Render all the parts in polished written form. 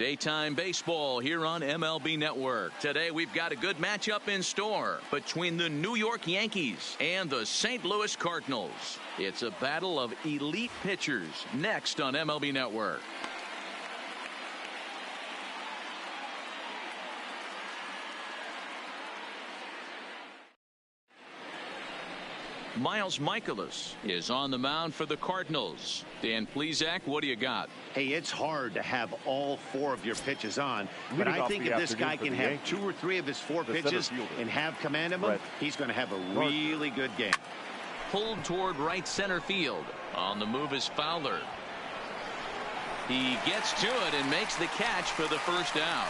Daytime baseball here on MLB Network. Today we've got a good matchup in store between the New York Yankees and the St. Louis Cardinals. It's a battle of elite pitchers next on MLB Network. Miles Mikolas is on the mound for the Cardinals. Dan Plesac, what do you got? Hey, it's hard to have all 4 of your pitches on, but I think if this guy can have 2 or 3 of his 4 pitches and have command of them, he's going to have a really good game. Pulled toward right center field. On the move is Fowler. He gets to it and makes the catch for the first out.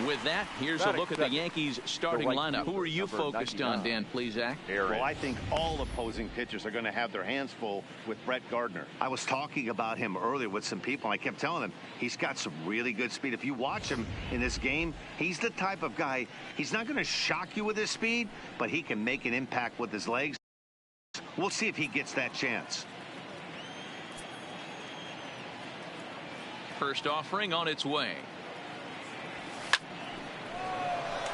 With that, here's a look at the Yankees starting lineup. Who are you focused on, Dan Plesac? Well, I think all opposing pitchers are going to have their hands full with Brett Gardner. I was talking about him earlier with some people. I kept telling them he's got some really good speed. If you watch him in this game, he's the type of guy, he's not going to shock you with his speed, but he can make an impact with his legs. We'll see if he gets that chance. First offering on its way.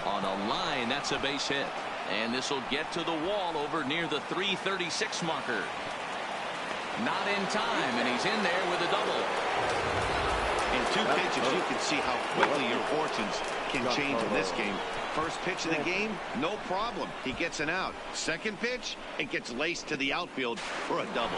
On a line, that's a base hit. And this will get to the wall over near the 336 marker. Not in time, and he's in there with a double. In 2 pitches, you can see how quickly your fortunes can change in this game. First pitch of the game, no problem. He gets an out. Second pitch, it gets laced to the outfield for a double.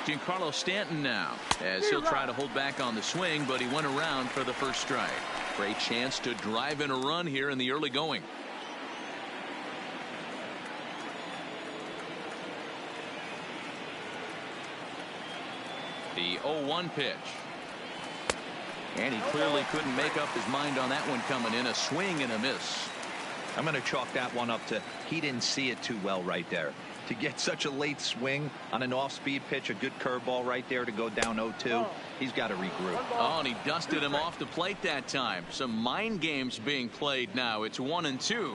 Giancarlo Stanton now, as he'll try to hold back on the swing, but he went around for the first strike. Great chance to drive in a run here in the early going. The 0-1 pitch. And he clearly couldn't make up his mind on that one coming in. A swing and a miss. I'm going to chalk that one up to he didn't see it too well right there. To get such a late swing on an off-speed pitch, a good curveball right there to go down 0-2, he's got to regroup. Oh, and he dusted him off the plate that time. Some mind games being played now. It's 1-2.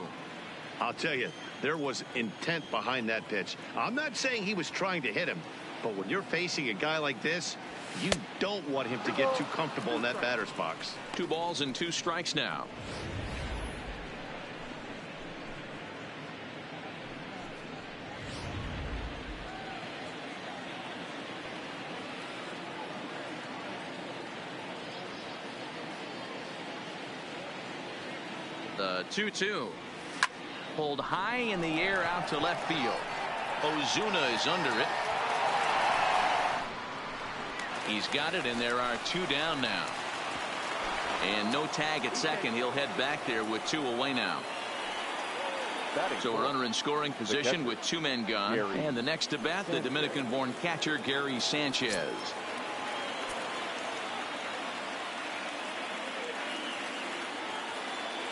I'll tell you, there was intent behind that pitch. I'm not saying he was trying to hit him, but when you're facing a guy like this, you don't want him to get too comfortable in that batter's box. 2 balls and 2 strikes now. The 2-2. Pulled high in the air out to left field. Ozuna is under it. He's got it, and there are 2 down now. And no tag at second. He'll head back there with 2 away now. So a runner in scoring position with 2 men gone. And the next to bat, the Dominican-born catcher Gary Sanchez.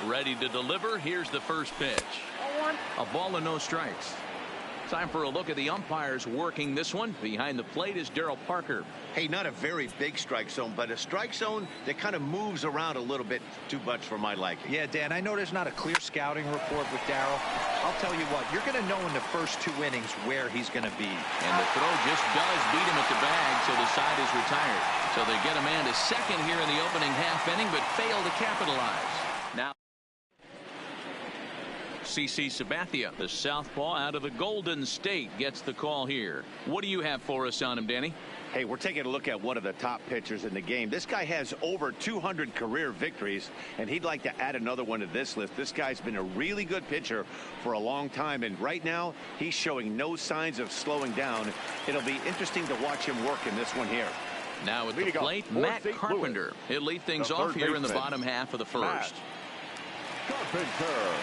Ready to deliver. Here's the first pitch. A ball and no strikes. Time for a look at the umpires working this one. Behind the plate is Darryl Parker. Hey, not a very big strike zone, but a strike zone that kind of moves around a little bit too much for my liking. Yeah, Dan, I know there's not a clear scouting report with Darryl. I'll tell you what, you're going to know in the first 2 innings where he's going to be. And the throw just does beat him at the bag, so the side is retired. So they get a man to second here in the opening half inning, but fail to capitalize. Now, CC Sabathia, the southpaw out of the Golden State, gets the call here. What do you have for us on him, Danny? Hey, we're taking a look at one of the top pitchers in the game. This guy has over 200 career victories, and he'd like to add another one to this list. This guy's been a really good pitcher for a long time, and right now he's showing no signs of slowing down. It'll be interesting to watch him work in this one here. Now at the plate, Matt Carpenter. He'll lead things off here in the bottom half of the first. Carpenter.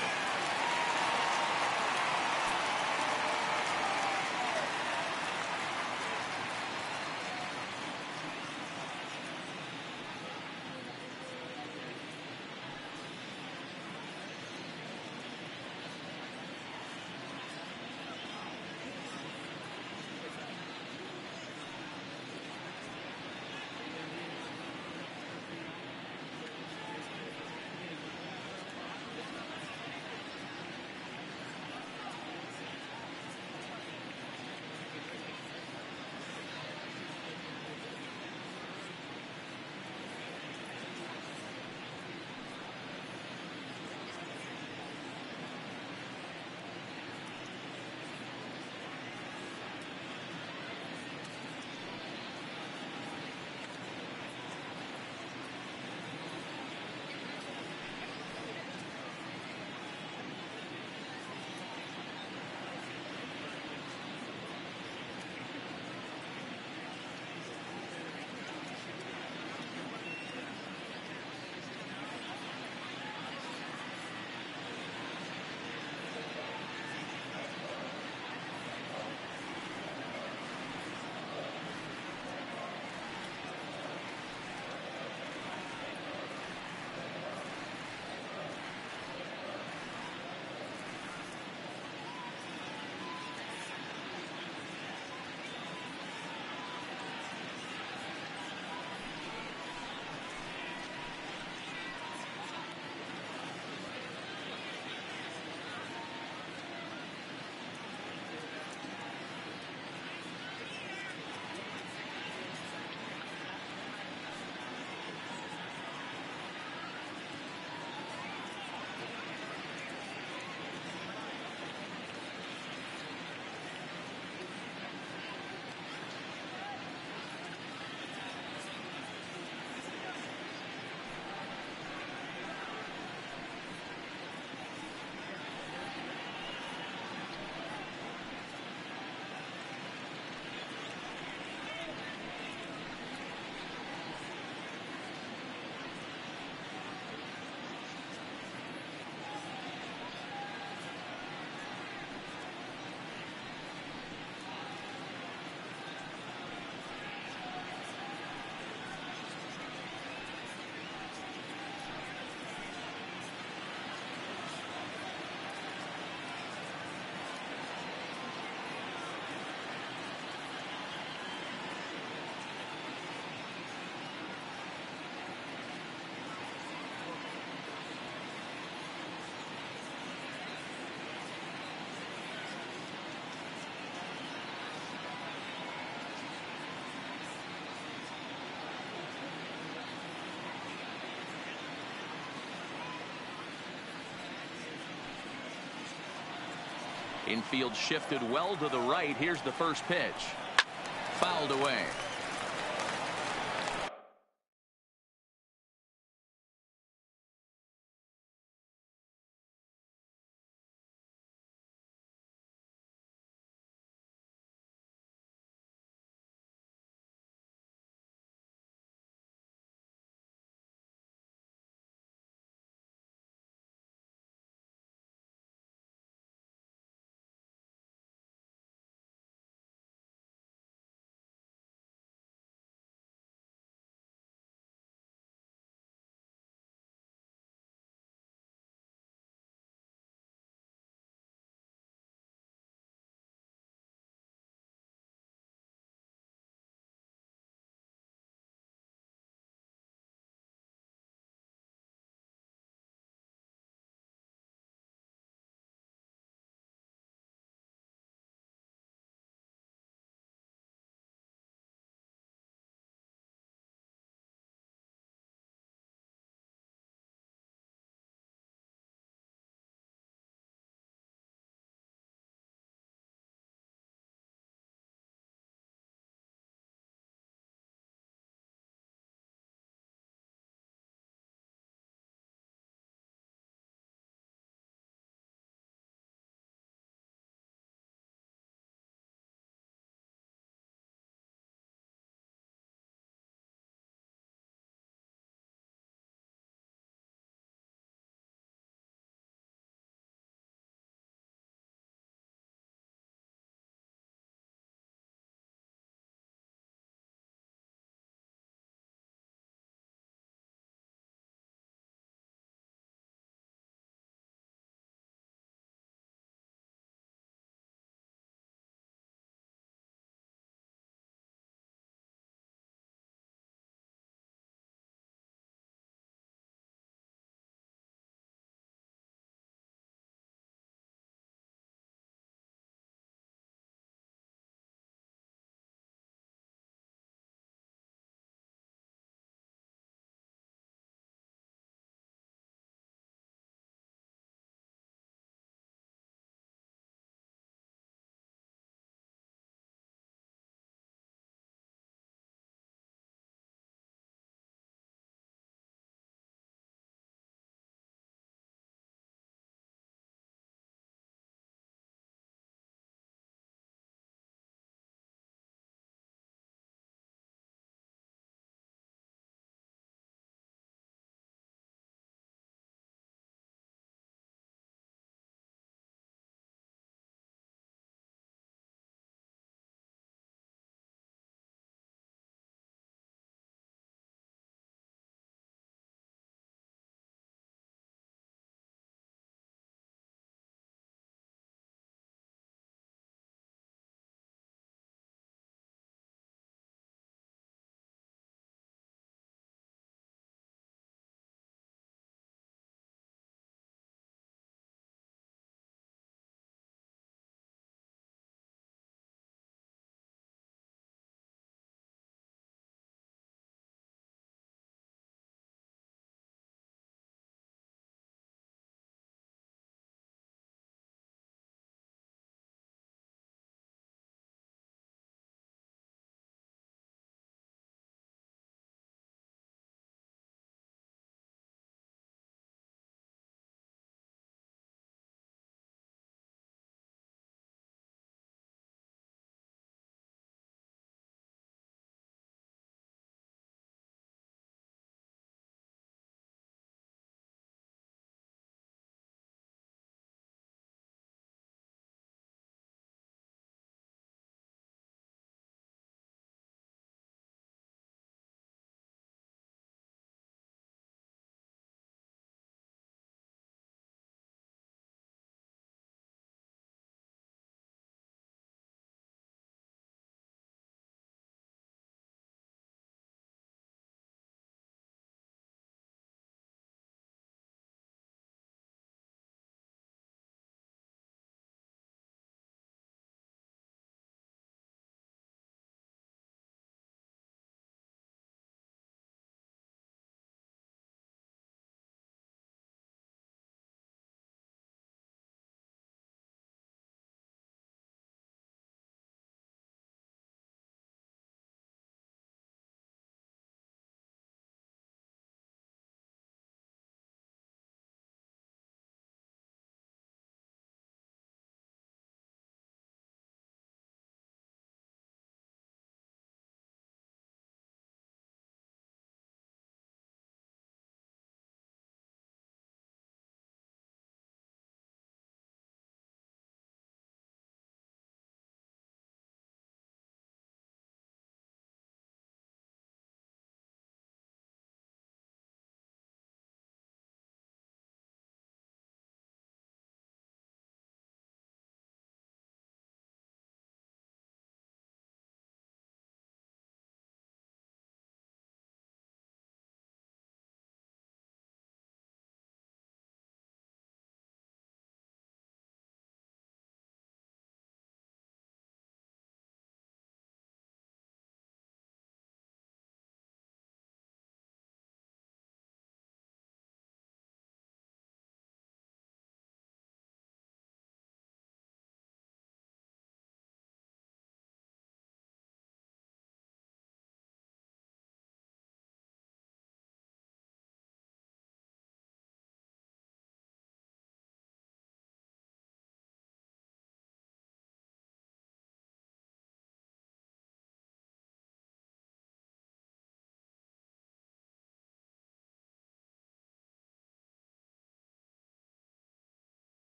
Infield shifted well to the right. Here's the first pitch. Fouled away.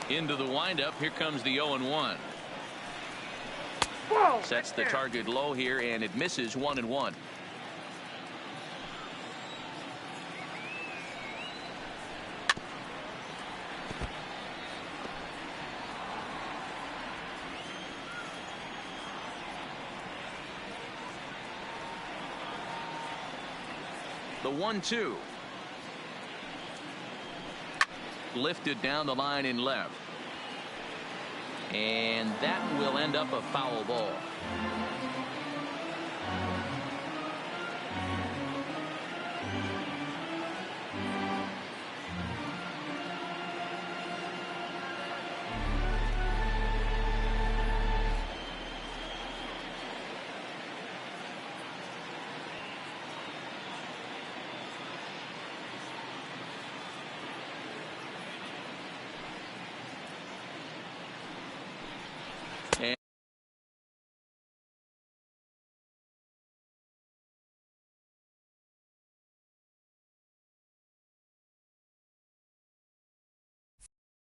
Into the windup. Here comes the 0-1. Sets the target low here, and it misses 1-1. The 1-2. Lifted down the line in left. And that will end up a foul ball.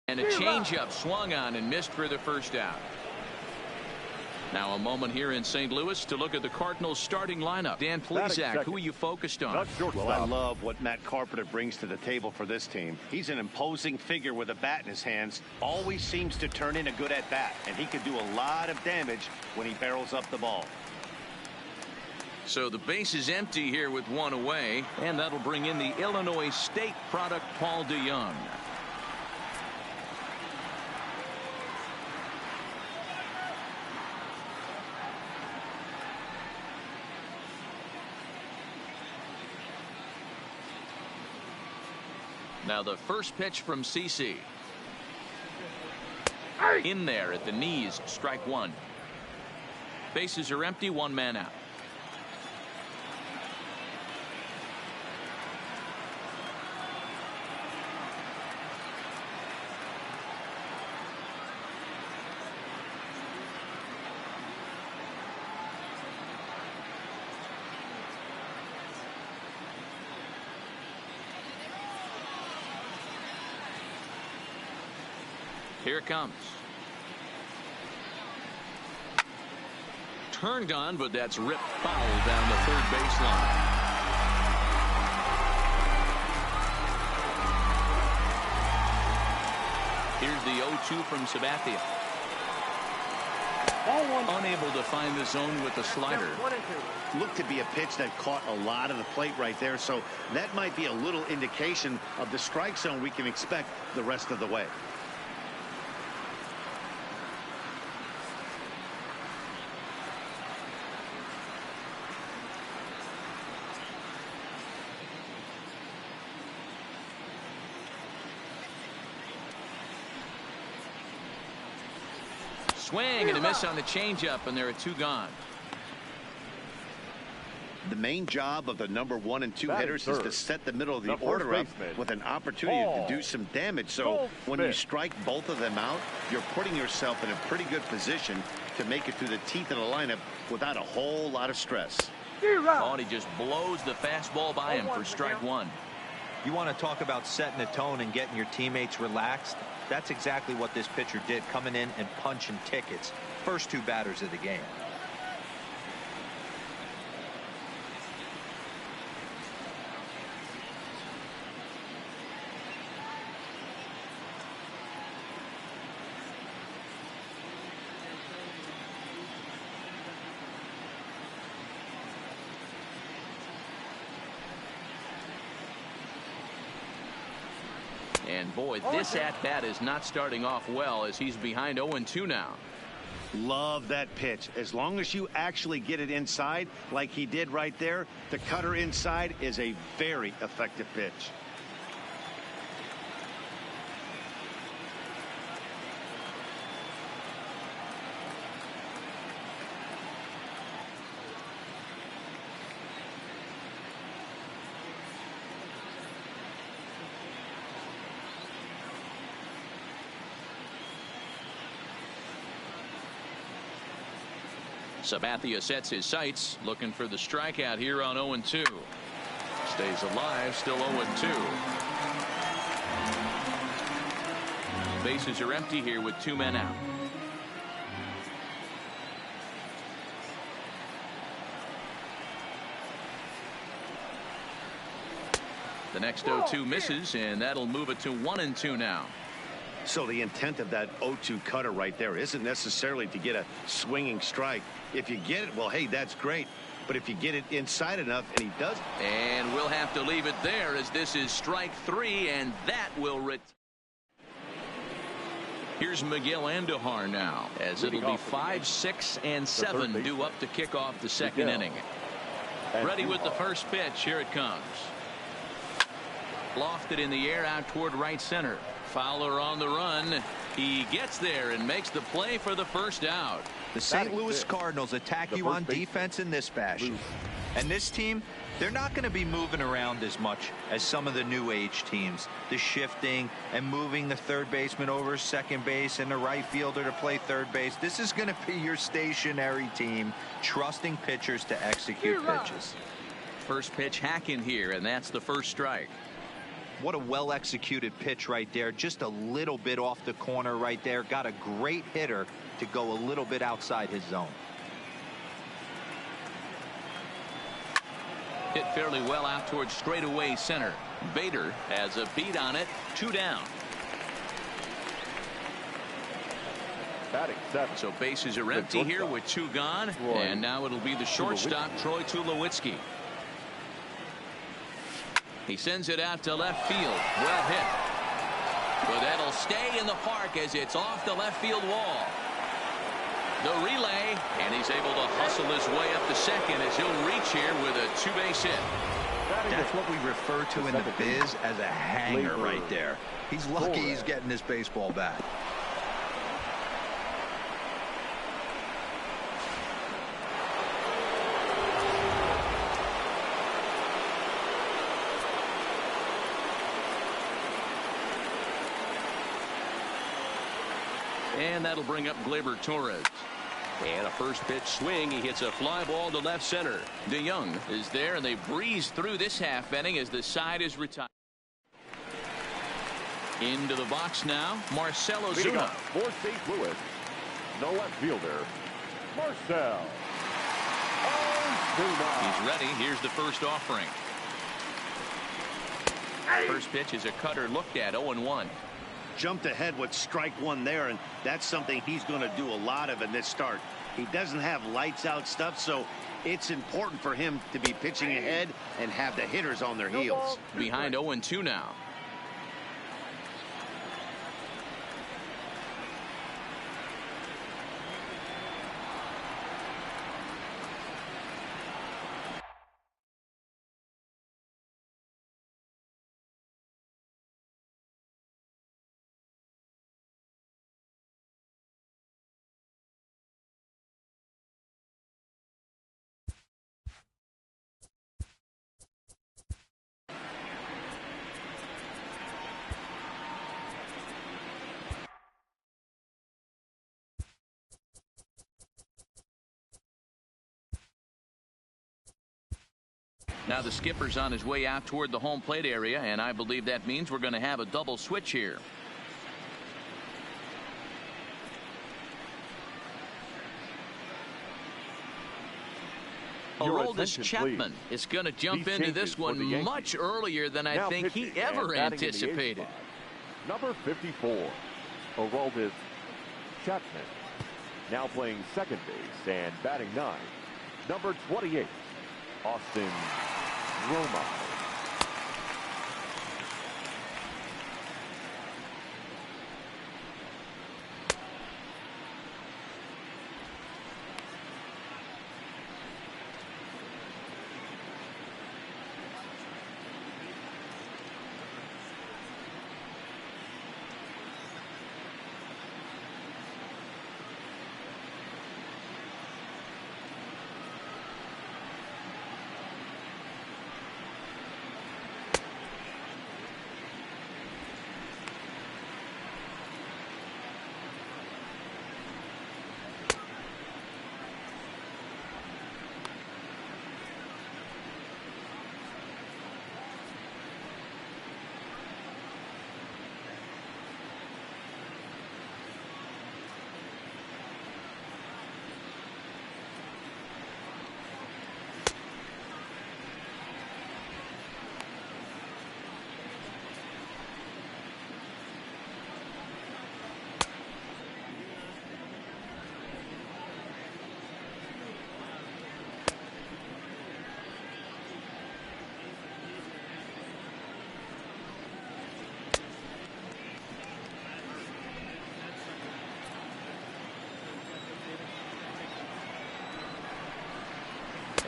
And a changeup swung on and missed for the first out. Now a moment here in St. Louis to look at the Cardinals starting lineup. Dan Plesac, who are you focused on? Well, I love what Matt Carpenter brings to the table for this team. He's an imposing figure with a bat in his hands. Always seems to turn in a good at bat, and he could do a lot of damage when he barrels up the ball. So the base is empty here with one away, and that'll bring in the Illinois State product, Paul DeYoung. Now the first pitch from CC. In there at the knees, strike one. Bases are empty, one man out. Here it comes. Turned on, but that's ripped foul down the third baseline. Here's the 0-2 from Sabathia. Unable to find the zone with the slider. Looked to be a pitch that caught a lot of the plate right there, so that might be a little indication of the strike zone we can expect the rest of the way. Swing and a miss on the changeup, and there are two gone. The main job of the number 1 and 2 hitters is to set the middle of the order up with an opportunity to do some damage. So when you strike both of them out, you're putting yourself in a pretty good position to make it through the teeth of the lineup without a whole lot of stress. Oh, and he just blows the fastball by him for strike one. You want to talk about setting a tone and getting your teammates relaxed? That's exactly what this pitcher did, coming in and punching tickets. First two batters of the game. And boy, this at-bat is not starting off well as he's behind 0-2 now. Love that pitch. As long as you actually get it inside like he did right there, the cutter inside is a very effective pitch. Sabathia sets his sights, looking for the strikeout here on 0-2. Stays alive, still 0-2. Bases are empty here with 2 men out. The next 0-2 misses, and that'll move it to 1-2 now. So the intent of that 0-2 cutter right there isn't necessarily to get a swinging strike. If you get it, well, hey, that's great. But if you get it inside enough, and he does. And we'll have to leave it there, as this is strike 3, and that will Here's Miguel Andujar now, as it'll be 5, 6, and 7 due up to kick off the second inning. Ready with the first pitch. Here it comes. Lofted in the air out toward right center. Fowler on the run. He gets there and makes the play for the first out. The St. Louis Cardinals attack you on defense in this fashion. And this team, they're not going to be moving around as much as some of the new age teams. The shifting and moving the third baseman over second base and the right fielder to play third base. This is going to be your stationary team, trusting pitchers to execute pitches. First pitch hacking here, and that's the first strike. What a well-executed pitch right there. Just a little bit off the corner right there. Got a great hitter to go a little bit outside his zone. Hit fairly well out towards straightaway center. Bader has a beat on it. 2 down. Batting 7. So bases are empty here with 2 gone. And now it'll be the shortstop, Troy Tulowitzki. He sends it out to left field. Well hit. But that'll stay in the park as it's off the left field wall. The relay, and he's able to hustle his way up to second as he'll reach here with a 2-base hit. That's what we refer to in the biz as a hanger right there. He's lucky he's getting this baseball back. And that'll bring up Gleyber Torres. And a first pitch swing. He hits a fly ball to left center. DeYoung is there, and they breeze through this half inning as the side is retired. Into the box now, Marcell Ozuna. For St. Louis, the left fielder, Marcell Ozuna. He's ready. Here's the first offering. First pitch is a cutter looked at. 0-1. Jumped ahead with strike 1 there, and that's something he's going to do a lot of in this start. He doesn't have lights out stuff, so it's important for him to be pitching ahead and have the hitters on their heels. Behind 0-2 now. Now the skipper's on his way out toward the home plate area, and I believe that means we're going to have a double switch here. Aroldis Chapman is going to jump into this one much earlier than I think he ever anticipated. Number 54, Aroldis Chapman, now playing second base and batting 9. Number 28, Austin Roma.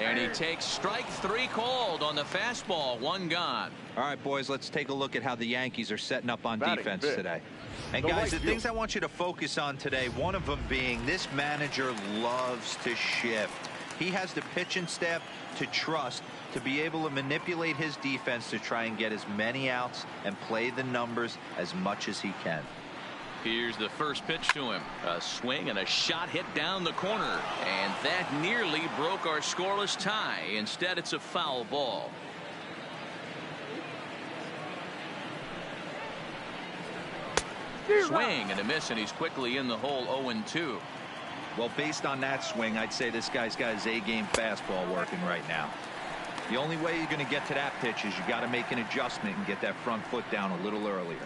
And he takes strike 3 called on the fastball. 1 gone. All right, boys, let's take a look at how the Yankees are setting up on Batting defense fifth. today. And guys, the things I want you to focus on today, one of them being this manager loves to shift. He has the pitching staff to trust to be able to manipulate his defense to try and get as many outs and play the numbers as much as he can. Here's the first pitch to him. A swing and a shot hit down the corner. And that nearly broke our scoreless tie. Instead, it's a foul ball. Swing and a miss, and he's quickly in the hole. 0-2. Well, based on that swing, I'd say this guy's got his A-game fastball working right now. The only way you're going to get to that pitch is you got to make an adjustment and get that front foot down a little earlier.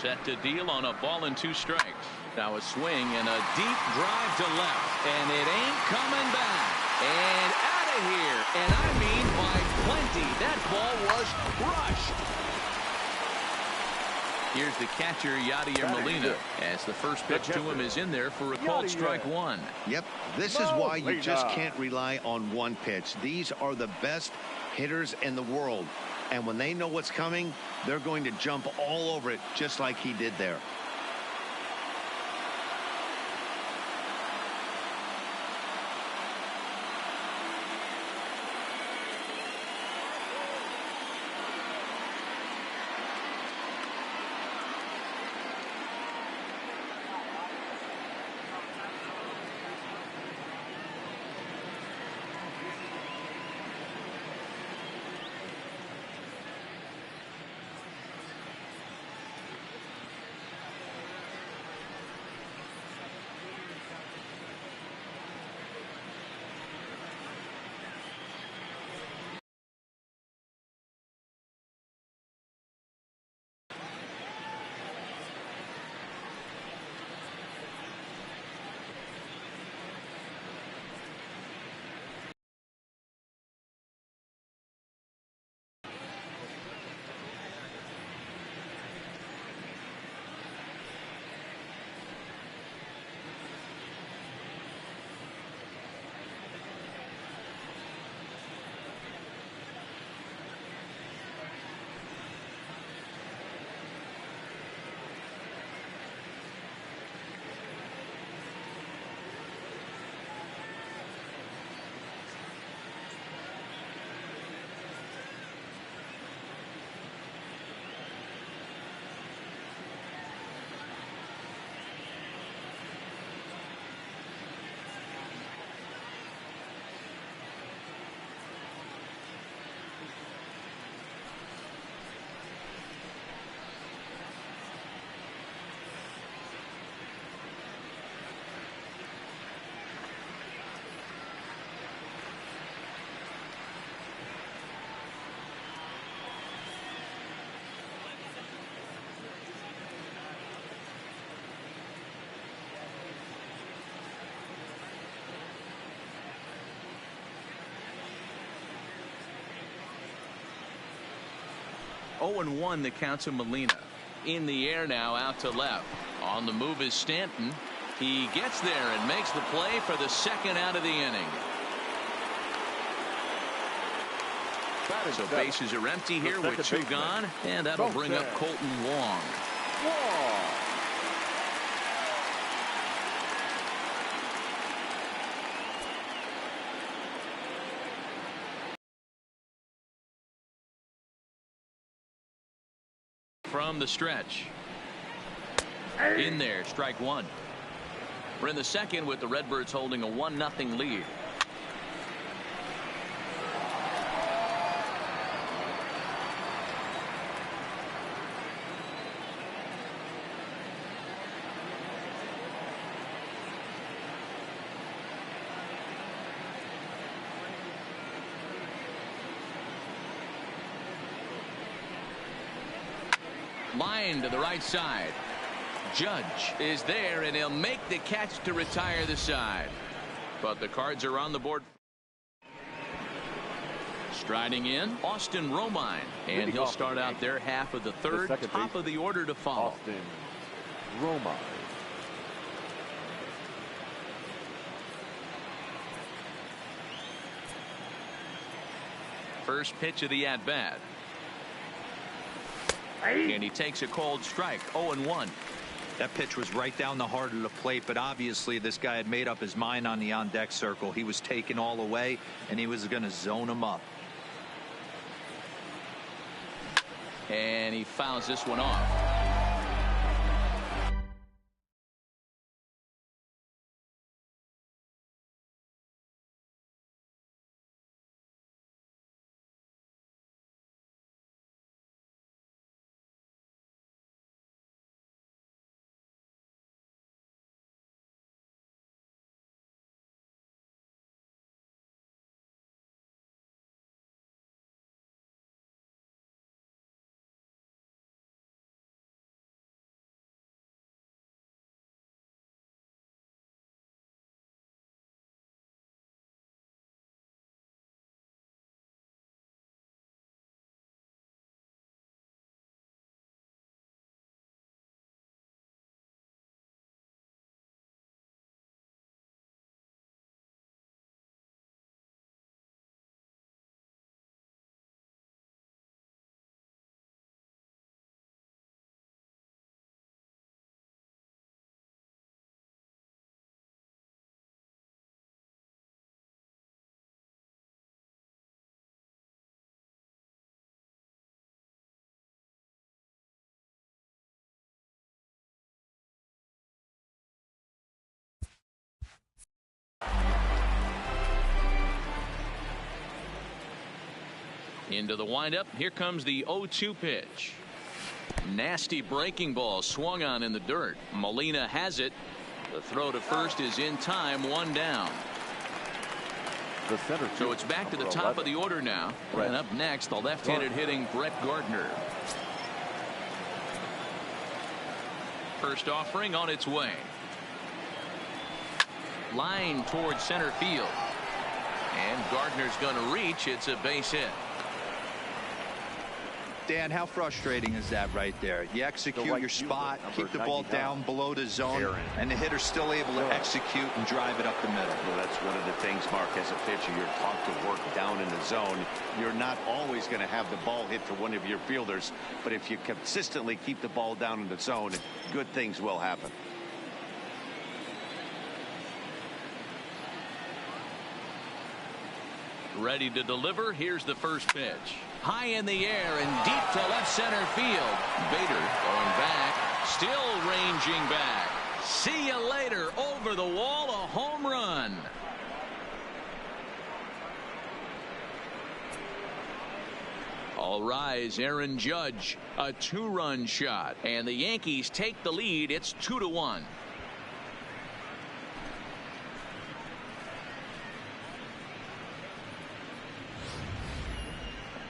Set to deal on a ball and 2 strikes. Now a swing and a deep drive to left, and it ain't coming back. And out of here, and I mean by plenty. That ball was crushed. Here's the catcher, Yadier Molina, as the first pitch to him is in there for a called strike 1. Yep, this is why you just can't rely on one pitch. These are the best hitters in the world. And when they know what's coming, they're going to jump all over it, just like he did there. Oh, and 1 the count to Molina. In the air now, out to left. On the move is Stanton. He gets there and makes the play for the second out of the inning. So bases are empty here with 2 gone, and that'll bring up Colton Wong. From the stretch. In there, strike 1. We're in the second with the Redbirds holding a 1-0 lead. Line to the right side. Judge is there, and he'll make the catch to retire the side. But the Cards are on the board. Striding in, Austin Romine. And he'll start out their half of the third. Top of the order to follow. Austin Romine. First pitch of the at-bat. And he takes a cold strike. 0-1. That pitch was right down the heart of the plate, but obviously this guy had made up his mind on the on-deck circle. He was taken all away, and he was going to zone him up. And he fouls this one off. Into the windup. Here comes the 0-2 pitch. Nasty breaking ball swung on in the dirt. Molina has it. The throw to first is in time. One down. So it's back to the top of the order now. And up next, the left-handed hitting Brett Gardner. First offering on its way. Line towards center field. And Gardner's going to reach. It's a base hit. Dan, how frustrating is that right there? You execute your spot, keep the ball down below the zone, and the hitter's still able to execute and drive it up the middle. Well, that's one of the things, Mark, as a pitcher, you're taught to work down in the zone. You're not always going to have the ball hit to one of your fielders, but if you consistently keep the ball down in the zone, good things will happen. Ready to deliver. Here's the first pitch. High in the air and deep to left center field. Bader going back. Still ranging back. See you later. Over the wall. A home run. All rise. Aaron Judge. A two-run shot. And the Yankees take the lead. It's 2-1.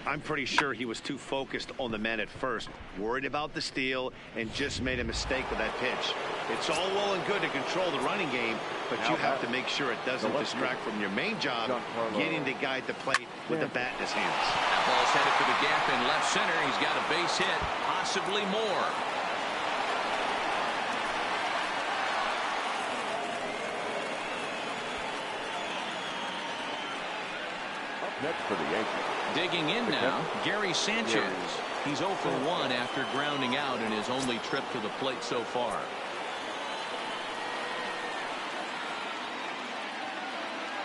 I'm pretty sure he was too focused on the man at first, worried about the steal, and just made a mistake with that pitch. It's all well and good to control the running game, but you have to make sure it doesn't distract from your main job, getting the guy at the plate with the bat in his hands. That ball's headed for the gap in left center. He's got a base hit, possibly more. Next for the Yankees. Digging in now, Gary Sanchez. He's 0 for 1 after grounding out in his only trip to the plate so far.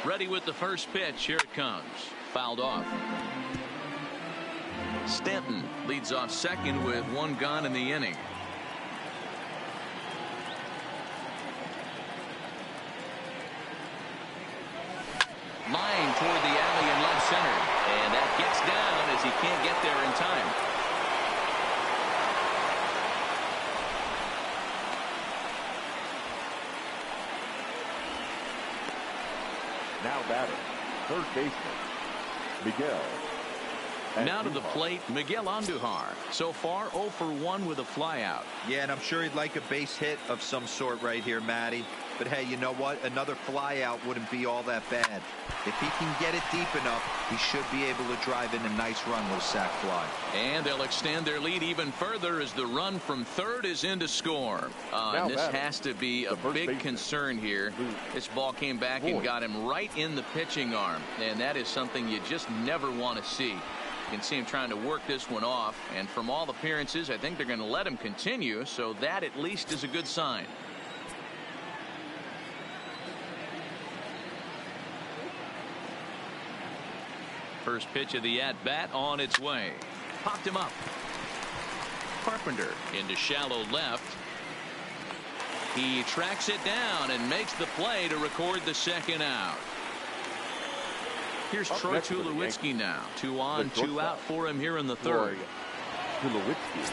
Ready with the first pitch. Here it comes. Fouled off. Stanton leads off second with one gone in the inning. Line toward the alley in left center. And that gets down as he can't get there in time. Now batting, third baseman, Miguel. Now to the plate, Miguel Andujar. So far, 0 for 1 with a flyout. Yeah, and I'm sure he'd like a base hit of some sort right here, Matty. But hey, you know what? Another fly out wouldn't be all that bad. If he can get it deep enough, he should be able to drive in a nice run with a sac fly. And they'll extend their lead even further as the run from third is in to score. And this has to be a big concern here. This ball came back and got him right in the pitching arm. And that is something you just never want to see. You can see him trying to work this one off. And from all appearances, I think they're going to let him continue. So that at least is a good sign. First pitch of the at-bat on its way. Popped him up. Carpenter into shallow left. He tracks it down and makes the play to record the second out. Here's Troy Tulowitzki now. 2 on, 2 out for him here in the third. Tulowitzki.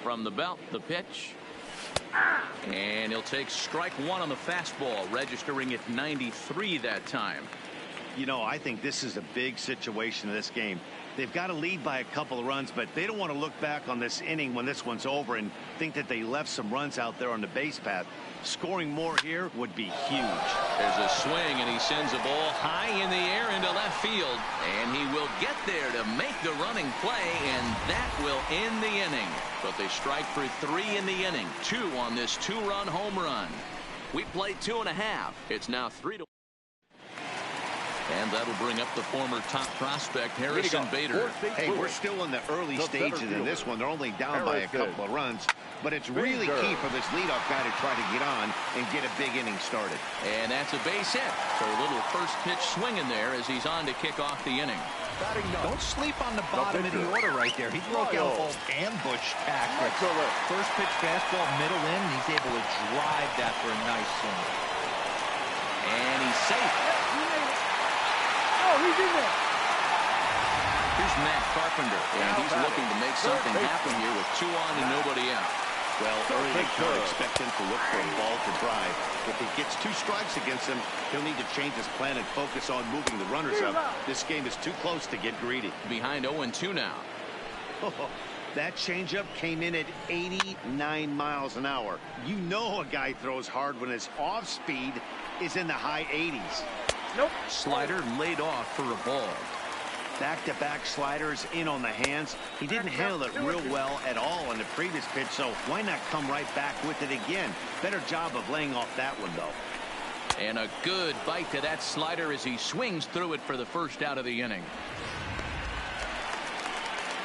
From the belt, the pitch. And he'll take strike one on the fastball, registering at 93 that time. You know, I think this is a big situation in this game. They've got to lead by a couple of runs, but they don't want to look back on this inning when this one's over and think that they left some runs out there on the base path. Scoring more here would be huge. There's a swing, and he sends a ball high in the air into left field. And he will get there to make the running play, and that will end the inning. But they strike for 3 in the inning. 2 on this 2-run home run. We played 2.5. It's now 3-1. And that'll bring up the former top prospect, Harrison Bader. Hey, we're still in the early stages in this one. They're only down by a couple of runs. But it's really key for this leadoff guy to try to get on and get a big inning started. And that's a base hit. So a little first pitch swing in there as he's on to kick off the inning. Don't sleep on the bottom of the order right there. He broke out old ambush tactics. First pitch fastball, middle in, and he's able to drive that for a nice swing. And he's safe. Oh, he's in there. Here's Matt Carpenter, and he's looking to make something happen here with 2 on and nobody out. Well, early they can't expect him to look for a ball to drive. If he gets 2 strikes against him, he'll need to change his plan and focus on moving the runners up. This game is too close to get greedy. Behind 0-2 now. That changeup came in at 89 miles an hour. You know a guy throws hard when his off speed is in the high 80s. Nope. Slider laid off for a ball. Back-to-back sliders in on the hands. He didn't handle it real well at all on the previous pitch, so why not come right back with it again? Better job of laying off that one, though. And a good bite to that slider as he swings through it for the first out of the inning.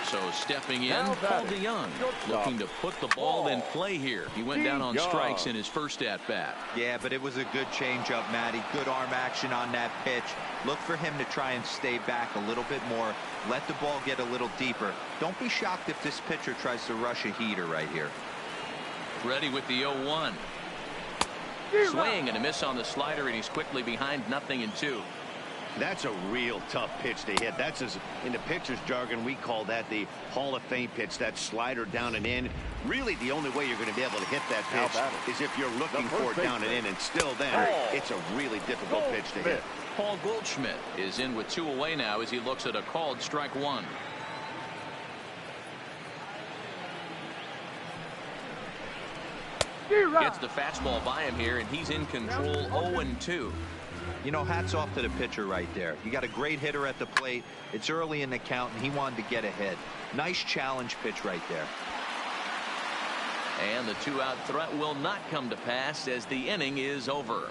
So stepping in, Paul DeYoung looking to put the ball in play here. He went down on strikes in his first at-bat. Yeah, but it was a good changeup, Matty. Good arm action on that pitch. Look for him to try and stay back a little bit more. Let the ball get a little deeper. Don't be shocked if this pitcher tries to rush a heater right here. Ready with the 0-1. Swing and a miss on the slider, and he's quickly behind 0-2. That's a real tough pitch to hit. That's, in the pitcher's jargon, we call that the Hall of Fame pitch. That slider down and in. Really, the only way you're going to be able to hit that pitch is if you're looking for it down and in. And still then, it's a really difficult pitch to hit. Paul Goldschmidt is in with 2 away now as he looks at a called strike 1. Gets the fastball by him here, and he's in control 0-2. You know, hats off to the pitcher right there. You got a great hitter at the plate. It's early in the count, and he wanted to get ahead. Nice challenge pitch right there. And the 2-out threat will not come to pass as the inning is over.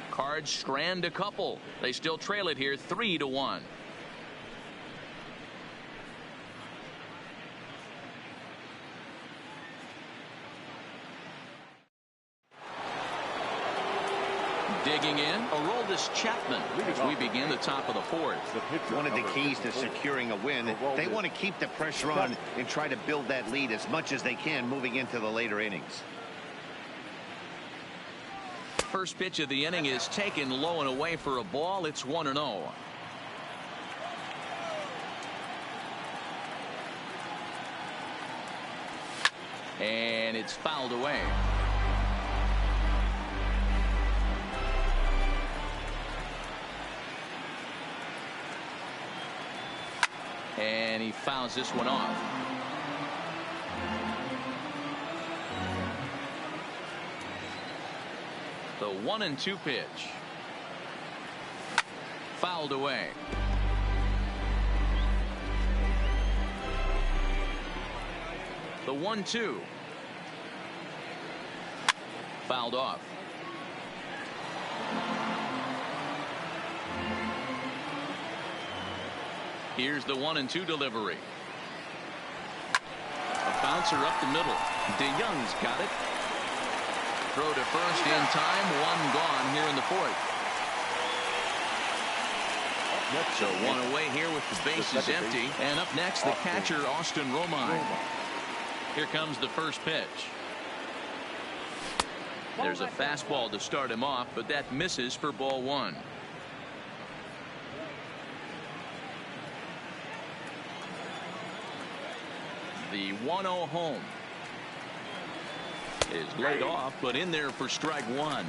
Cards strand a couple. They still trail it here 3-1. Digging in, Aroldis Chapman as we begin the top of the 4th. One of the keys to securing a win, they want to keep the pressure on and try to build that lead as much as they can moving into the later innings. First pitch of the inning is taken low and away for a ball. It's 1-0. And it's fouled away. And he fouls this one off. The 1-2 pitch. Fouled away. The 1-2. Fouled off. Here's the 1-2 delivery. A bouncer up the middle. DeYoung's got it. Throw to first in time. One gone here in the fourth. So one away here with the bases empty. And up next, the catcher, Austin Romine. Here comes the first pitch. There's a fastball to start him off, but that misses for ball one. The 1-0 home is laid off, but in there for strike one.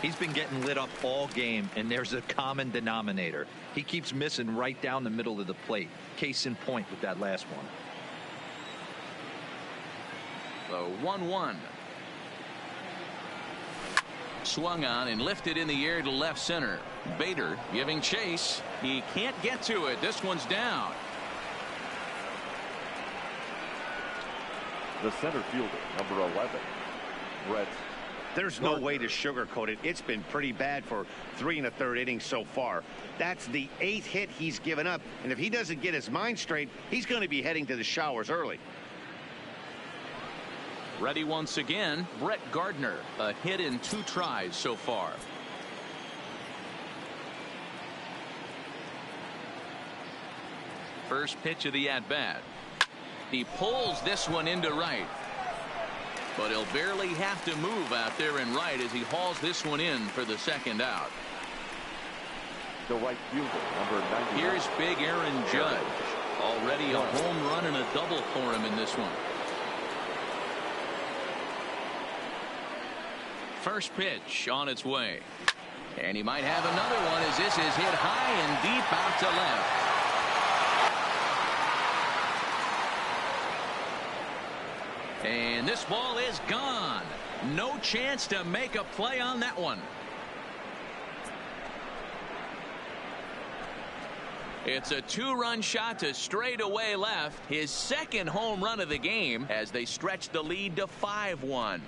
He's been getting lit up all game, and there's a common denominator. He keeps missing right down the middle of the plate. Case in point with that last one. The 1-1. Swung on and lifted in the air to left center. Bader giving chase. He can't get to it. This one's down. The center fielder, number 11, Brett. There's no way to sugarcoat it. It's been pretty bad for 3 1/3 innings so far. That's the 8th hit he's given up. And if he doesn't get his mind straight, he's going to be heading to the showers early. Ready once again, Brett Gardner. A hit in 2 tries so far. First pitch of the at-bat. He pulls this one into right. But he'll barely have to move out there in right as he hauls this one in for the second out. The right fielder, number 90. Here's big Aaron Judge. Already a home run and a double for him in this one. First pitch on its way. And he might have another one as this is hit high and deep out to left. And this ball is gone. No chance to make a play on that one. It's a 2-run shot to straightaway left. His second home run of the game as they stretch the lead to 5-1.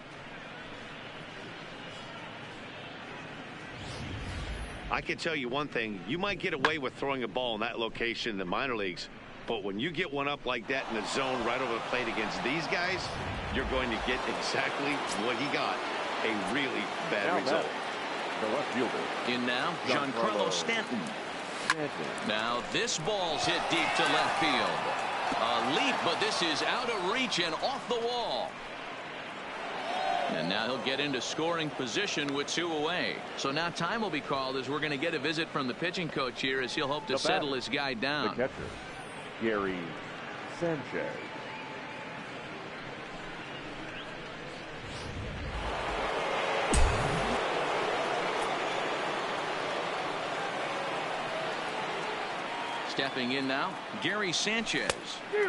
I can tell you one thing. You might get away with throwing a ball in that location in the minor leagues. But when you get one up like that in the zone right over the plate against these guys, you're going to get exactly what he got. A really bad result. The left fielder. In now, Giancarlo Stanton. Now this ball's hit deep to left field. A leap, but this is out of reach and off the wall. And now he'll get into scoring position with 2 away. So now time will be called as we're going to get a visit from the pitching coach here as he'll hope to settle his guy down. The catcher, Gary Sanchez. Stepping in now, Gary Sanchez.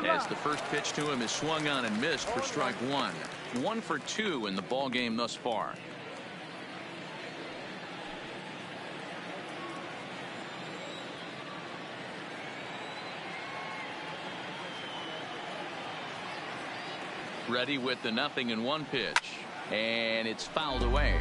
As the first pitch to him is swung on and missed for strike one. 1 for 2 in the ball game thus far. Ready with the 0-1 pitch. And it's fouled away.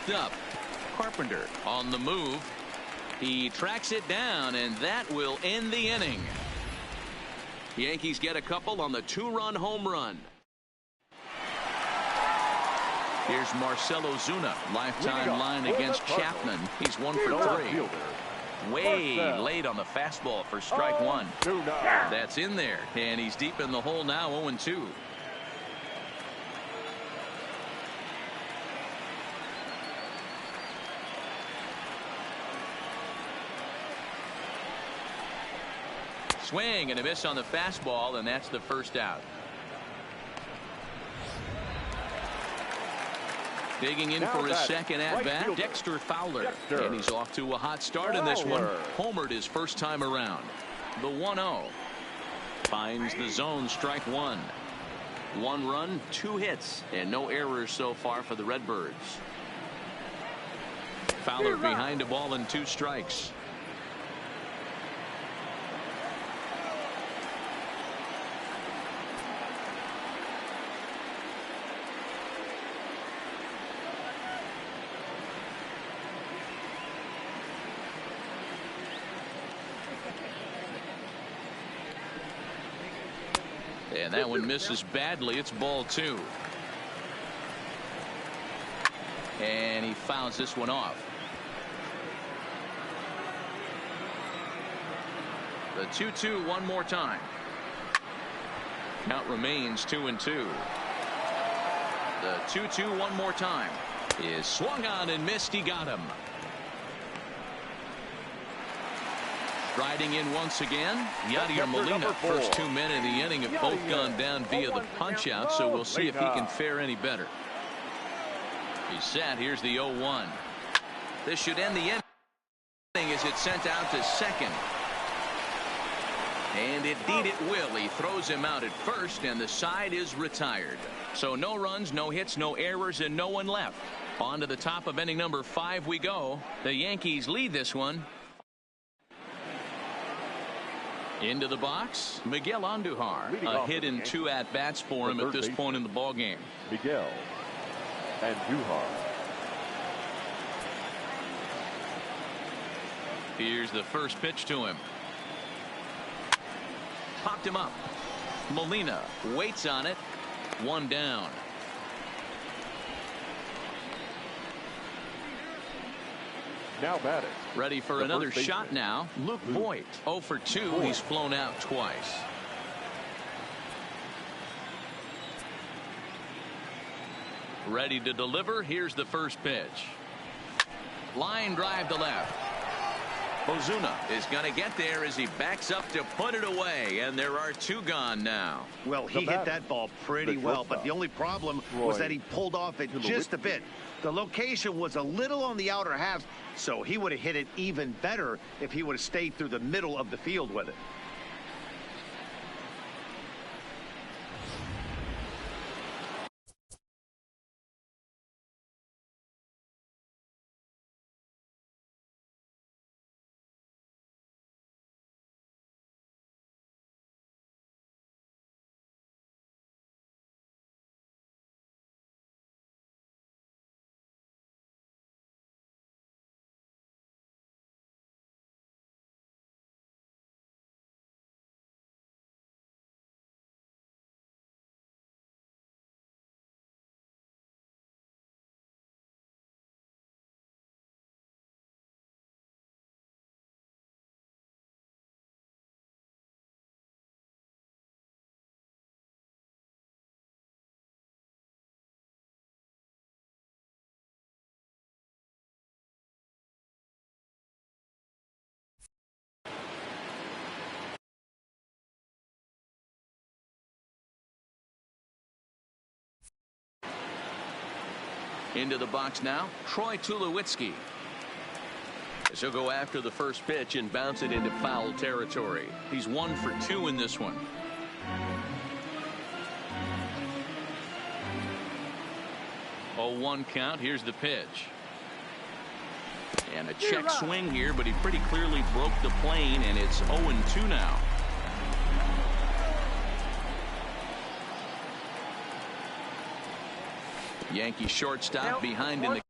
popped up. Carpenter on the move. He tracks it down, and that will end the inning. Yankees get a couple on the 2-run home run. Here's Marcell Ozuna, lifetime line against Chapman. He's 1 for 3. Way late on the fastball for strike 1. That's in there, and he's deep in the hole now, 0-2. Swing and a miss on the fastball, and that's the first out. Digging in for his second at-bat, Dexter Fowler. And he's off to a hot start in this one. Homered his first time around. The 1-0. Finds the zone, strike 1. 1 run, 2 hits, and no errors so far for the Redbirds. Fowler behind a ball and 2 strikes. And that one misses badly. It's ball 2. And he fouls this one off. The 2-2 one more time. Count remains 2-2. The 2-2 one more time is swung on and missed. He got him. Riding in once again, Yadier Molina. First 2 men in the inning have both gone down via the punch out, so we'll see if he can fare any better. He's set. Here's the 0-1. This should end the inning as it's sent out to second. And indeed it will. He throws him out at first, and the side is retired. So no runs, no hits, no errors, and no one left. On to the top of inning number 5 we go. The Yankees lead this one. Into the box, Miguel Andujar. A hit in 2 at-bats for him at this point in the ballgame. Miguel Andujar. Here's the first pitch to him. Popped him up. Molina waits on it. 1 down. Now batting. Ready for another shot now. Luke Voigt. 0 for 2. He's flown out twice. Ready to deliver. Here's the first pitch. Line drive to left. Ozuna is going to get there as he backs up to put it away, and there are 2 gone now. Well, he hit that ball pretty well, but the only problem was that he pulled off it just a bit. The location was a little on the outer half, so he would have hit it even better if he would have stayed through the middle of the field with it. Into the box now, Troy Tulowitzki. So he'll go after the first pitch and bounce it into foul territory. He's 1 for 2 in this one. 0-1 count. Here's the pitch. And a check swing here, but he pretty clearly broke the plane, and it's 0-2 now. Yankee shortstop behind in the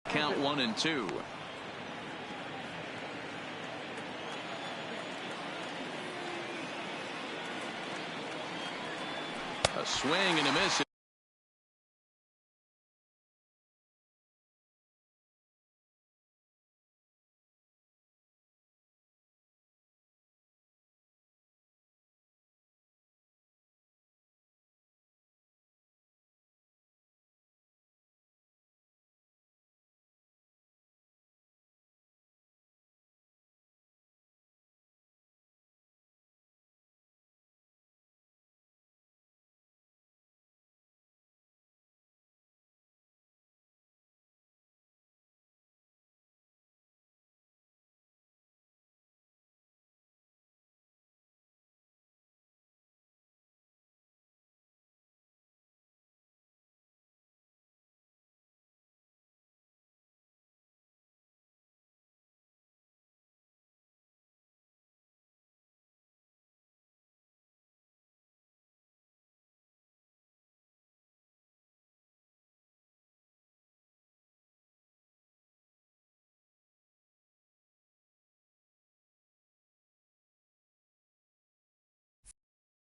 Count 1-2. A swing and a miss.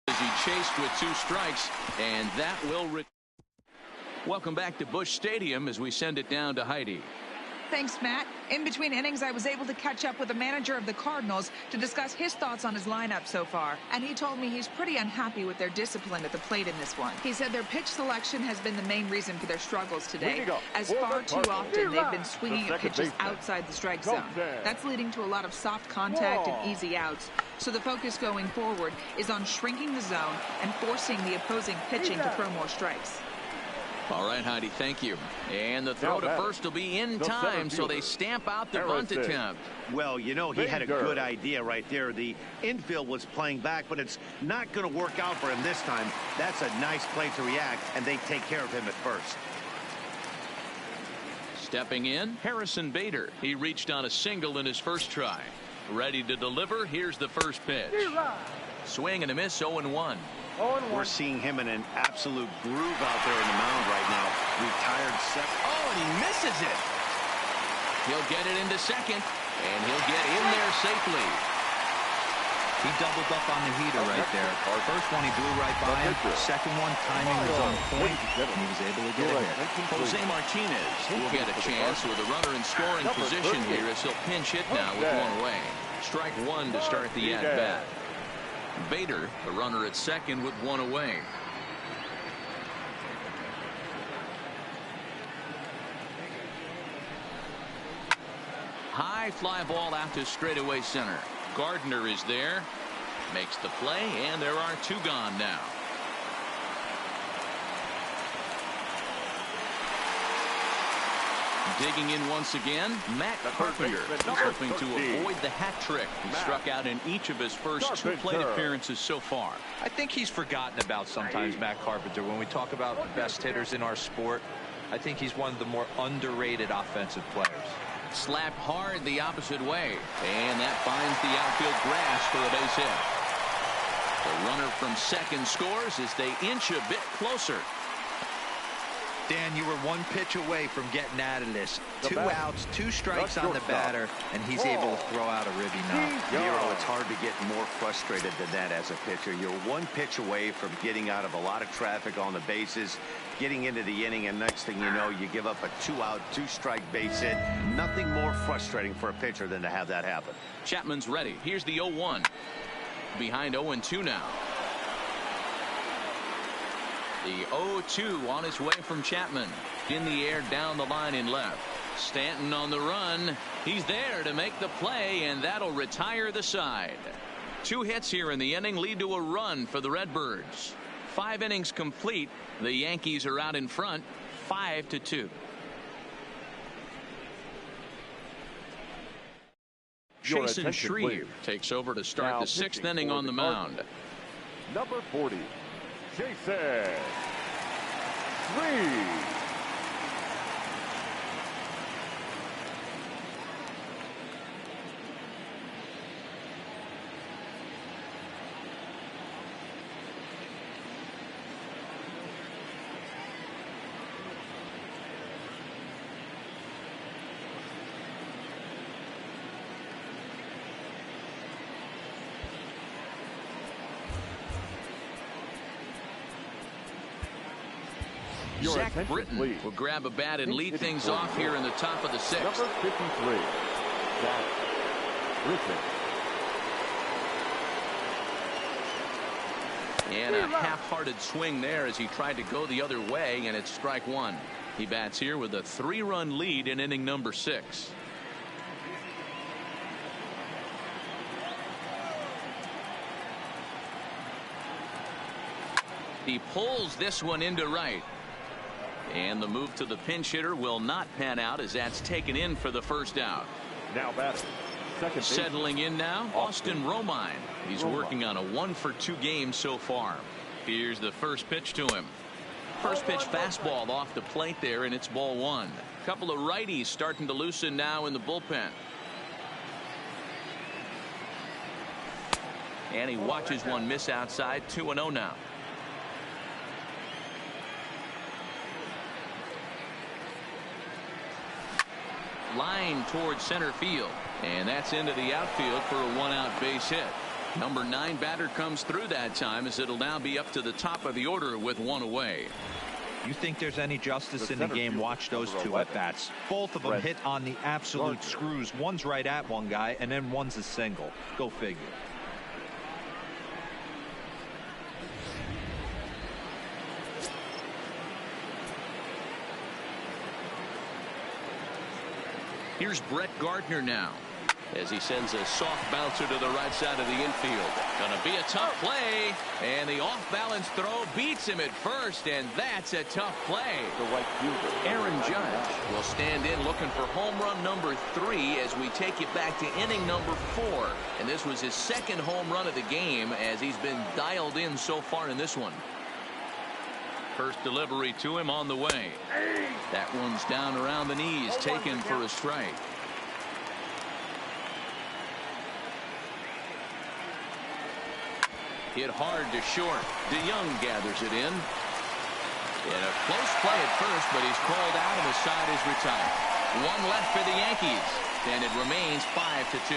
As he chased with 2 strikes, and that will. Welcome back to Busch Stadium as we send it down to Heidi. Thanks, Matt. In between innings, I was able to catch up with the manager of the Cardinals to discuss his thoughts on his lineup so far. And he told me he's pretty unhappy with their discipline at the plate in this one. He said their pitch selection has been the main reason for their struggles today, as far too often they've been swinging at pitches outside the strike zone. That's leading to a lot of soft contact and easy outs. So the focus going forward is on shrinking the zone and forcing the opposing pitching to throw more strikes. All right, Heidi, thank you. And the throw to first will be in time, so they stamp out the bunt attempt. Well, you know, he had a good idea right there. The infield was playing back, but it's not going to work out for him this time. That's a nice play to react, and they take care of him at first. Stepping in, Harrison Bader. He reached on a single in his first try. Ready to deliver. Here's the first pitch. Swing and a miss, 0-1. We're seeing him in an absolute groove out there in the mound right now. Retired second. Oh, and he misses it. He'll get it into second, and he'll get in there safely. He doubled up on the heater right there. First one, he blew right by him. Second one, timing was on point, and he was able to get a hit. Jose Martinez will get a chance with a runner in scoring position here as he'll pinch hit now with 1 away. Strike 1 to start the at-bat. Bader, the runner at second with 1 away. High fly ball out to straightaway center. Gardner is there, makes the play, and there are 2 gone now. Digging in once again, Matt Carpenter. He's hoping to avoid the hat trick. He struck out in each of his first 2 plate appearances so far. I think he's forgotten about sometimes Matt Carpenter. When we talk about the best hitters in our sport, I think he's one of the more underrated offensive players. Slapped hard the opposite way, and that finds the outfield grass for a base hit. The runner from second scores as they inch a bit closer. Dan, you were 1 pitch away from getting out of this. 2 outs, 2 strikes on the batter, and he's able to throw out a ribby knock. It's hard to get more frustrated than that as a pitcher. You're 1 pitch away from getting out of a lot of traffic on the bases, getting into the inning, and next thing you know, you give up a 2-out, 2-strike base hit. Nothing more frustrating for a pitcher than to have that happen. Chapman's ready. Here's the 0-1. Behind 0-2 now. The 0-2 on his way from Chapman. In the air down the line in left. Stanton on the run. He's there to make the play, and that'll retire the side. 2 hits here in the inning lead to a run for the Redbirds. 5 innings complete. The Yankees are out in front 5-2. Jason Shreve takes over to start the 6th inning on the mound. Number 40, Jason Shreve. Your Zach attention, Britton please. will grab a bat and lead Hitting things for off New here in York. the top of the sixth. Number 53, Zach Britton. And a half-hearted swing there as he tried to go the other way, and it's strike one. He bats here with a 3-run lead in inning number 6. He pulls this one into right. And the move to the pinch hitter will not pan out as that's taken in for the first out. Now batting, second base. Settling in now, Austin Romine. He's working on a 1-for-2 game so far. Here's the first pitch to him. First pitch fastball off the plate there, and it's ball 1. Couple of righties starting to loosen now in the bullpen. And he watches one miss outside. 2-0 now. Line towards center field, and that's into the outfield for a 1-out base hit. Number 9 batter comes through that time, as it'll now be up to the top of the order with 1 away. You think there's any justice in the game? Watch those two at bats. Both of them hit on the absolute screws. One's right at one guy, and then one's a single. Go figure. Here's Brett Gardner now as he sends a soft bouncer to the right side of the infield. Gonna be a tough play, and the off-balance throw beats him at first, and that's a tough play. The right fielder, Aaron Judge will stand in looking for home run number 3 as we take it back to inning number 4. And this was his second home run of the game as he's been dialed in so far in this one. First delivery to him on the way. That one's down around the knees, taken for a strike. Hit hard to short. DeYoung gathers it in. And a close play at first, but he's called out and the side is retired. 1 left for the Yankees, and it remains 5-2.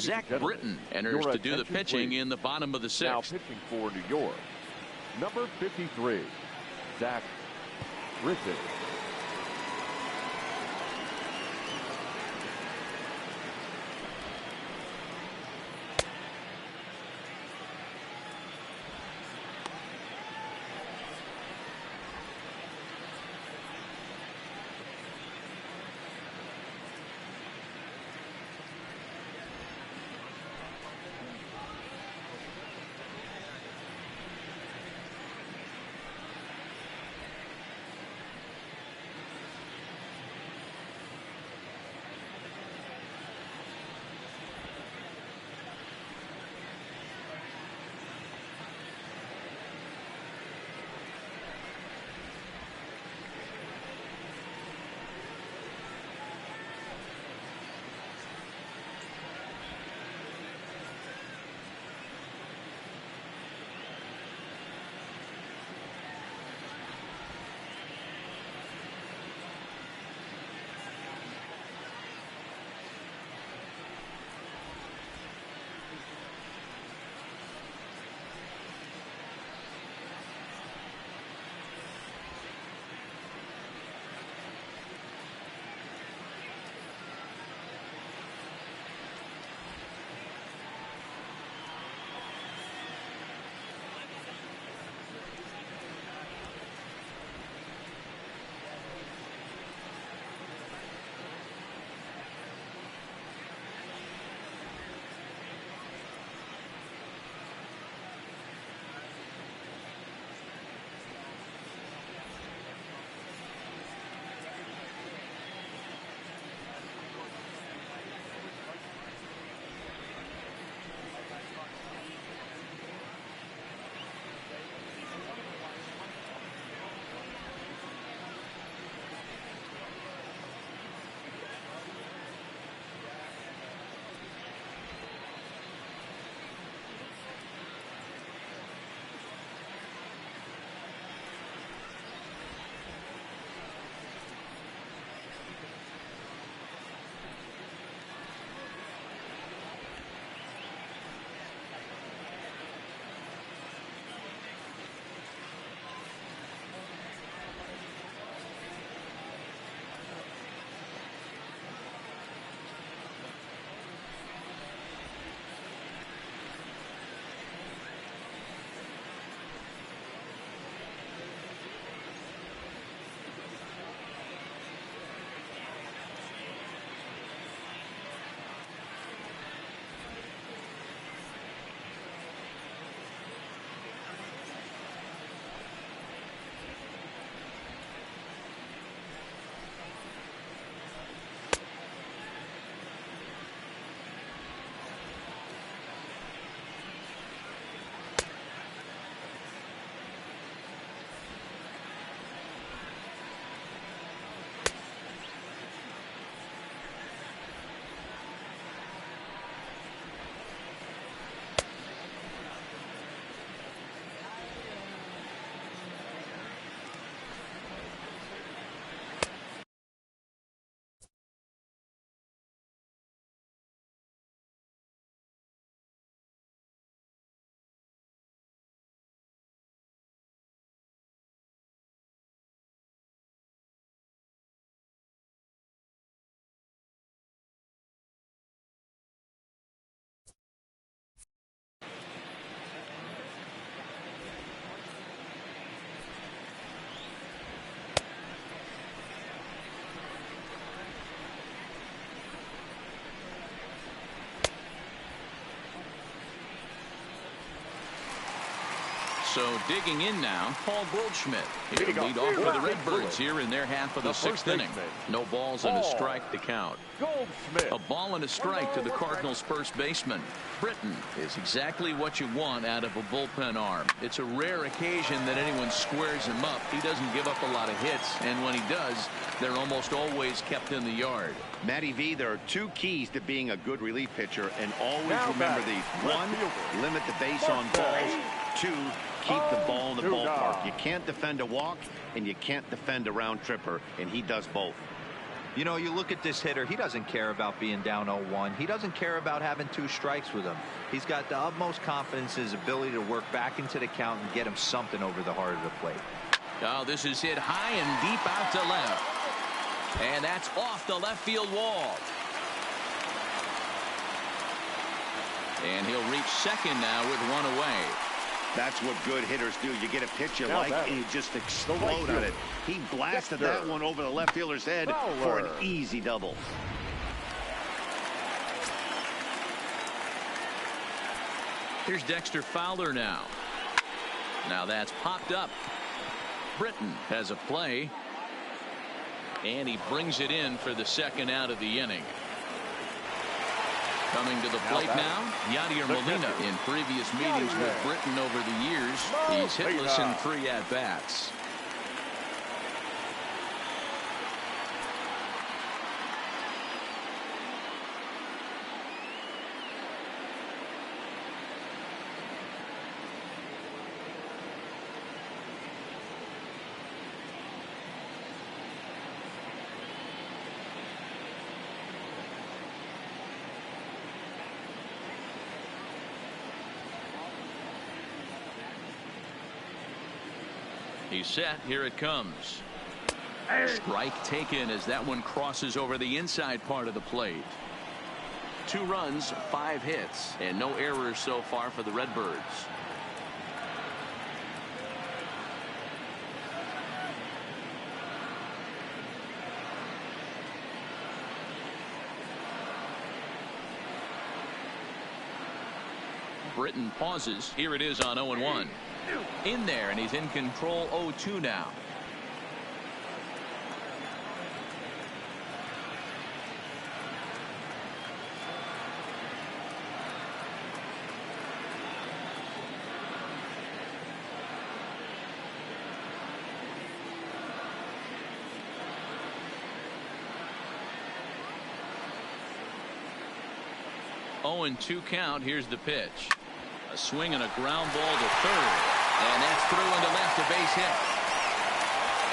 Zach Britton enters to do the pitching in the bottom of the 6th. Now pitching for New York, number 53, Zach Britton. So digging in now, Paul Goldschmidt. He'll lead off for the Redbirds here in their half of the sixth inning. No balls and a strike to count. A ball and a strike to the Cardinals' first baseman. Britton is exactly what you want out of a bullpen arm. It's a rare occasion that anyone squares him up. He doesn't give up a lot of hits, and when he does, they're almost always kept in the yard. Matty V, there are two keys to being a good relief pitcher, and always remember these. One, limit the base on balls. Two, keep the ball in the ballpark. You can't defend a walk, and you can't defend a round tripper, and he does both. You know, you look at this hitter, he doesn't care about being down 0-1. He doesn't care about having 2 strikes with him. He's got the utmost confidence in his ability to work back into the count and get him something over the heart of the plate. Oh, this is hit high and deep out to left. And that's off the left field wall. And he'll reach second now with 1 away. That's what good hitters do. You get a pitch you like, and you just explode on it. He blasted that one over the left fielder's head for an easy double. Here's Dexter Fowler now. Now that's popped up. Britton has a play. And he brings it in for the second out of the inning. Coming to the plate now, Yadier Molina. In previous meetings with Britton over the years, he's hitless in 3 at-bats. He's set. Here it comes. Strike taken as that one crosses over the inside part of the plate. 2 runs, 5 hits, and no errors so far for the Redbirds. Britton pauses. Here it is on 0-1. In there, and he's in control. 0-2 now. Oh, and 2 count. Here's the pitch. A swing and a ground ball to third. And that's through into left, a base hit.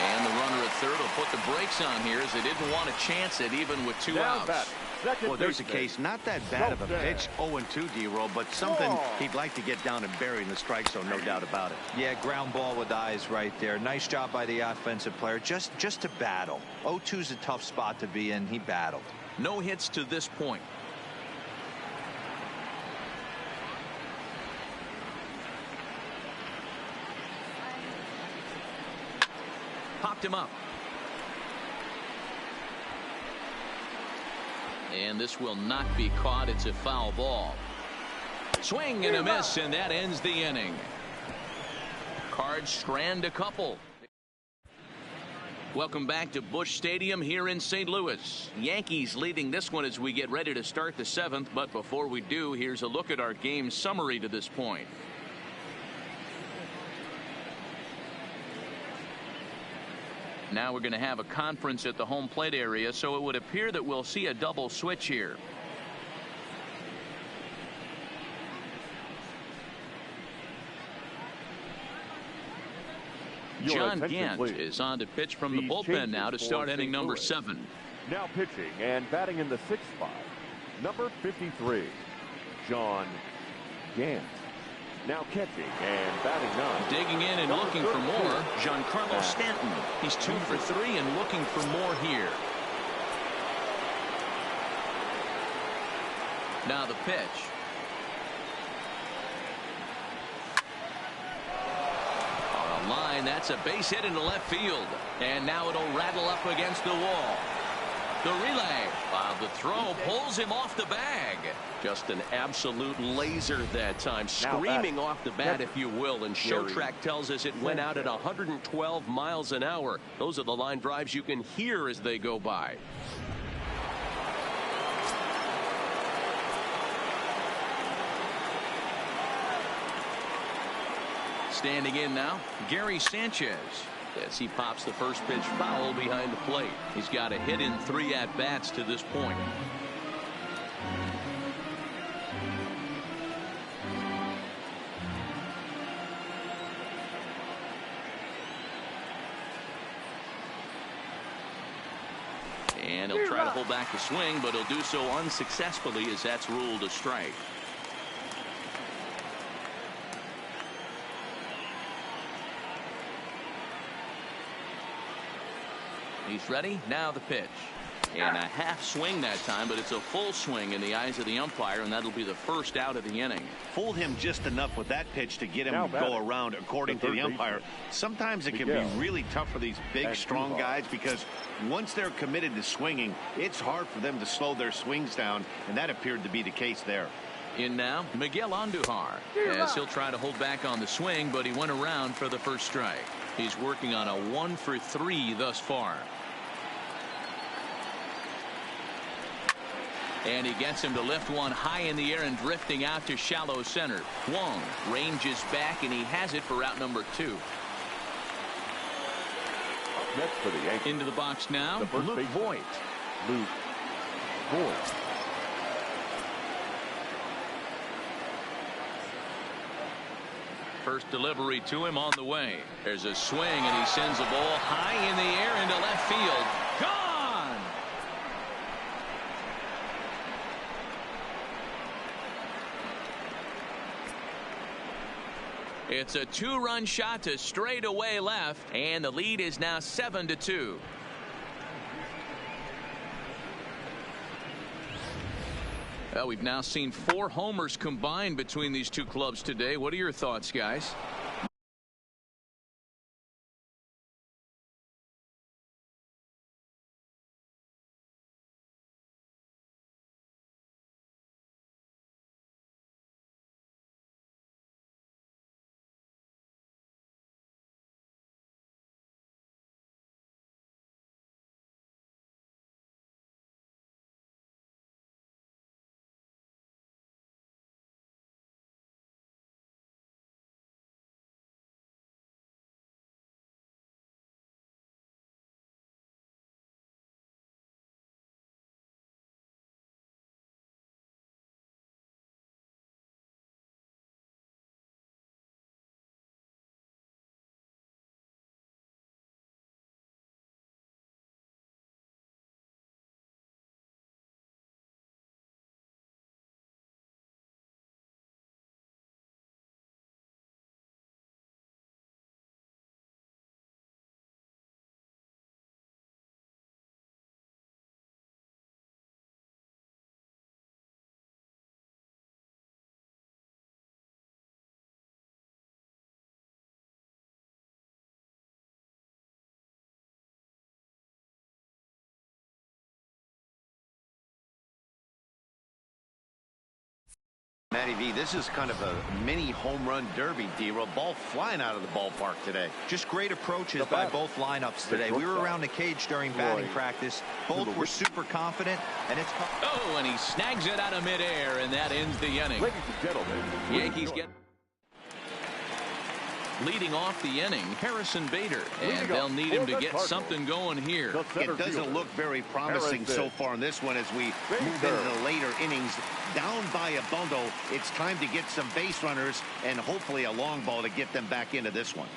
And the runner at third will put the brakes on here as they didn't want to chance it even with 2 outs. Well, there's a case, not that bad of a pitch, 0-2 D-roll, but something he'd like to get down and bury in the strike zone, no doubt about it. Yeah, ground ball with eyes right there. Nice job by the offensive player, just to battle. 0-2's a tough spot to be in. He battled. No hits to this point. Popped him up. And this will not be caught. It's a foul ball. Swing and a miss, and that ends the inning. Cards strand a couple. Welcome back to Busch Stadium here in St. Louis. Yankees leading this one as we get ready to start the 7th. But before we do, here's a look at our game summary to this point. Now we're going to have a conference at the home plate area, so it would appear that we'll see a double switch here. John Gant is on to pitch from the bullpen now to start inning number 7. Now pitching and batting in the 6th spot, number 53, John Gant. Now catching and batting 9. Digging in and looking for more, Giancarlo Stanton. He's 2 for 3 and looking for more here. Now the pitch. On a line, that's a base hit into left field. And now it'll rattle up against the wall. The relay, while the throw pulls him off the bag. Just an absolute laser that time, screaming off the bat, if you will. And Show Track tells us it went out at 112 miles an hour. Those are the line drives you can hear as they go by. Standing in now, Gary Sanchez. As he pops the first pitch foul behind the plate. He's got a hit in 3 at-bats to this point. And he'll try to hold back the swing, but he'll do so unsuccessfully as that's ruled a strike. He's ready. Now the pitch. And a half swing that time, but it's a full swing in the eyes of the umpire, and that'll be the first out of the inning. Fooled him just enough with that pitch to get him to go around, according to the umpire. Sometimes it can be really tough for these big, strong guys because once they're committed to swinging, it's hard for them to slow their swings down, and that appeared to be the case there. In now, Miguel Andujar, as he'll try to hold back on the swing, but he went around for the first strike. He's working on a 1 for 3 thus far. And he gets him to lift one high in the air and drifting out to shallow center. Wong ranges back, and he has it for out number 2. Next for the Yankees. Into the box now, Luke Voit. Luke Voit. First delivery to him on the way. There's a swing, and he sends a ball high in the air into left field. Gone! It's a 2-run shot to straightaway left, and the lead is now 7-2. Well, we've now seen 4 homers combined between these two clubs today. What are your thoughts, guys? Matty V, this is kind of a mini home run derby, D-Roll. Ball flying out of the ballpark today. Just great approaches by both lineups today. We were around the cage during batting practice. Both were super confident, and it's... Oh, and he snags it out of midair, and that ends the inning. Ladies and gentlemen, Yankees get... Leading off the inning, Harrison Bader, and they'll need him to get something going here. It doesn't look very promising so far in this one as we move into the later innings. Down by a bundle, it's time to get some base runners and hopefully a long ball to get them back into this one.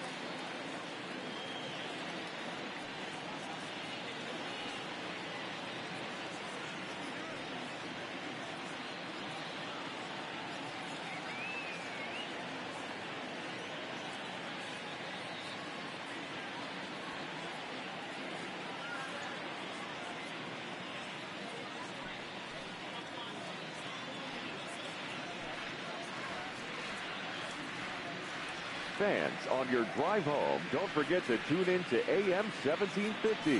Fans, on your drive home, don't forget to tune in to AM 1750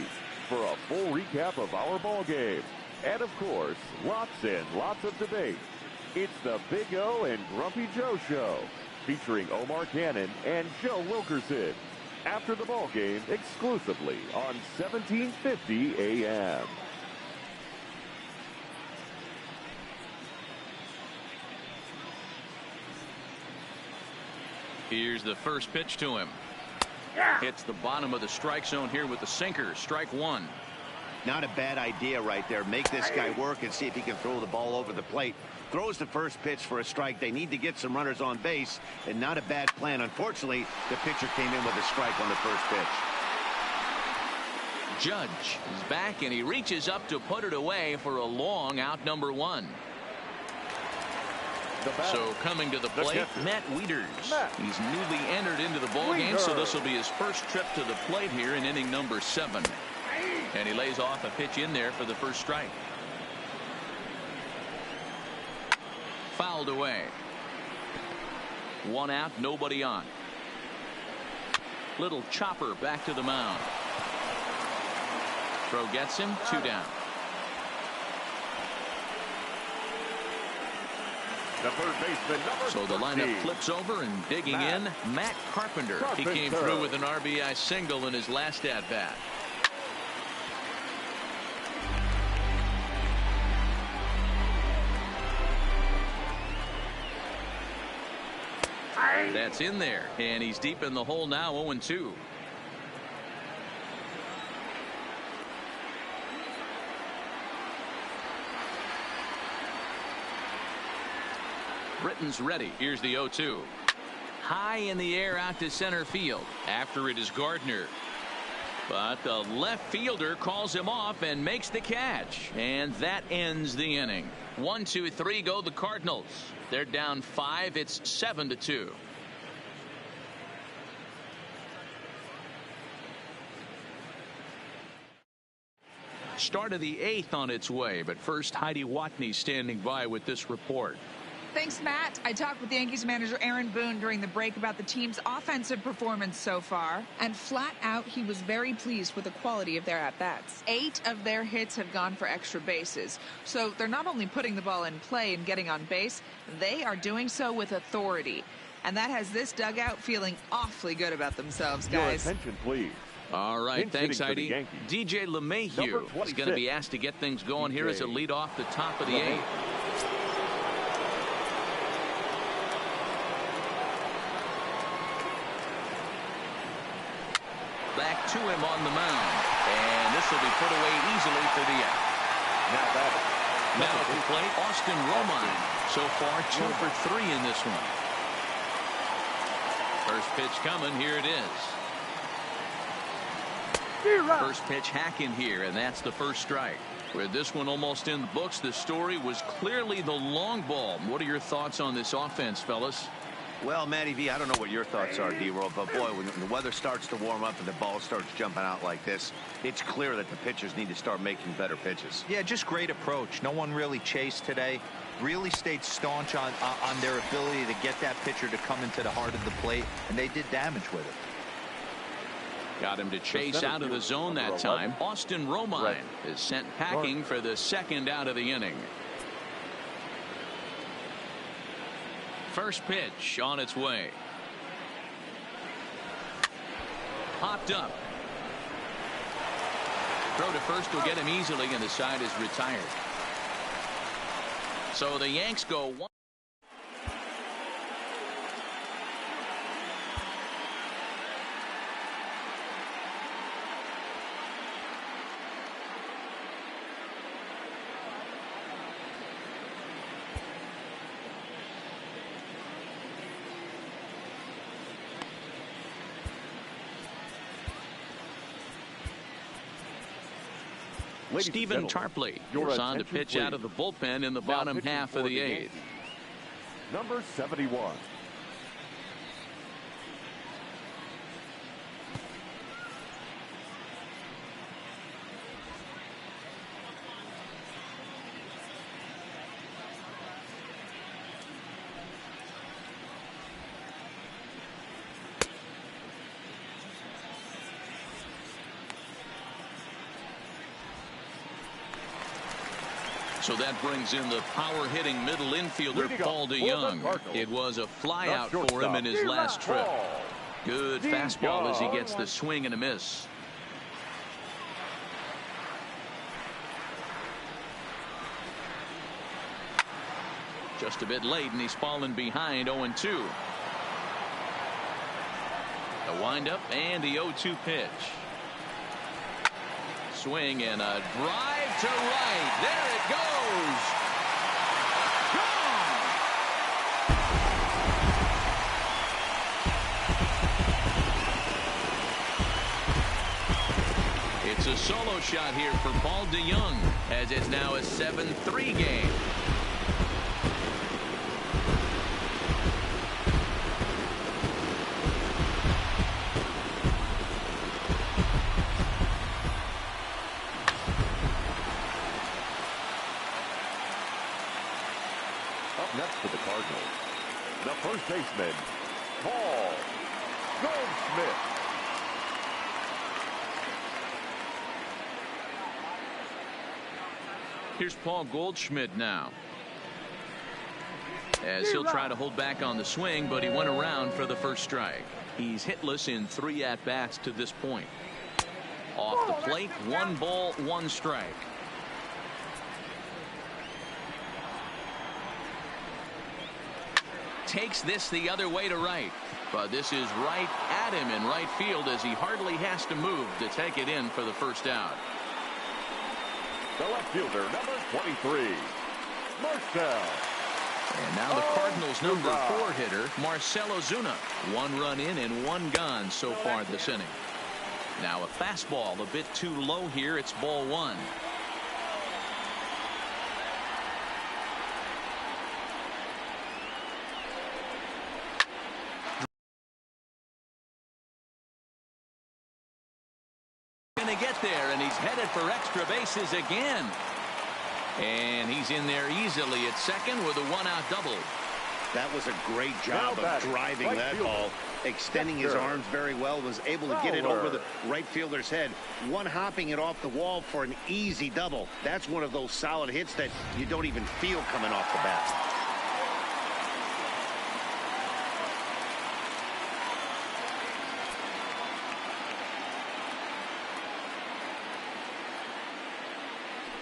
for a full recap of our ball game. And, of course, lots and lots of debate. It's the Big O and Grumpy Joe Show, featuring Omar Cannon and Joe Wilkerson. After the ball game, exclusively on 1750 AM. Here's the first pitch to him. Hits the bottom of the strike zone here with the sinker. Strike one. Not a bad idea right there. Make this guy work and see if he can throw the ball over the plate. Throws the first pitch for a strike. They need to get some runners on base, and not a bad plan. Unfortunately, the pitcher came in with a strike on the first pitch. Judge is back, and he reaches up to put it away for a long out, number one. So coming to the plate, Matt Wieters. He's newly entered into the ball game, so this will be his first trip to the plate here in inning number 7. And he lays off a pitch in there for the first strike. Fouled away. One out, nobody on. Little chopper back to the mound. Throw gets him, 2 down. The third baseman, number So the 13. lineup flips over, and digging in, Matt Carpenter. He came through with an RBI single in his last at-bat. That's in there, and he's deep in the hole now, 0-2. Britton's ready. Here's the 0-2. High in the air out to center field. After it is Gardner. But the left fielder calls him off and makes the catch. And that ends the inning. 1, 2, 3 go the Cardinals. They're down 5. It's 7-2. Start of the 8th on its way. But first, Heidi Watney standing by with this report. Thanks, Matt. I talked with Yankees manager Aaron Boone during the break about the team's offensive performance so far, and flat out he was very pleased with the quality of their at-bats. 8 of their hits have gone for extra bases, so they're not only putting the ball in play and getting on base, they are doing so with authority, and that has this dugout feeling awfully good about themselves, guys. Your attention, please. All right, thanks, Heidi. DJ LeMahieu is going to be asked to get things going here as a lead off the top of the 8th. Back to him on the mound, and this will be put away easily for the out. Now at the plate, Austin Romine. So far 2 for 3 in this one. First pitch coming. Here it is. First pitch hacking here, and that's the first strike. With this one almost in the books, the story was clearly the long ball. What are your thoughts on this offense, fellas? Well, Matty V, I don't know what your thoughts are, D-Roll, but boy, when the weather starts to warm up and the ball starts jumping out like this, it's clear that the pitchers need to start making better pitches. Yeah, just great approach. No one really chased today. Really stayed staunch on their ability to get that pitcher to come into the heart of the plate, and they did damage with it. Got him to chase out of the zone that time. Austin Romine is sent packing for the second out of the inning. First pitch on its way. Popped up. Throw to first will get him easily, and the side is retired. So the Yanks go 1. Stephen Tarpley goes on to pitch out of the bullpen in the bottom half of the 8th. Number 71. So that brings in the power-hitting middle infielder, Paul DeYoung. It was a flyout for him in his last trip. Good fastball as he gets the swing and a miss. Just a bit late, and he's fallen behind 0-2. The windup and the 0-2 pitch. Swing and a drive to right. There it goes. Gone. It's a solo shot here for Paul DeYoung, as it's now a 7-3 game. Next for the Cardinals, the first baseman, Paul Goldschmidt. Here's Paul Goldschmidt now, as he'll try to hold back on the swing, but he went around for the first strike. He's hitless in 3 at-bats to this point. Off the plate, 1 ball, 1 strike. Takes this the other way to right, but this is right at him in right field, as he hardly has to move to take it in for the first out. The left fielder, number 23, Marcell. And now the Cardinals' number 4 hitter, Marcell Ozuna. 1 run in and 1 gone so far this inning. Now a fastball a bit too low here. It's ball 1. Going to get there, and he's headed for extra bases again. And he's in there easily at second with a 1-out double. That was a great job of driving that ball, extending his arms very well, was able to get it over the right fielder's head, one-hopping it off the wall for an easy double. That's one of those solid hits that you don't even feel coming off the bat.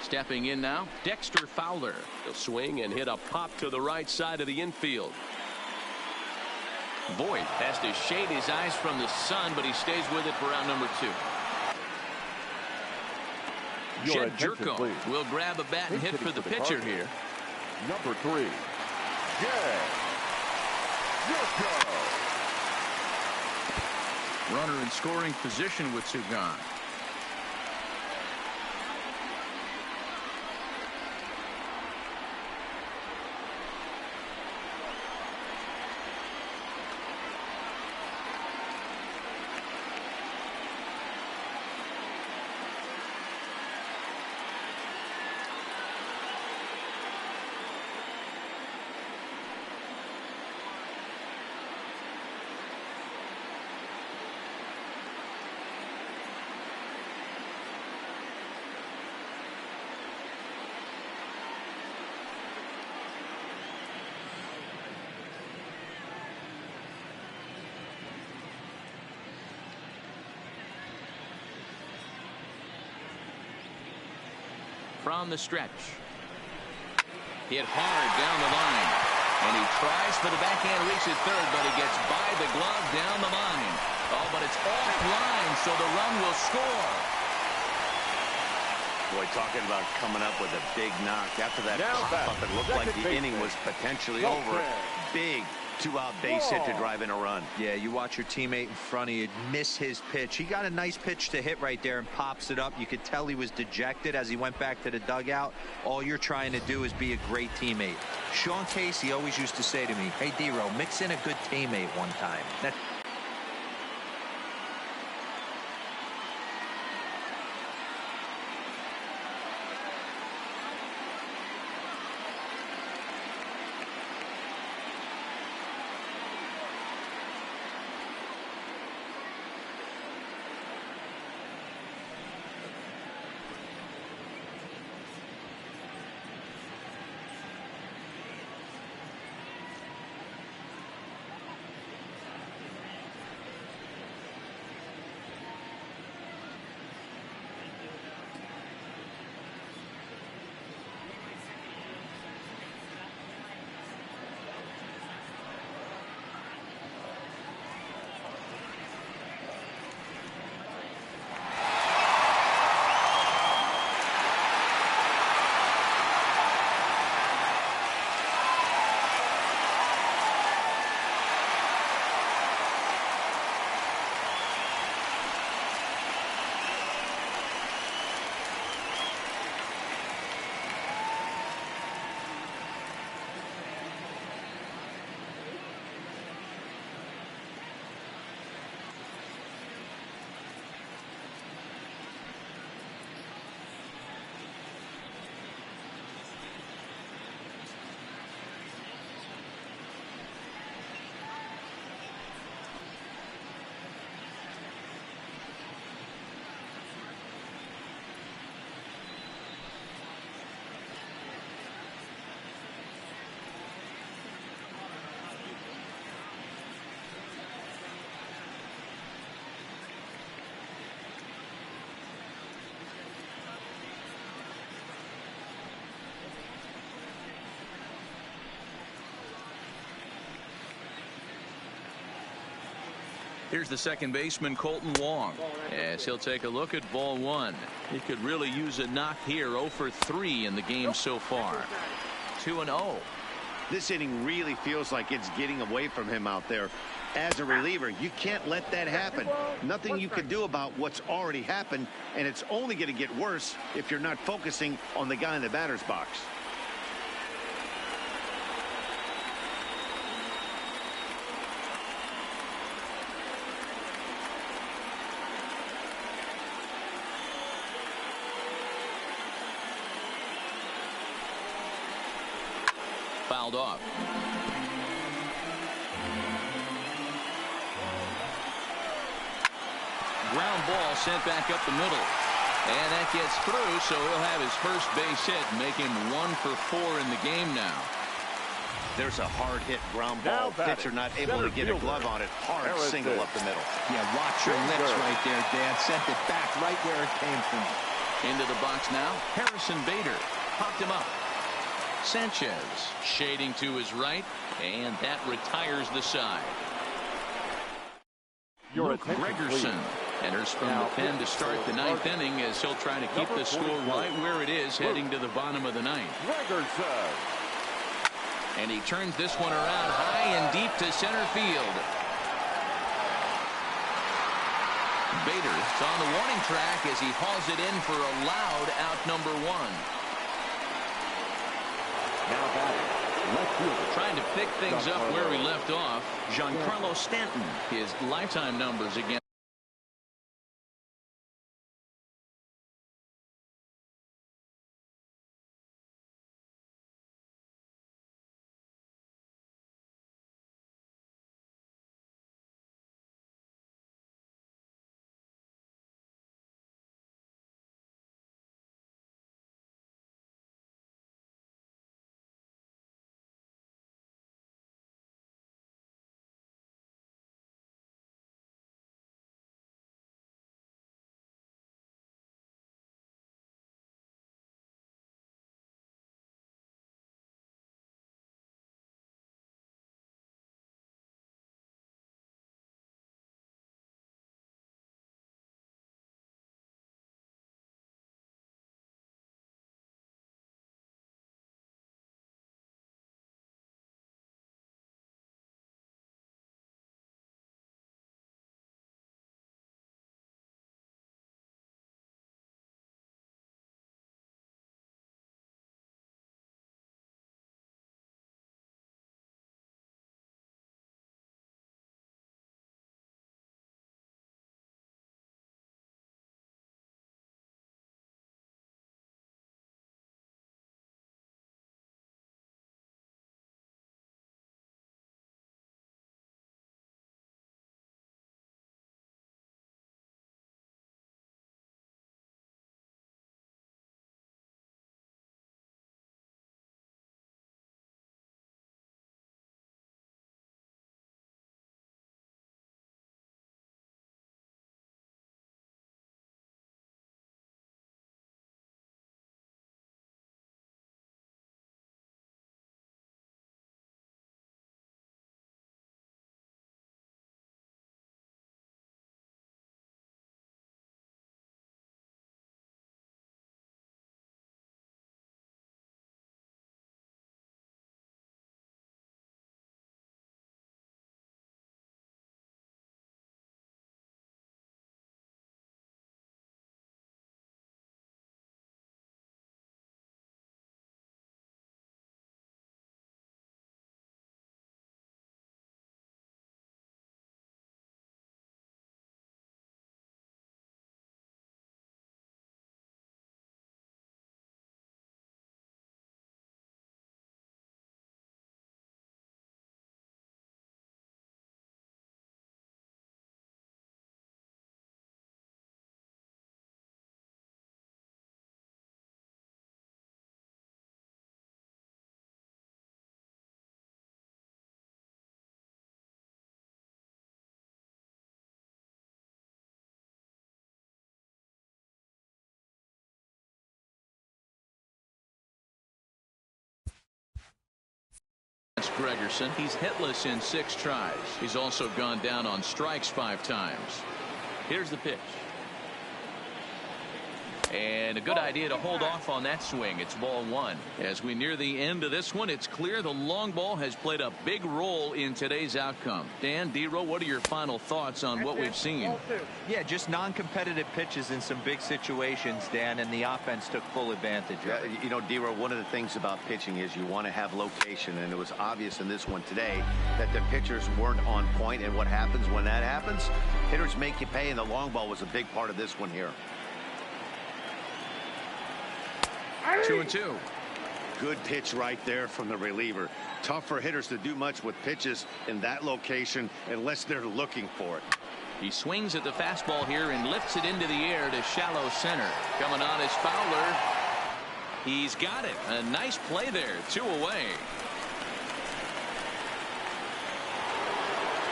Stepping in now, Dexter Fowler. He'll swing and hit a pop to the right side of the infield. Voit has to shade his eyes from the sun, but he stays with it for out number 2. Jed Jerko will grab a bat and hit for the pitcher here. Number 3, Jed Jerko. Runner in scoring position with 2 gone. From the stretch. Hit hard down the line. And he tries for the backhand reach at third, but he gets by the glove down the line. Oh, but it's offline, so the run will score. Boy, talking about coming up with a big knock. After that pop-up, it looked like the inning was potentially over. Big 2-out base hit to drive in a run. Yeah, you watch your teammate in front of you miss his pitch. He got a nice pitch to hit right there and pops it up. You could tell he was dejected as he went back to the dugout. All you're trying to do is be a great teammate. Sean Casey always used to say to me, hey, D-Row, mix in a good teammate one time. Here's the second baseman, Colton Wong, as he'll take a look at ball one. He could really use a knock here. 0 for 3 in the game so far. 2-0. This inning really feels like it's getting away from him out there. As a reliever, you can't let that happen. Nothing you can do about what's already happened, and it's only going to get worse if you're not focusing on the guy in the batter's box. Fouled off. Ground ball sent back up the middle. And that gets through, so he'll have his first base hit, make him 1 for 4 in the game now. There's a hard hit ground ball. Pitcher not able to get a glove on it. Hard single up the middle. Yeah, watch your lips right there, Dan. Sent it back right where it came from. Into the box now. Harrison Bader popped him up. Sanchez shading to his right, and that retires the side. Luke Gregerson enters from the pen to start the ninth inning, as he'll try to keep the score right where it is heading to the bottom of the ninth. And he turns this one around high and deep to center field. Bader's on the warning track as he hauls it in for a loud out number 1. Now batting, left fielder. Trying to pick things up where we left off. Giancarlo Stanton, his lifetime numbers again. Gregerson. He's hitless in 6 tries. He's also gone down on strikes 5 times. Here's the pitch. And a good idea to hold off on that swing. It's ball 1. As we near the end of this one, it's clear the long ball has played a big role in today's outcome. Dan, D-Row, what are your final thoughts on what we've seen? Yeah, just non-competitive pitches in some big situations, Dan, and the offense took full advantage of it. You know, D-Row, one of the things about pitching is you want to have location, and it was obvious in this one today that the pitchers weren't on point, and what happens when that happens? Hitters make you pay, and the long ball was a big part of this one here. 2-2. Good pitch right there from the reliever. Tough for hitters to do much with pitches in that location unless they're looking for it. He swings at the fastball here and lifts it into the air to shallow center. Coming on is Fowler. He's got it. A nice play there. 2 away.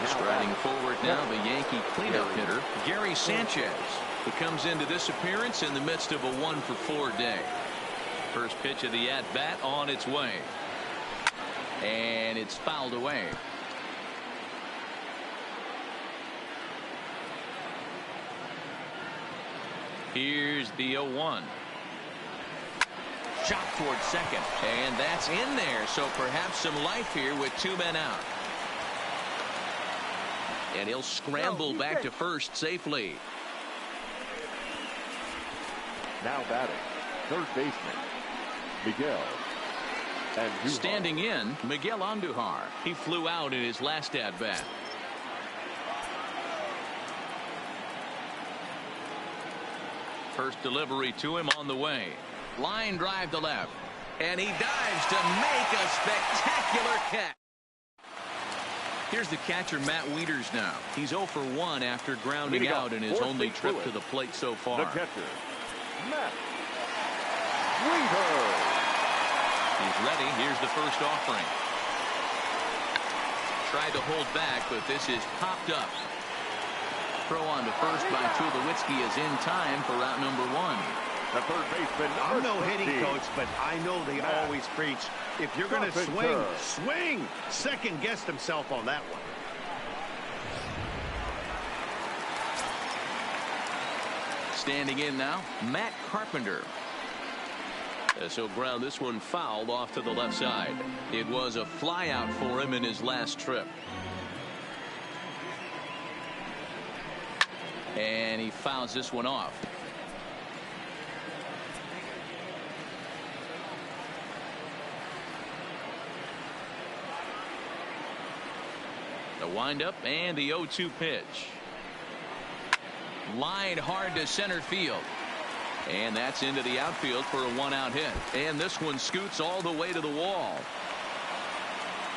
Striding forward now, the Yankee cleanup hitter, Gary Sanchez, who comes into this appearance in the midst of a 1-for-4 day. First pitch of the at-bat on its way. And it's fouled away. Here's the 0-1. Shot towards second. And that's in there. So perhaps some life here with 2 men out. And he'll scramble back to first safely. Now batting, third baseman, Miguel Andujar. Standing in, Miguel Andujar. He flew out in his last at-bat. First delivery to him on the way. Line drive to left. And he dives to make a spectacular catch. Here's the catcher, Matt Wieters now. He's 0 for 1 after grounding out in his only trip to the plate so far. The catcher, Matt Wieters. He's ready. Here's the first offering. Tried to hold back, but this is popped up. Throw on to first by Tulowitzki is in time for route number 1. The third baseman. I'm no hitting coach, but I know they always preach, if you're going to swing, swing. Second guessed himself on that one. Standing in now, Matt Carpenter. So ground this one fouled off to the left side. It was a flyout for him in his last trip. And he fouls this one off. The windup and the 0-2 pitch. Line hard to center field. And that's into the outfield for a 1-out hit. And this one scoots all the way to the wall.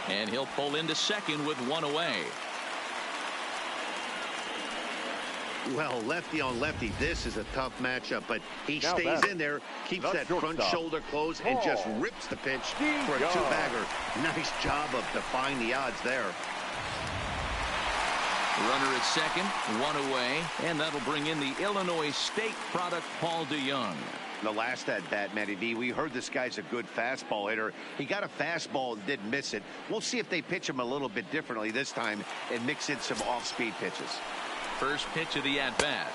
And he'll pull into second with 1 away. Well, lefty on lefty, this is a tough matchup, but he now stays in there, keeps that front shoulder closed, and just rips the pitch for a 2-bagger. Nice job of defying the odds there. Runner at second, 1 away, and that'll bring in the Illinois State product, Paul DeYoung. The last at-bat, Matty B, we heard this guy's a good fastball hitter. He got a fastball and didn't miss it. We'll see if they pitch him a little bit differently this time and mix in some off-speed pitches. First pitch of the at-bat,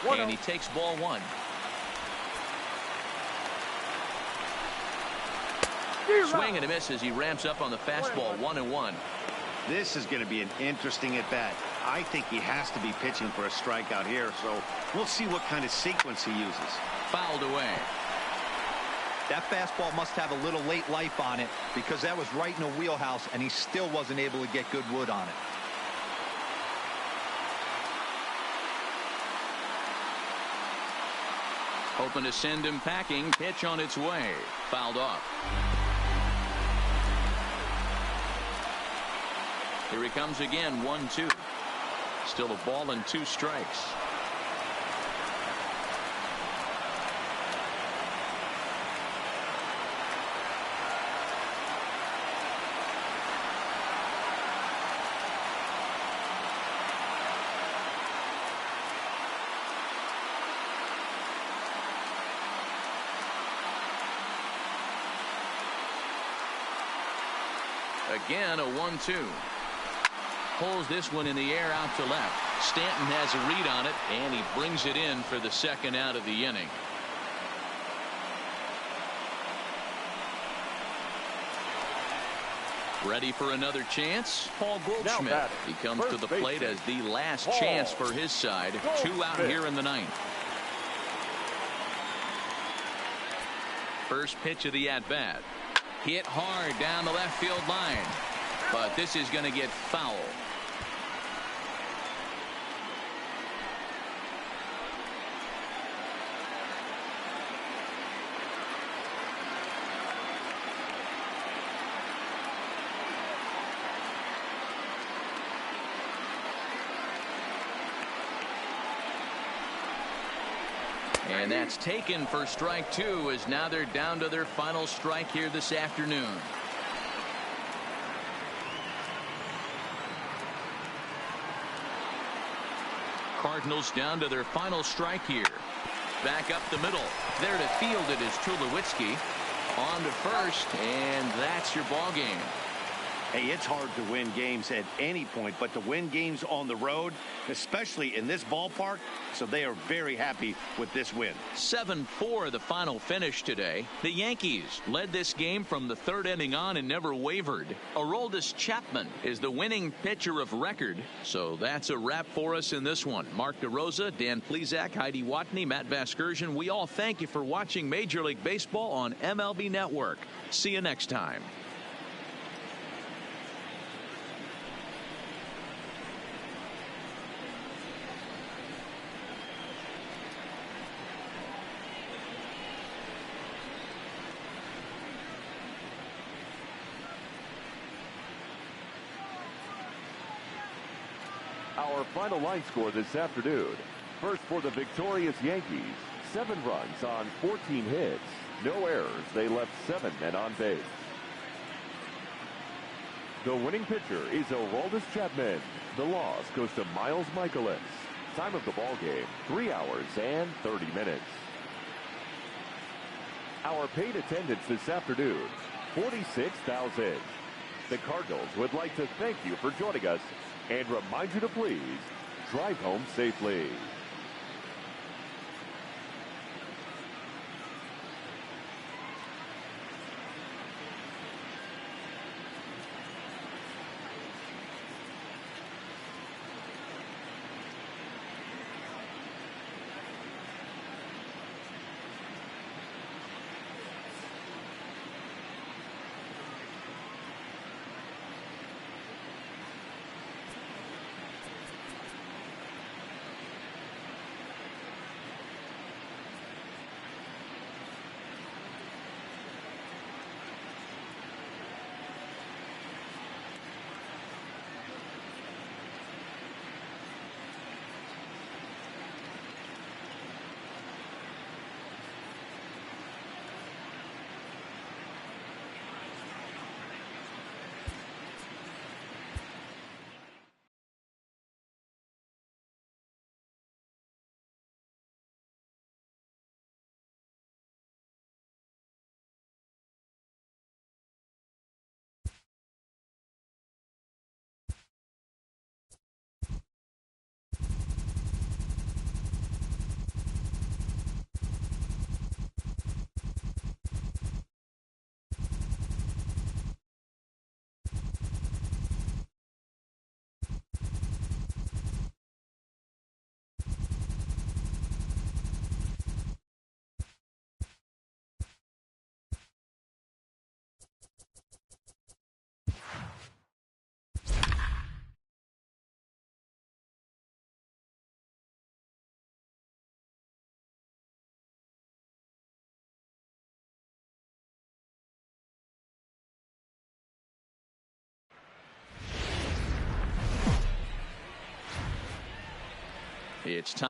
and he takes ball 1. Swing and a miss as he ramps up on the fastball. 1-1. This is going to be an interesting at-bat. I think he has to be pitching for a strikeout here, so we'll see what kind of sequence he uses. Fouled away. That fastball must have a little late life on it because that was right in the wheelhouse, and he still wasn't able to get good wood on it. Hoping to send him packing. Pitch on its way. Fouled off. Here he comes again. 1-2. Still a ball and 2 strikes. Again, a 1-2. Pulls this one in the air out to left. Stanton has a read on it, and he brings it in for the second out of the inning. Ready for another chance? Paul Goldschmidt. He comes to the plate as the last chance for his side. 2 out here in the ninth. First pitch of the at-bat. Hit hard down the left field line. But this is going to get foul. And that's taken for strike 2, as now they're down to their final strike here this afternoon. Cardinals down to their final strike here. Back up the middle. There to field it is Tulowitzki. On to first, and that's your ball game. Hey, it's hard to win games at any point, but to win games on the road, especially in this ballpark, so they are very happy with this win. 7-4 the final finish today. The Yankees led this game from the third inning on and never wavered. Aroldis Chapman is the winning pitcher of record. So that's a wrap for us in this one. Mark DeRosa, Dan Plesac, Heidi Watney, Matt Vasgersian. We all thank you for watching Major League Baseball on MLB Network. See you next time. Our final line score this afternoon. First for the victorious Yankees. 7 runs on 14 hits. No errors. They left 7 men on base. The winning pitcher is Aroldis Chapman. The loss goes to Miles Michaelis. Time of the ball game, 3 hours and 30 minutes. Our paid attendance this afternoon, 46,000. The Cardinals would like to thank you for joining us and remind you to please drive home safely. It's time.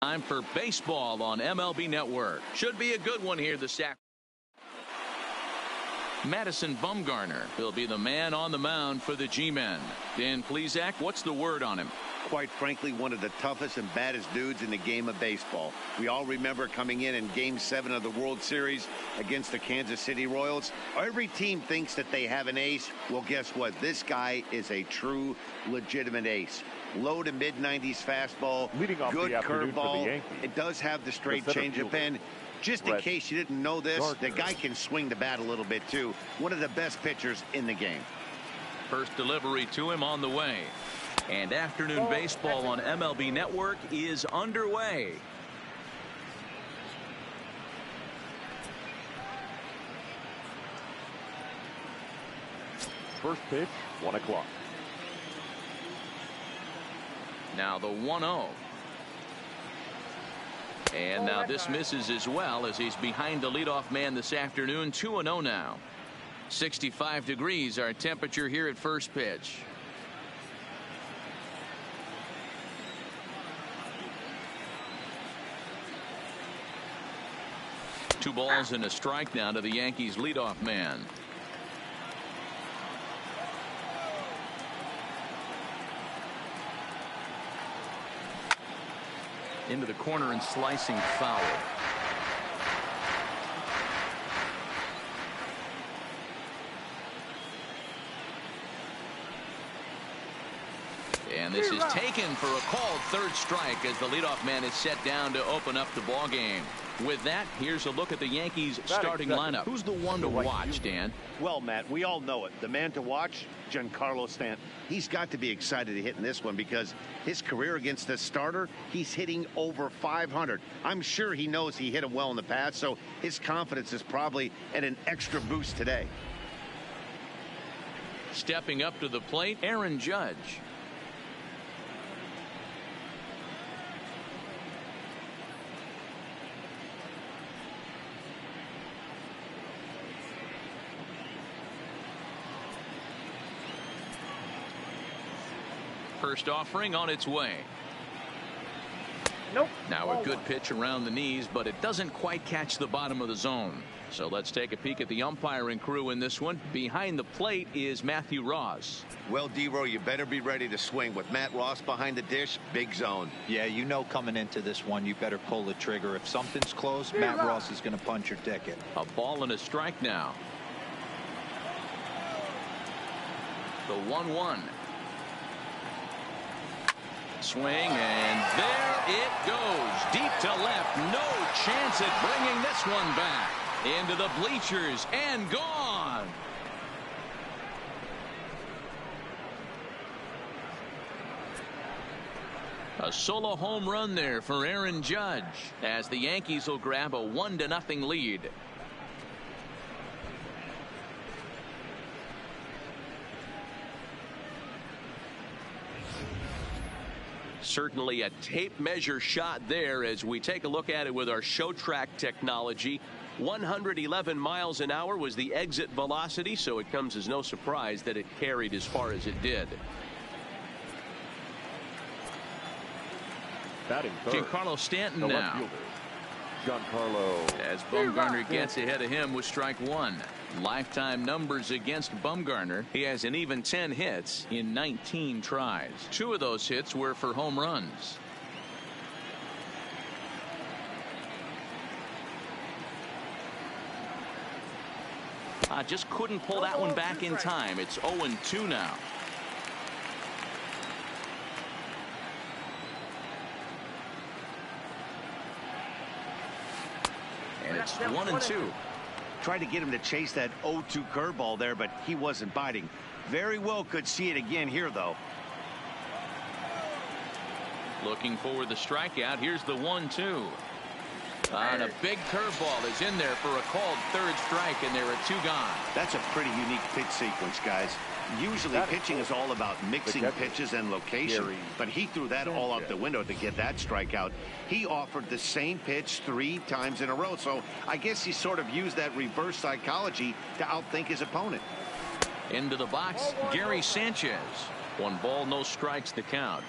Time for baseball on MLB Network. Should be a good one here this afternoon. Madison Bumgarner will be the man on the mound for the G-Men. Dan Plesac, what's the word on him? Quite frankly, one of the toughest and baddest dudes in the game of baseball. We all remember coming in Game 7 of the World Series against the Kansas City Royals. Every team thinks that they have an ace. Well, guess what? This guy is a true, legitimate ace. Low to mid-90s fastball, good curveball. It does have the straight changeup, and just in case you didn't know this, the guy can swing the bat a little bit too. One of the best pitchers in the game. First delivery to him on the way. And afternoon baseball on MLB Network is underway. First pitch, 1 o'clock. Now the 1-0. And now this misses as well as he's behind the leadoff man this afternoon. 2-0 now. 65 degrees our temperature here at first pitch. Two balls and a strike now to the Yankees leadoff man. Into the corner and slicing foul. And this is taken for a called third strike as the leadoff man is set down to open up the ball game. With that, here's a look at the Yankees starting lineup. Who's the one to watch, Dan? Well, Matt, we all know it. The man to watch, Giancarlo Stanton. He's got to be excited to hit in this one because his career against the starter, he's hitting over 500. I'm sure he knows he hit him well in the past, so his confidence is probably at an extra boost today. Stepping up to the plate, Aaron Judge. First offering on its way. Nope. Now a good pitch around the knees, but it doesn't quite catch the bottom of the zone. So let's take a peek at the umpiring crew in this one. Behind the plate is Matthew Ross. Well, D-Row, you better be ready to swing. With Matt Ross behind the dish, big zone. Yeah, you know coming into this one, you better pull the trigger. If something's close, Matt Ross is going to punch your ticket. A ball and a strike now. The 1-1. Swing, and there it goes. Deep to left. No chance at bringing this one back. Into the bleachers and gone. A solo home run there for Aaron Judge as the Yankees will grab a 1-0 lead. Certainly a tape measure shot there as we take a look at it with our show track technology. 111 miles an hour was the exit velocity, so it comes as no surprise that it carried as far as it did. Giancarlo Stanton now. As Bumgarner gets ahead of him with strike one. Lifetime numbers against Bumgarner. He has an even 10 hits in 19 tries. 2 of those hits were for home runs. Just couldn't pull that one back in time. It's 0-2 now. And it's 1-2. Tried to get him to chase that 0-2 curveball there, but he wasn't biting. Very well could see it again here, though. Looking for the strikeout. Here's the 1-2. And a big curveball is in there for a called third strike, and there are 2 gone. That's a pretty unique pitch sequence, guys. Usually pitching is all about mixing pitches and location, but he threw that all out the window to get that strikeout. He offered the same pitch 3 times in a row, so I guess he sort of used that reverse psychology to outthink his opponent. Into the box, Gary Sanchez. 1 ball, no strikes to count.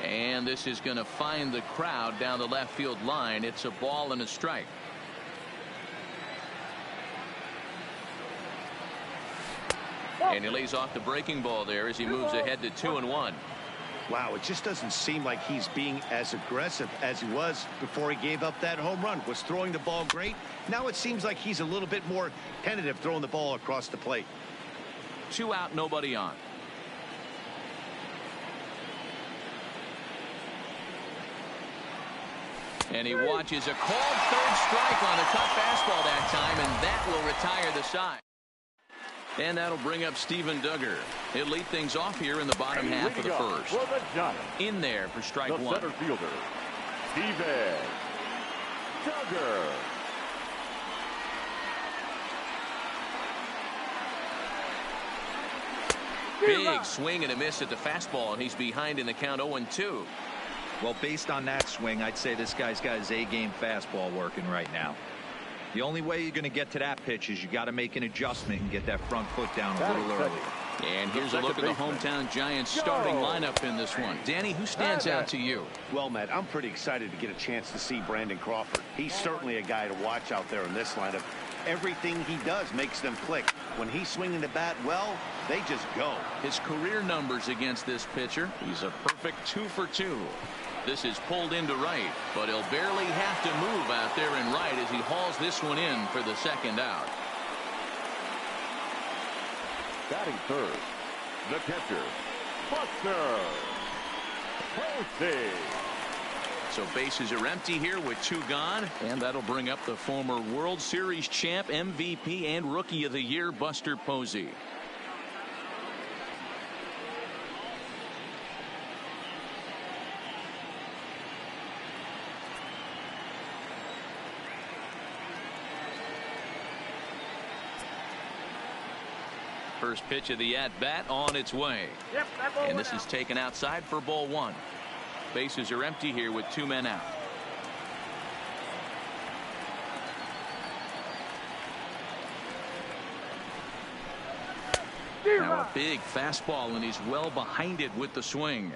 And this is going to find the crowd down the left field line. It's a ball and a strike. And he lays off the breaking ball there as he moves ahead to 2-1. Wow, it just doesn't seem like he's being as aggressive as he was before he gave up that home run. Was throwing the ball great. Now it seems like he's a little bit more tentative throwing the ball across the plate. 2 out, nobody on. And he watches a called third strike on a tough fastball that time, and that will retire the side. And that'll bring up Steven Duggar. He'll lead things off here in the bottom half of the first. In there for strike one. Center fielder, Steven Duggar. Big swing and a miss at the fastball, and he's behind in the count 0-2. Well, based on that swing, I'd say this guy's got his A-game fastball working right now. The only way you're going to get to that pitch is you got to make an adjustment and get that front foot down a little early. And here's a look at the hometown Giants starting lineup in this one. Danny, who stands out to you? Well, Matt, I'm pretty excited to get a chance to see Brandon Crawford. He's certainly a guy to watch out there in this lineup. Everything he does makes them click. When he's swinging the bat well, they just go. His career numbers against this pitcher, he's a perfect 2 for 2. This is pulled into right, but he'll barely have to move out there in right as he hauls this one in for the second out. Batting third, the catcher, Buster Posey. So bases are empty here with 2 gone, and that'll bring up the former World Series champ, MVP, and Rookie of the Year, Buster Posey. First pitch of the at-bat on its way. And this is taken outside for ball 1. Bases are empty here with 2 men out. Now a big fastball, and he's well behind it with the swing.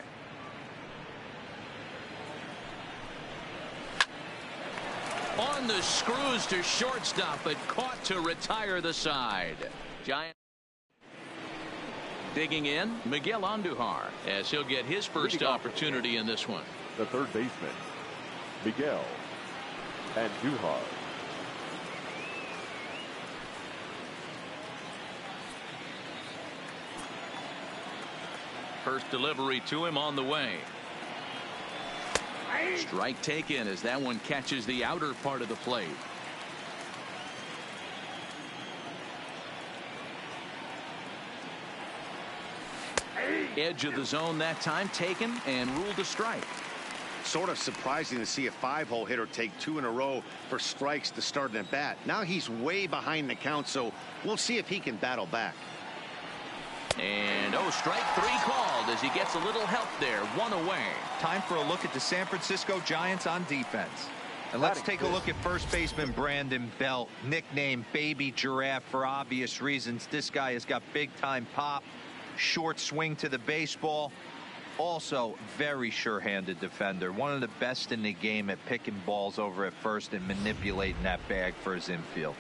On the screws to shortstop, but caught to retire the side. Giant. Digging in, Miguel Andujar, as he'll get his first opportunity in this one. The third baseman, Miguel Andujar. First delivery to him on the way. Strike taken as that one catches the outer part of the plate. Edge of the zone that time taken and ruled a strike. Sort of surprising to see a 5-hole hitter take 2 in a row for strikes to start an at bat. Now he's way behind the count, so we'll see if he can battle back. And strike 3 called as he gets a little help there. 1 away. Time for a look at the San Francisco Giants on defense. And let's take a look at first baseman Brandon Belt, nicknamed Baby Giraffe for obvious reasons. This guy has got big time pop, short swing to the baseball. Also very sure-handed defender, one of the best in the game at picking balls over at first and manipulating that bag for his infield.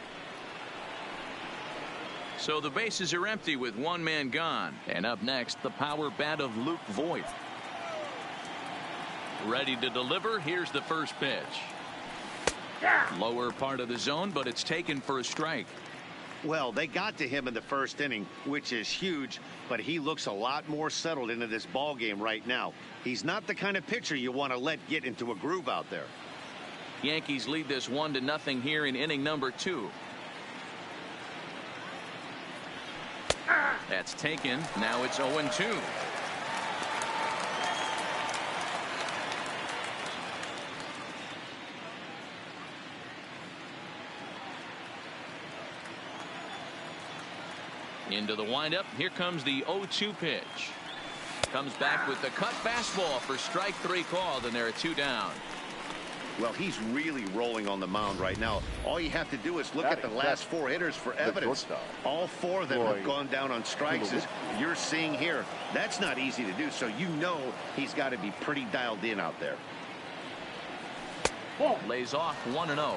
So the bases are empty with 1 man gone. And up next, the power bat of Luke Voigt. Ready to deliver. Here's the first pitch. Lower part of the zone, but it's taken for a strike. Well, they got to him in the first inning, which is huge, but he looks a lot more settled into this ball game right now. He's not the kind of pitcher you want to let get into a groove out there. Yankees lead this 1-0 here in inning number 2. That's taken. Now it's 0-2. Into the windup. Here comes the 0-2 pitch. Comes back with the cut fastball for strike 3 called, and there are 2 down. Well, he's really rolling on the mound right now. All you have to do is look at the last 4 hitters for evidence. All 4 of them have gone down on strikes, as you're seeing here. That's not easy to do, so you know he's got to be pretty dialed in out there. Lays off 1-0.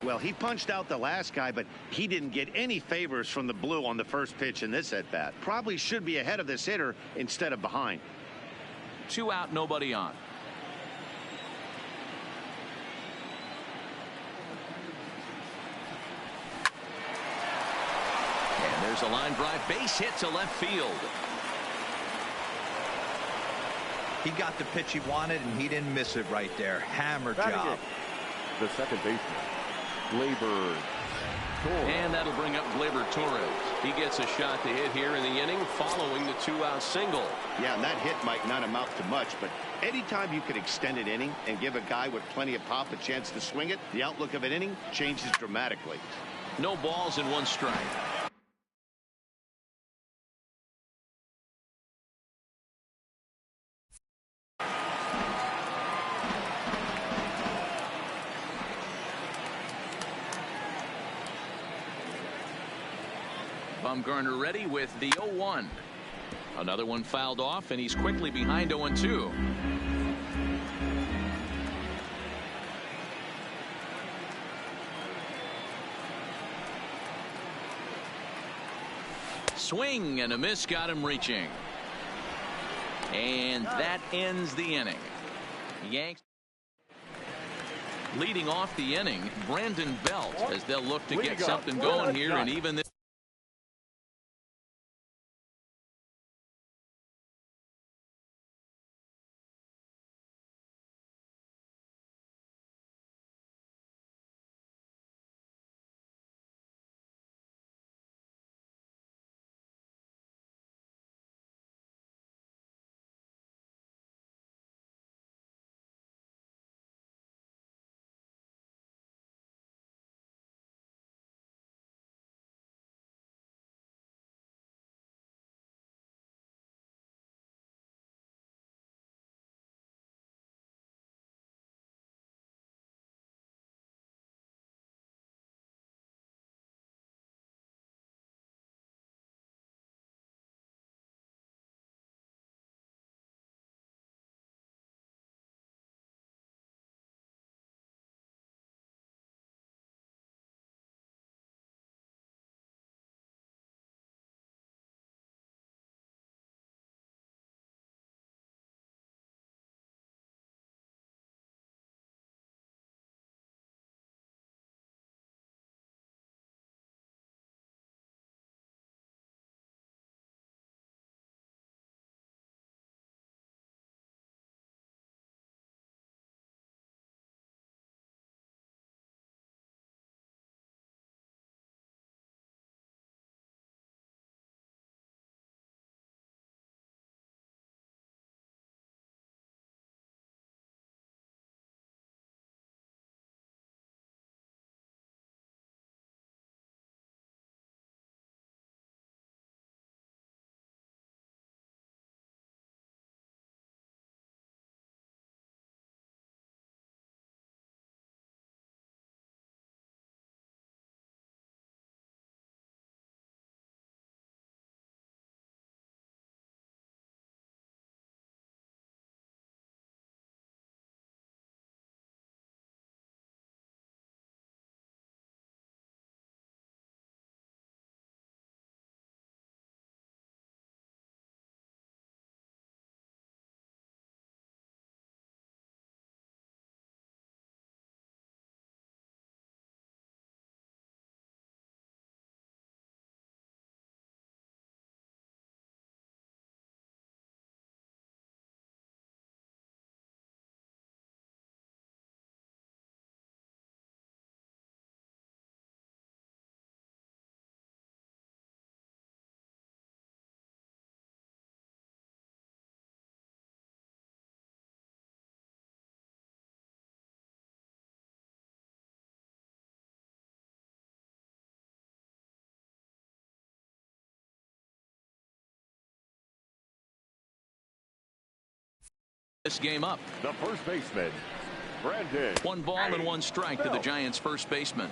Well, he punched out the last guy, but he didn't get any favors from the blue on the first pitch in this at-bat. Probably should be ahead of this hitter instead of behind. 2 out, nobody on. And there's a line drive, base hit to left field. He got the pitch he wanted, and he didn't miss it right there. Hammer job. The second baseman, Gleyber Torres. And that'll bring up Gleyber Torres. He gets a shot to hit here in the inning following the 2-out single. Yeah, and that hit might not amount to much, but anytime you can extend an inning and give a guy with plenty of pop a chance to swing it, the outlook of an inning changes dramatically. No balls and 1 strike. Bumgarner ready with the 0-1. Another one fouled off, and he's quickly behind 0-2. Swing and a miss, got him reaching. And that ends the inning. Yanks leading off the inning, Brandon Belt, as they'll look to get something going here and even this. This game up. The first baseman, Brandon. 1 ball and 1 strike to the Giants' first baseman.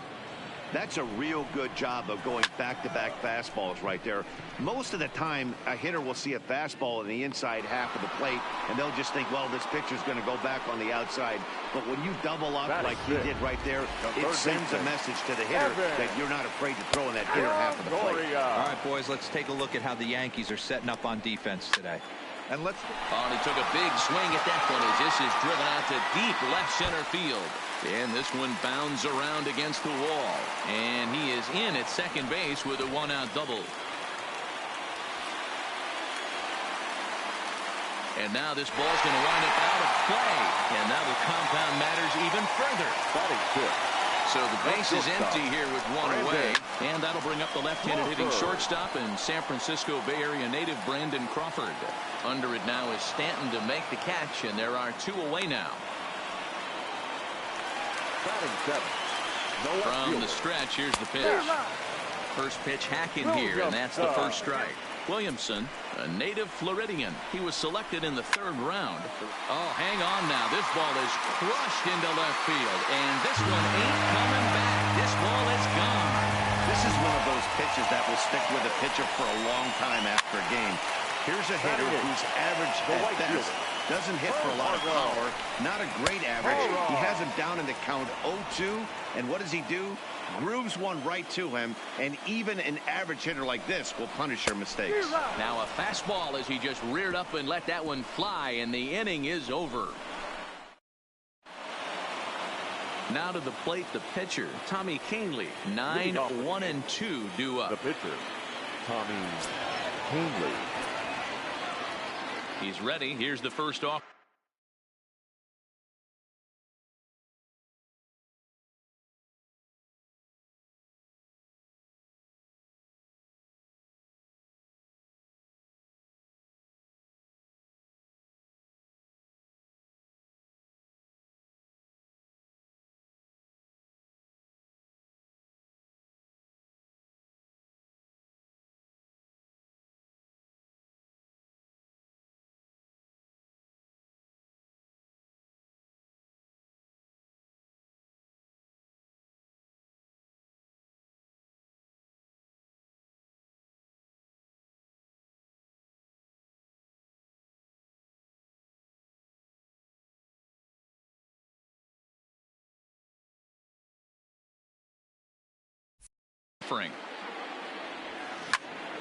That's a real good job of going back-to-back fastballs right there. Most of the time, a hitter will see a fastball in the inside half of the plate, and they'll just think, well, this pitcher's going to go back on the outside. But when you double up like he did right there, it sends a message to the hitter that you're not afraid to throw in that inner half of the plate. All right, boys, let's take a look at how the Yankees are setting up on defense today. And let's. Oh, and he took a big swing at that one as this is driven out to deep left center field. And this one bounds around against the wall. And he is in at second base with a one-out double. And now this ball's going to wind up out of play. And that will compound matters even further. So the base is empty here with one away. And that'll bring up the left-handed hitting shortstop and San Francisco Bay Area native Brandon Crawford. Under it now is Stanton to make the catch, and there are two away now. From the stretch, here's the pitch. First pitch hacking here, and that's the first strike. Williamson, a native Floridian. He was selected in the third round. Oh, hang on now. This ball is crushed into left field, and this one ain't coming back. This ball is gone. This is one of those pitches that will stick with a pitcher for a long time after a game. Here's a hitter who's average at best. Doesn't hit for a lot of power. Not a great average. He has him down in the count 0-2. And what does he do? Grooves one right to him. And even an average hitter like this will punish your mistakes. Now a fastball as he just reared up and let that one fly. And the inning is over. Now to the plate, the pitcher, Tommy Kahnle. 9-1-2 due up. The pitcher, Tommy Kahnle. He's ready. Here's the first off.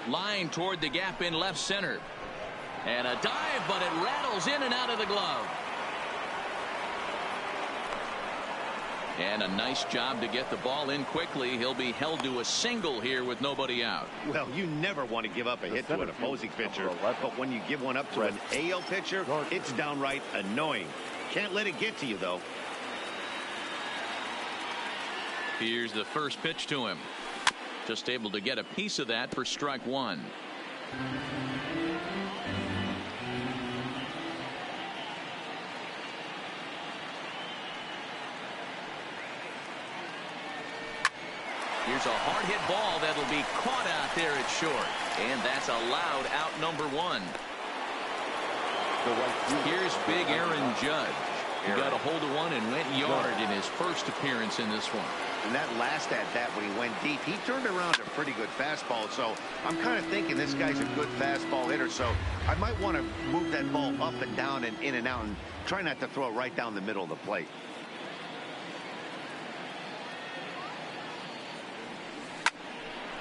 Line toward the gap in left center. And a dive, but it rattles in and out of the glove. And a nice job to get the ball in quickly. He'll be held to a single here with nobody out. Well, you never want to give up a hit to an opposing pitcher, but when you give one up to an AL pitcher, it's downright annoying. Can't let it get to you, though. Here's the first pitch to him. Just able to get a piece of that for strike one. Here's a hard hit ball that'll be caught out there at short. And that's allowed out number one. Here's big Aaron Judge. He got a hold of one and went yard in his first appearance in this one. And that last at-bat when he went deep, he turned around a pretty good fastball. So I'm kind of thinking this guy's a good fastball hitter. So I might want to move that ball up and down and in and out and try not to throw it right down the middle of the plate.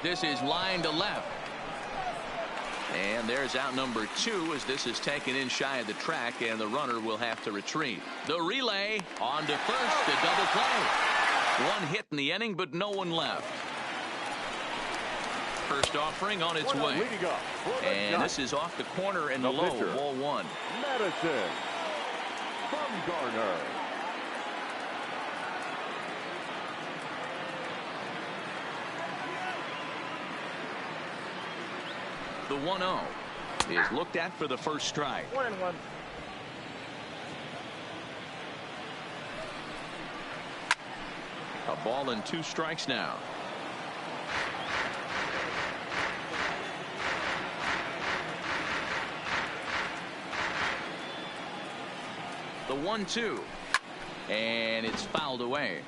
This is line to left. And there's out number two as this is taken in shy of the track, and the runner will have to retreat. The relay on to first, the double play. One hit in the inning, but no one left. First offering on its way. And this is off the corner and low, ball one. Madison from Garner. The 1-0 is looked at for the first strike. 1-1. A ball and 2 strikes now. The 1-2, and it's fouled away.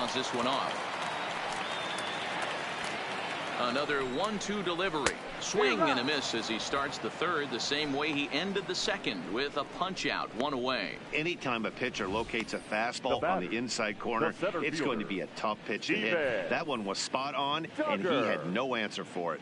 fouls this one off. Another 1-2 delivery. Swing and a miss as he starts the third the same way he ended the second, with a punch out, one away. Anytime a pitcher locates a fastball on the inside corner, it's going to be a tough pitch to hit. That one was spot on, and he had no answer for it.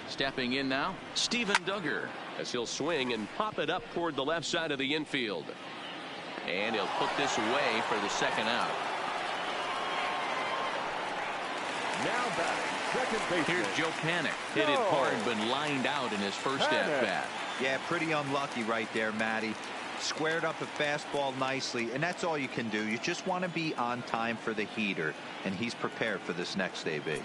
Stepping in now, Steven Duggar, as he'll swing and pop it up toward the left side of the infield. And he'll put this away for the second out. Now batting, second baseman. Here's Joe Panic. Hit it hard, but lined out in his first at-bat. Yeah, pretty unlucky right there, Matty. Squared up a fastball nicely, and that's all you can do. You just want to be on time for the heater, and he's prepared for this next AB.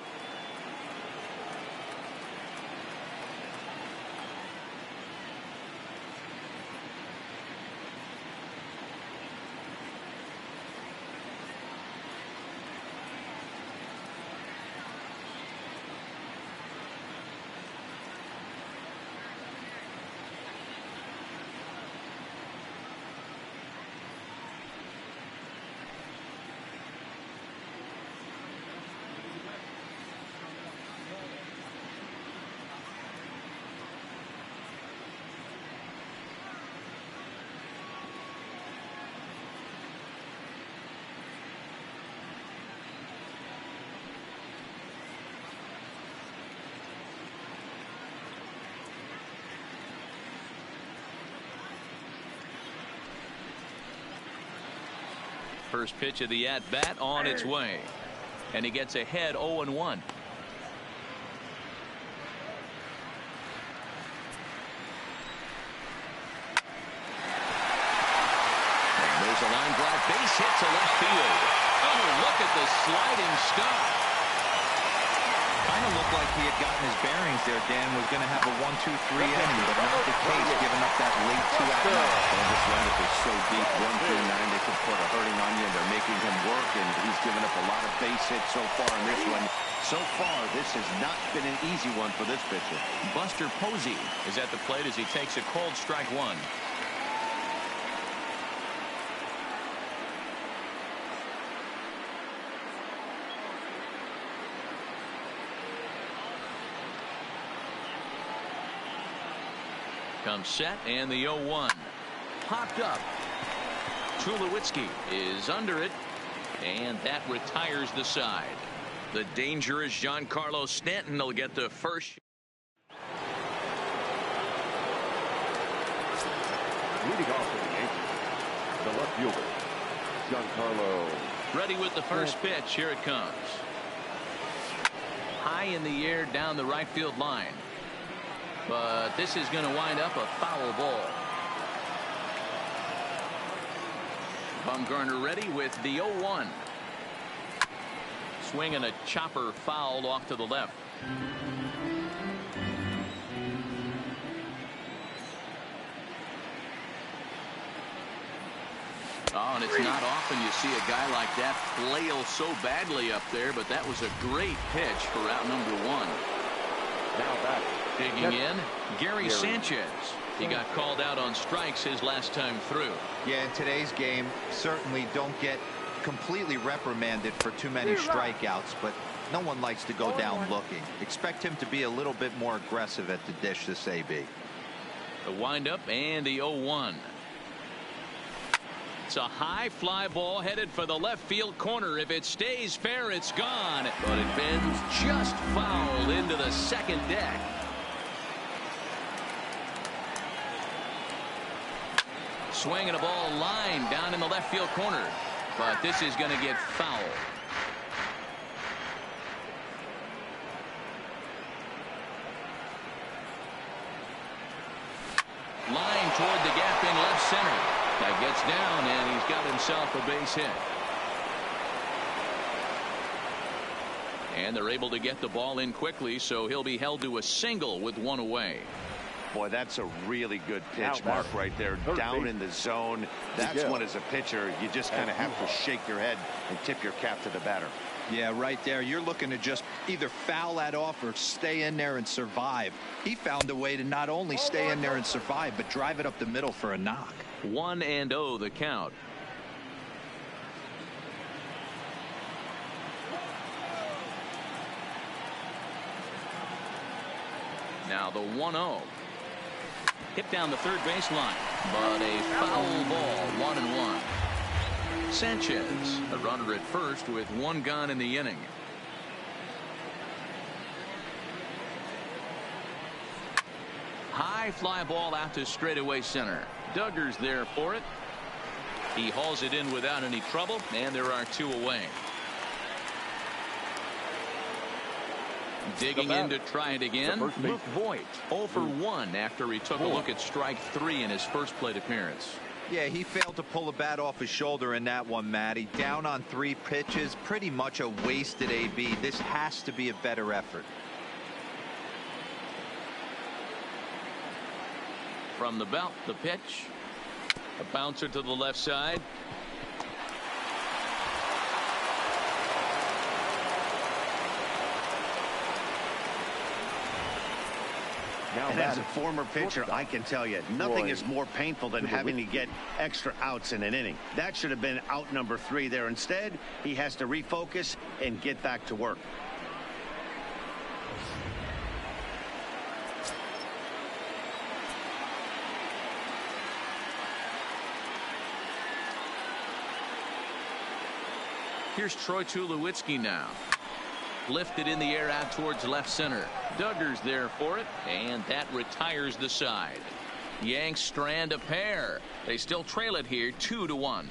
First pitch of the at-bat on its way. And he gets ahead 0-1. There's a line drive, base hit to left field. Oh, look at the sliding stop. Kind of looked like he had gotten his bearings there. Dan was going to have a 1-2-3 inning, but not the case, giving up that late 2-out. And this lineup is so deep, 1-3-9, they could put a hurting on you, and they're making him work, and he's given up a lot of base hits so far in this one. So far, this has not been an easy one for this pitcher. Buster Posey is at the plate as he takes a called strike one. Comes set, and the 0-1 popped up. Tulowitzki is under it, and that retires the side. The dangerous Giancarlo Stanton will get the first. Leading off for the Yankees, the left fielder, Giancarlo. Ready with the first pitch. Here it comes. High in the air down the right field line. But this is going to wind up a foul ball. Bumgarner ready with the 0-1. Swing and a chopper fouled off to the left. Oh, and it's not often you see a guy like that flail so badly up there, but that was a great pitch for out number one. Now back. Digging in, Gary Sanchez. He got called out on strikes his last time through. Yeah, in today's game, certainly don't get completely reprimanded for too many strikeouts, but no one likes to go down looking. Expect him to be a little bit more aggressive at the dish this AB. The windup and the 0-1. It's a high fly ball headed for the left field corner. If it stays fair, it's gone. But it bends just foul into the second deck. Swing and a ball line down in the left field corner. But this is going to get foul. Line toward the gap in left center. That gets down, and he's got himself a base hit. And they're able to get the ball in quickly, so he'll be held to a single with one away. Boy, that's a really good pitch, Mark, right there. Down in the zone. That's when, as a pitcher, you just kind of have to shake your head and tip your cap to the batter. Yeah, right there. You're looking to just either foul that off or stay in there and survive. He found a way to not only stay in there and survive, but drive it up the middle for a knock. 1-0 the count. Now the 1-0. Hit down the third baseline, but a foul ball, 1-1. Sanchez, a runner at first with one gone in the inning. High fly ball out to straightaway center. Duggar's there for it. He hauls it in without any trouble, and there are two away. Digging in to try it again. Luke Voigt, 0 for 1 after he took a look at strike 3 in his first plate appearance. Yeah, he failed to pull the bat off his shoulder in that one, Matty. Down on 3 pitches, pretty much a wasted AB. This has to be a better effort. From the belt, the pitch. A bouncer to the left side. And as a former pitcher, I can tell you, nothing is more painful than having to get extra outs in an inning. That should have been out number 3 there. Instead, he has to refocus and get back to work. Here's Troy Tulowitzki now. Lifted in the air out towards left center. Duggar's there for it, and that retires the side. Yanks strand a pair. They still trail it here 2-1.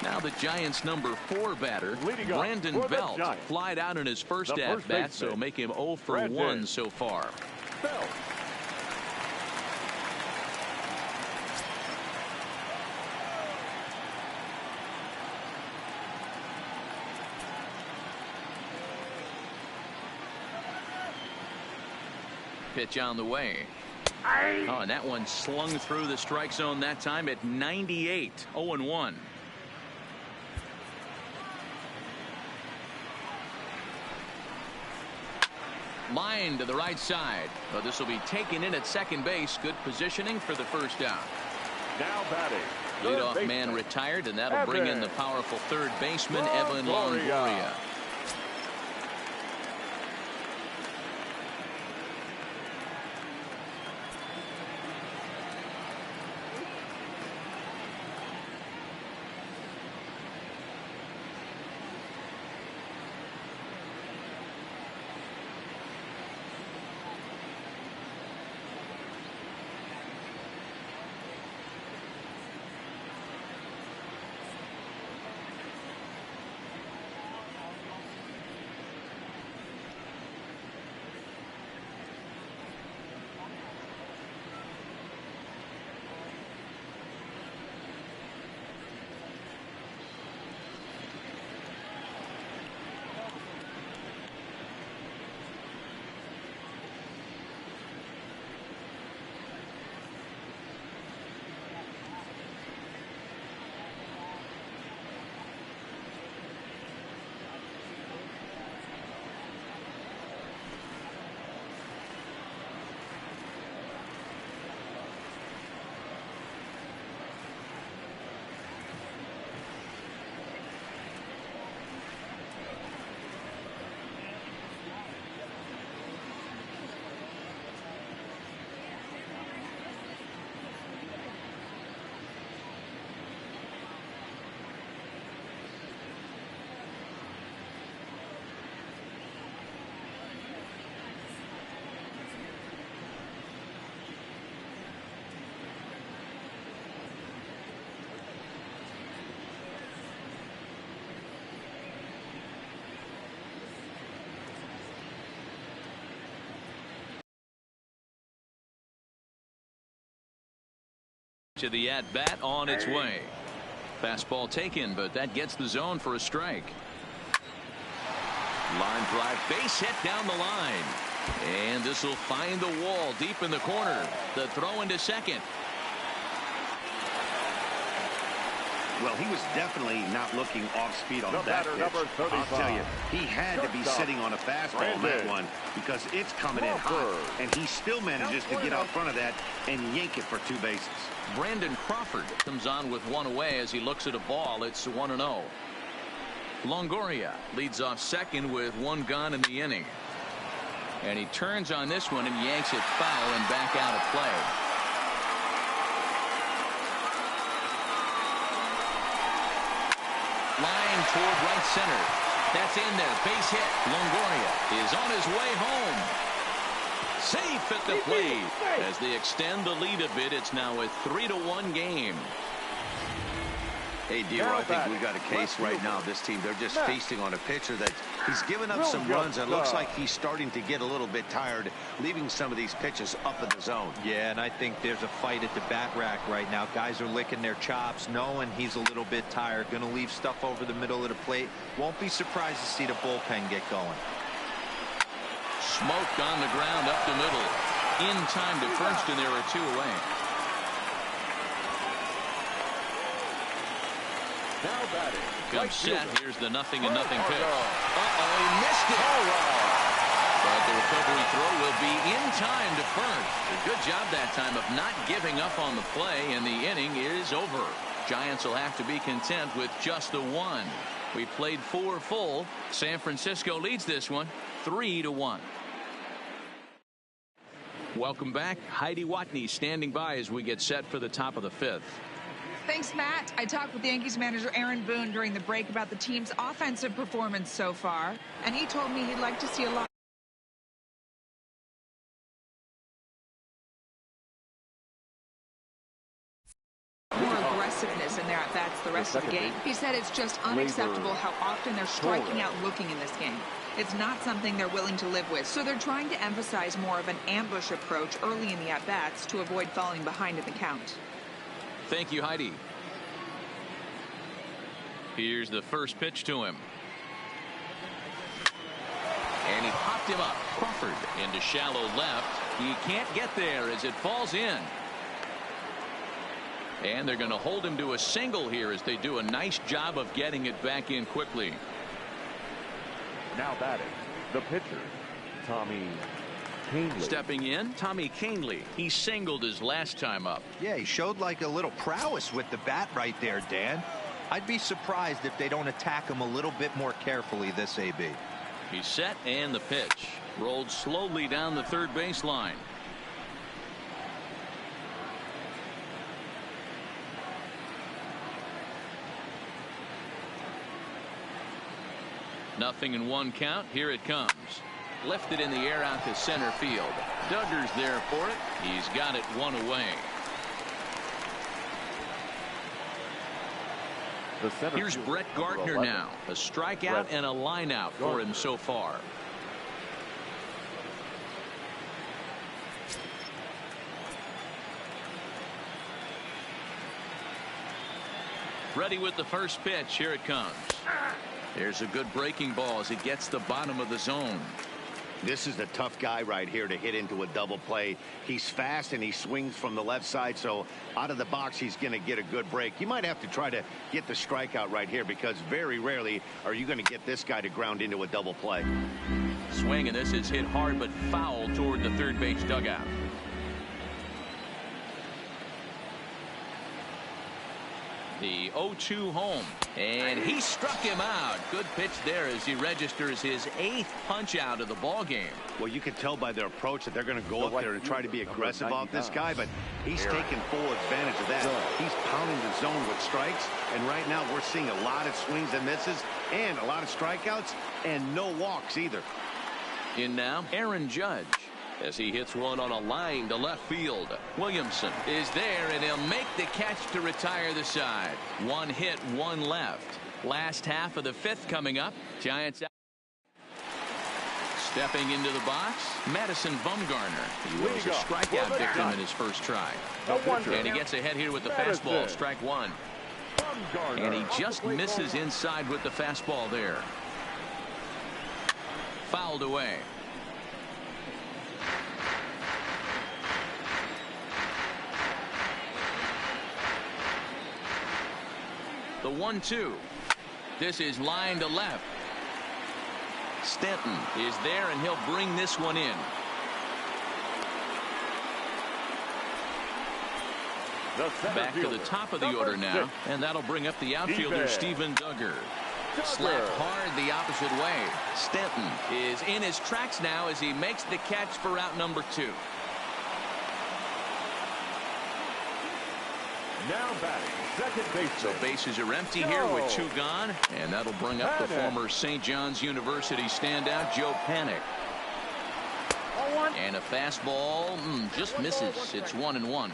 Now the Giants' number 4 batter, Brandon Belt, flied out in his first at-bat, so make him 0 for 1 so far. Belt. Pitch on the way. Oh, and that one slung through the strike zone that time at 98. 0-1. Line to the right side. But this will be taken in at second base. Good positioning for the first out. Now batting. Leadoff man retired, and that'll bring in the powerful third baseman, Evan Longoria. To the at-bat on its way. Fastball taken, but that gets the zone for a strike. Line drive, base hit down the line. And this will find the wall deep in the corner. The throw into second. Well, he was definitely not looking off speed on that pitch. Number 35. I'll tell you, he had to be sitting on a fastball on that one because it's coming in hot, and he still manages to get out front of that and yank it for 2 bases. Brandon Crawford comes on with 1 away as he looks at a ball. It's 1-0. Longoria leads off second with 1 gone in the inning. And he turns on this one and yanks it foul and back out of play. Line toward right center. That's in there. Base hit. Longoria is on his way home. Safe at the plate. As they extend the lead a bit, it's now a 3-1 game. Hey, D-Roy, I think we got a case right now. This team, they're just feasting on a pitcher that he's given up some runs and looks like he's starting to get a little bit tired, leaving some of these pitches up in the zone. Yeah, and I think there's a fight at the bat rack right now. Guys are licking their chops, knowing he's a little bit tired, going to leave stuff over the middle of the plate. Won't be surprised to see the bullpen get going. Smoked on the ground up the middle. In time to first, and there are 2 away. Now batting. Comes set. Here's the 0-0 pitch. He missed it. But the recovery throw will be in time to first. A good job that time of not giving up on the play, and the inning is over. Giants will have to be content with just the 1. We played 4 full. San Francisco leads this one 3-1. Welcome back. Heidi Watney standing by as we get set for the top of the 5th. Thanks, Matt. I talked with Yankees manager Aaron Boone during the break about the team's offensive performance so far, and he told me he'd like to see a lot more aggressiveness in their at-bats the rest of the game. He said it's just unacceptable how often they're striking out looking in this game. It's not something they're willing to live with, so they're trying to emphasize more of an ambush approach early in the at-bats to avoid falling behind in the count. Thank you, Heidi. Here's the first pitch to him. And he popped him up. Crawford into shallow left. He can't get there as it falls in. And they're going to hold him to a single here as they do a nice job of getting it back in quickly. Now batting, the pitcher, Tommy Kahnle. Stepping in, Tommy Kahnle. He singled his last time up. Yeah, he showed like a little prowess with the bat right there, Dan. I'd be surprised if they don't attack him a little bit more carefully this AB. He's set, and the pitch rolled slowly down the third baseline. Nothing in 1 count. Here it comes. Lifted in the air out to center field. Duggar's there for it. He's got it 1 away. Here's Brett Gardner now. A strikeout and a line out for him so far. Ready with the first pitch. Here it comes. There's a good breaking ball as it gets the bottom of the zone. This is the tough guy right here to hit into a double play. He's fast and he swings from the left side, so out of the box he's going to get a good break. You might have to try to get the strikeout right here because very rarely are you going to get this guy to ground into a double play. Swing, and this is hit hard but foul toward the third base dugout. The 0-2 home, and he struck him out. Good pitch there as he registers his 8th punch out of the ball game. Well, you can tell by their approach that they're going to go up there and try to be aggressive off this guy, but he's taking full advantage of that. He's pounding the zone with strikes, and right now we're seeing a lot of swings and misses and a lot of strikeouts and no walks either. In now, Aaron Judge, as he hits one on a line to left field. Williamson is there, and he'll make the catch to retire the side. 1 hit, 1 left. Last half of the 5th coming up. Giants out. Stepping into the box, Madison Bumgarner. He was a strikeout victim in his first try. And he gets ahead here with the fastball. Strike one. And he just misses inside with the fastball there. Fouled away. The 1-2. This is line to left. Stanton is there, and he'll bring this one in. Back to the top of the order now, and that'll bring up the outfielder, Steven Duggar. Slapped hard the opposite way. Stanton is in his tracks now as he makes the catch for out number 2. Now batting, second base. So bases are empty here with 2 gone, and that'll bring up the former St. John's University standout, Joe Panik. And a fastball just misses. It's 1-1.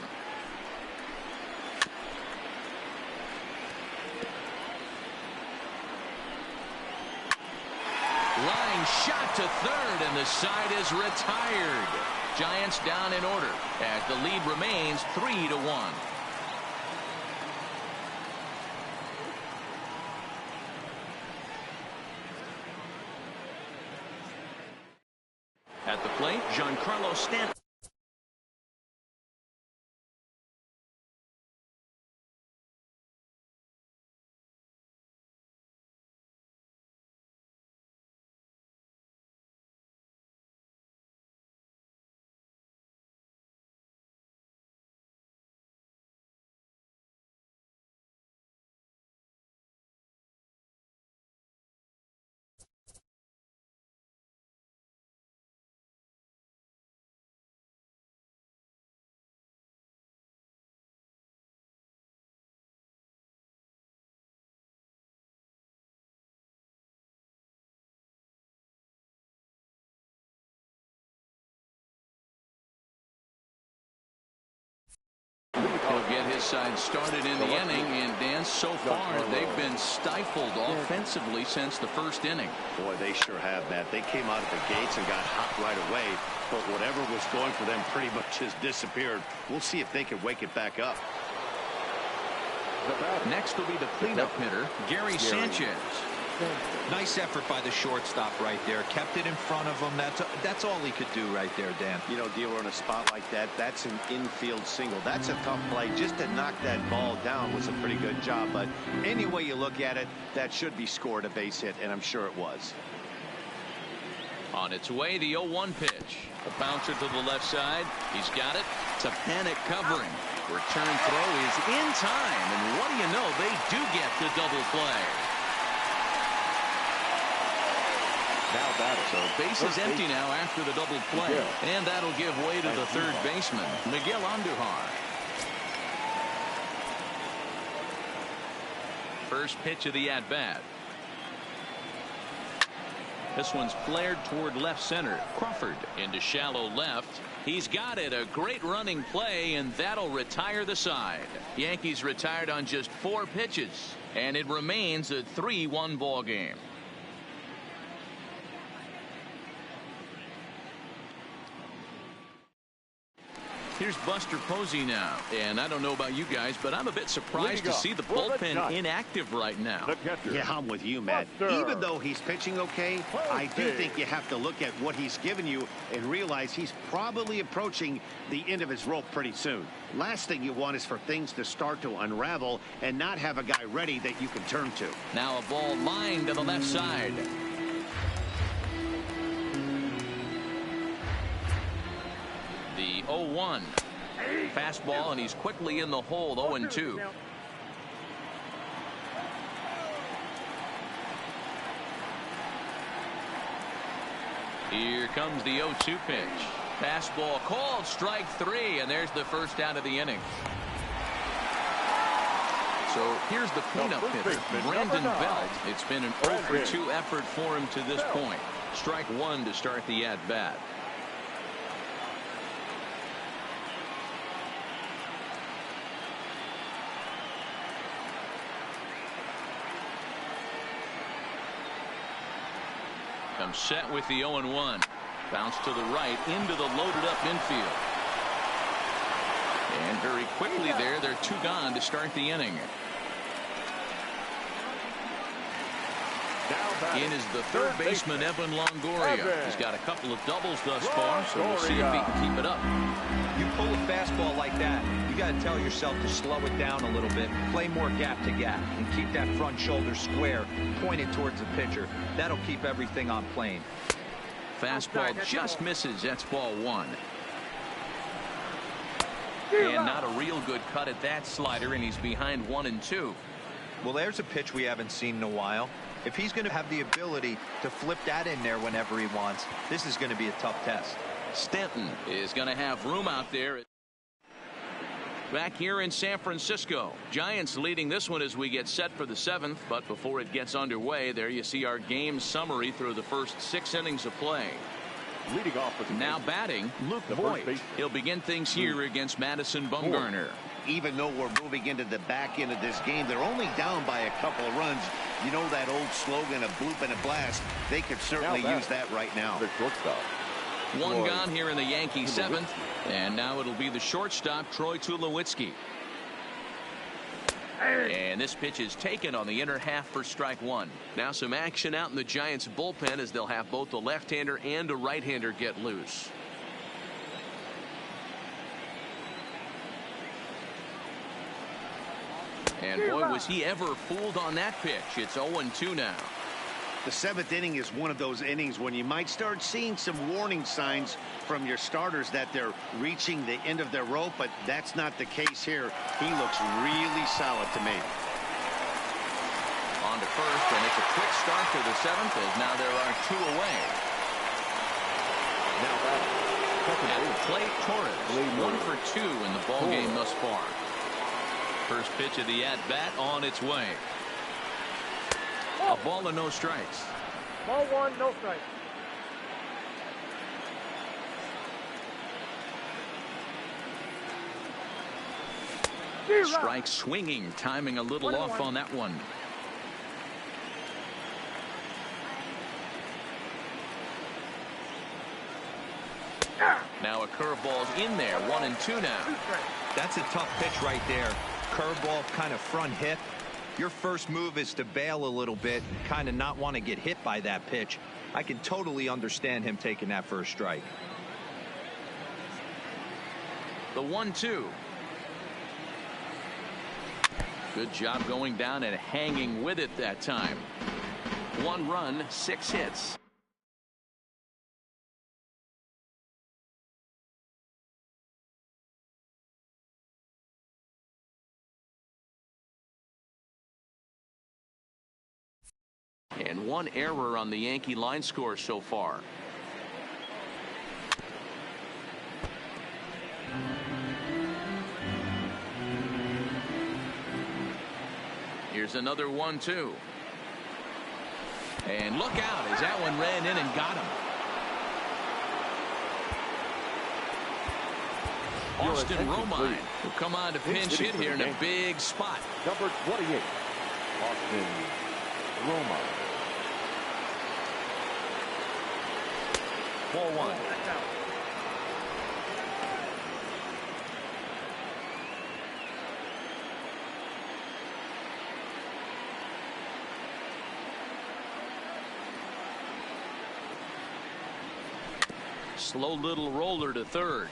Line shot to third, and the side is retired. Giants down in order as the lead remains 3-1. At the plate, Giancarlo Stanton. He'll get his side started in the inning, and Dan, so far they've been stifled offensively since the first inning. Boy, they sure have, Matt. They came out of the gates and got hot right away, but whatever was going for them pretty much has disappeared. We'll see if they can wake it back up. Next will be the cleanup hitter, Gary Sanchez. Nice effort by the shortstop right there. Kept it in front of him. That's all he could do right there, Dan. You know, dealer in a spot like that, that's an infield single. That's a tough play. Just to knock that ball down was a pretty good job. But any way you look at it, that should be scored a base hit, and I'm sure it was. On its way, the 0-1 pitch. A bouncer to the left side. He's got it. To Panik covering. Return throw is in time, and what do you know? They do get the double play. So bases empty now after the double play, and that'll give way to the third baseman, Miguel Andujar. First pitch of the at-bat. This one's flared toward left center. Crawford into shallow left. He's got it. A great running play, and that'll retire the side. Yankees retired on just 4 pitches, and it remains a 3-1 ball game. Here's Buster Posey now, and I don't know about you guys, but I'm a bit surprised to see the bullpen inactive right now. Yeah, I'm with you, Matt. Even though he's pitching okay, I do think you have to look at what he's given you and realize he's probably approaching the end of his rope pretty soon. Last thing you want is for things to start to unravel and not have a guy ready that you can turn to. Now a ball lined to the left side. The 0-1 fastball, and he's quickly in the hole. 0-2. Here comes the 0-2 pitch. Fastball called, strike 3, and there's the first out of the inning. So here's the cleanup hitter, Brandon Belt. It's been an 0-for-2 effort for him to this point. Strike 1 to start the at-bat. I'm set with the 0-1. Bounce to the right into the loaded up infield. And very quickly there, they're 2 gone to start the inning. In is the third baseman, Evan Longoria. He's got a couple of doubles thus far, so we'll see if he can keep it up. You pull a fastball like that, you got to tell yourself to slow it down a little bit, play more gap to gap, and keep that front shoulder square, pointed towards the pitcher. That'll keep everything on plane. Fastball just misses. That's ball 1. And not a real good cut at that slider, and he's behind 1-2. Well, there's a pitch we haven't seen in a while. If he's going to have the ability to flip that in there whenever he wants, this is going to be a tough test. Stanton is going to have room out there. Back here in San Francisco, Giants leading this one as we get set for the 7th. But before it gets underway, there you see our game summary through the first 6 innings of play. Leading off with now batting, Luke Voigt. He'll begin things here against Madison Bumgarner. Even though we're moving into the back end of this game, they're only down by a couple of runs. You know that old slogan, a bloop and a blast. They could certainly use that right now. The shortstop. 1 gone here in the Yankee 7th. And now it'll be the shortstop, Troy Tulowitzki. And this pitch is taken on the inner half for strike 1. Now some action out in the Giants bullpen as they'll have both a left-hander and a right-hander get loose. And boy, was he ever fooled on that pitch. It's 0-2 now. The 7th inning is one of those innings when you might start seeing some warning signs from your starters that they're reaching the end of their rope, but that's not the case here. He looks really solid to me. On to first, and it's a quick start for the 7th as now there are 2 away. Now at the plate, Torres, 1 for 2 in the ball game thus far. First pitch of the at-bat on its way. A ball and no strikes. Ball 1, no strikes. Strike swinging, timing a little off on that one. Now a curveball's in there, 1-2 now. That's a tough pitch right there. Curveball, kind of front hip. Your first move is to bail a little bit, kind of not want to get hit by that pitch. I can totally understand him taking that first strike. The 1-2. Good job going down and hanging with it that time. 1 run, 6 hits. And 1 error on the Yankee line score so far. Here's another 1-2. And look out as that one ran in and got him. Austin Romine will come on to pinch hit here in a big spot. Number 28, Austin Romine. Ball 1. Slow little roller to third.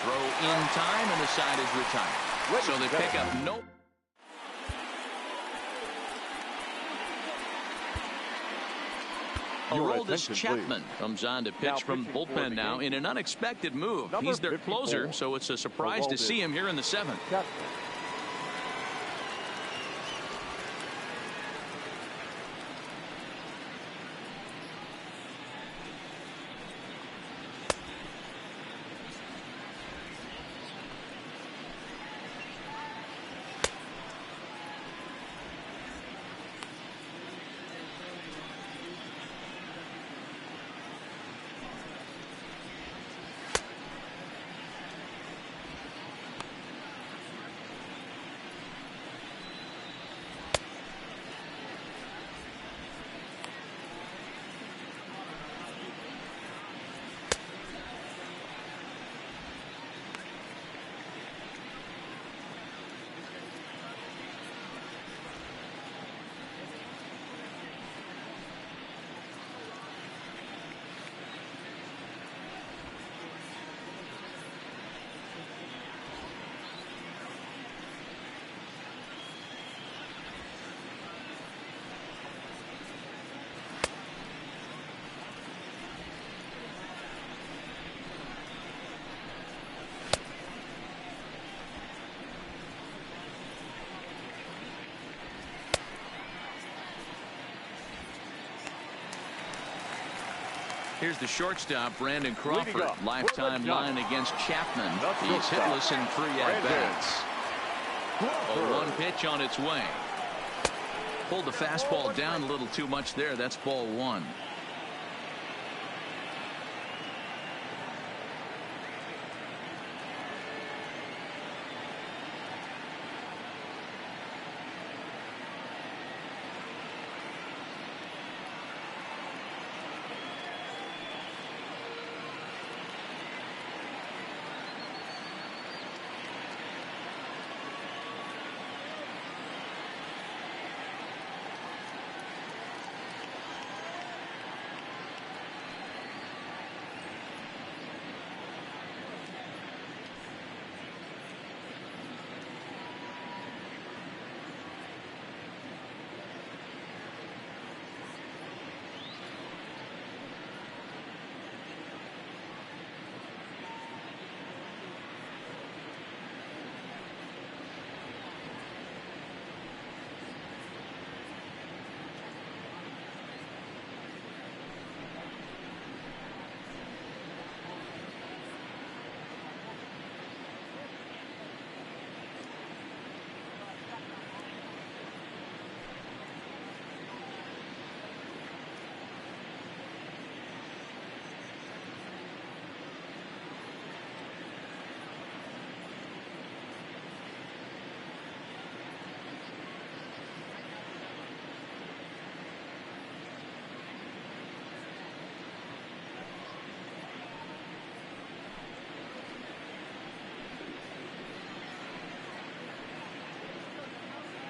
Throw in time, and the side is retired. So they pick up no. Aroldis Chapman comes on to pitch from bullpen now in an unexpected move. He's their closer, so it's a surprise to see him here in the 7th. Here's the shortstop, Brandon Crawford. Lifetime line against Chapman. He's hitless in 3 at-bats. A 1 pitch on its way. Pulled the fastball down a little too much there. That's ball 1.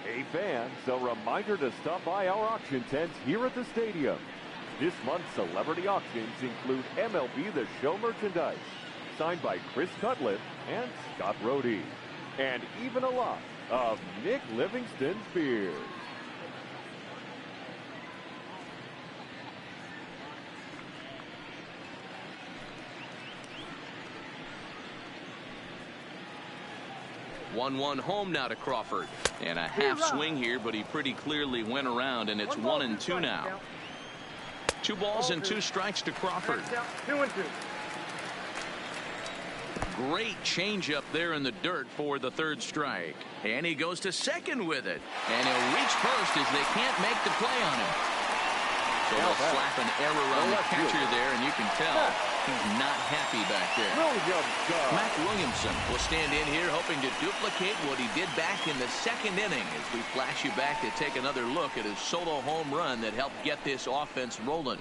Hey fans, a reminder to stop by our auction tents here at the stadium. This month's celebrity auctions include MLB The Show merchandise, signed by Chris Cutler and Scott Rohde, and even a lot of Nick Livingston's beers. One home now to Crawford. And a half swing here, but he pretty clearly went around, and it's 1-2 now. 2 balls and 2 strikes to Crawford. 2-2. Great changeup there in the dirt for the 3rd strike. And he goes to second with it. And he'll reach first as they can't make the play on him. So they'll slap an error on the catcher there, and you can tell he's not happy back there. Matt Williamson will stand in here hoping to duplicate what he did back in the 2nd inning as we flash you back to take another look at his solo home run that helped get this offense rolling.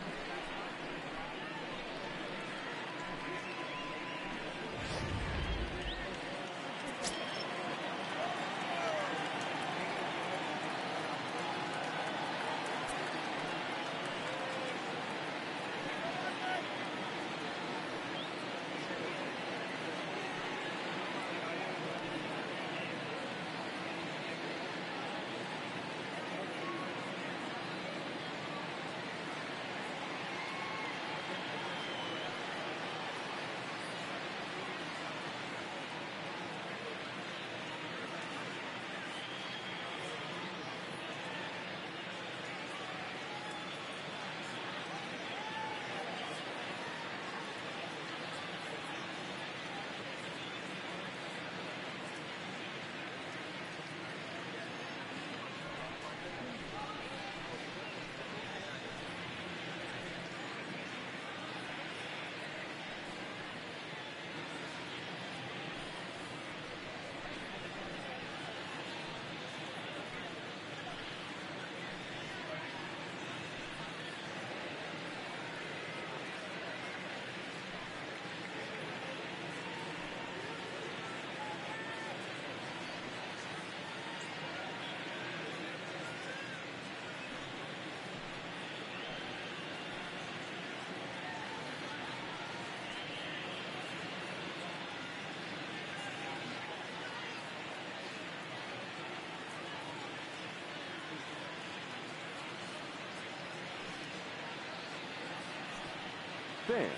Fans,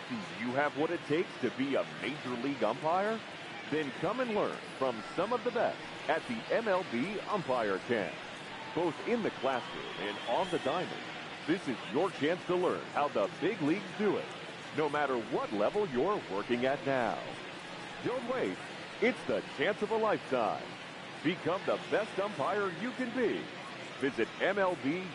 do you have what it takes to be a major league umpire? Then come and learn from some of the best at the MLB Umpire Camp, both in the classroom and on the diamond. This is your chance to learn how the big leagues do it, no matter what level you're working at now. Don't wait. It's the chance of a lifetime. Become the best umpire you can be. Visit MLBUC.com.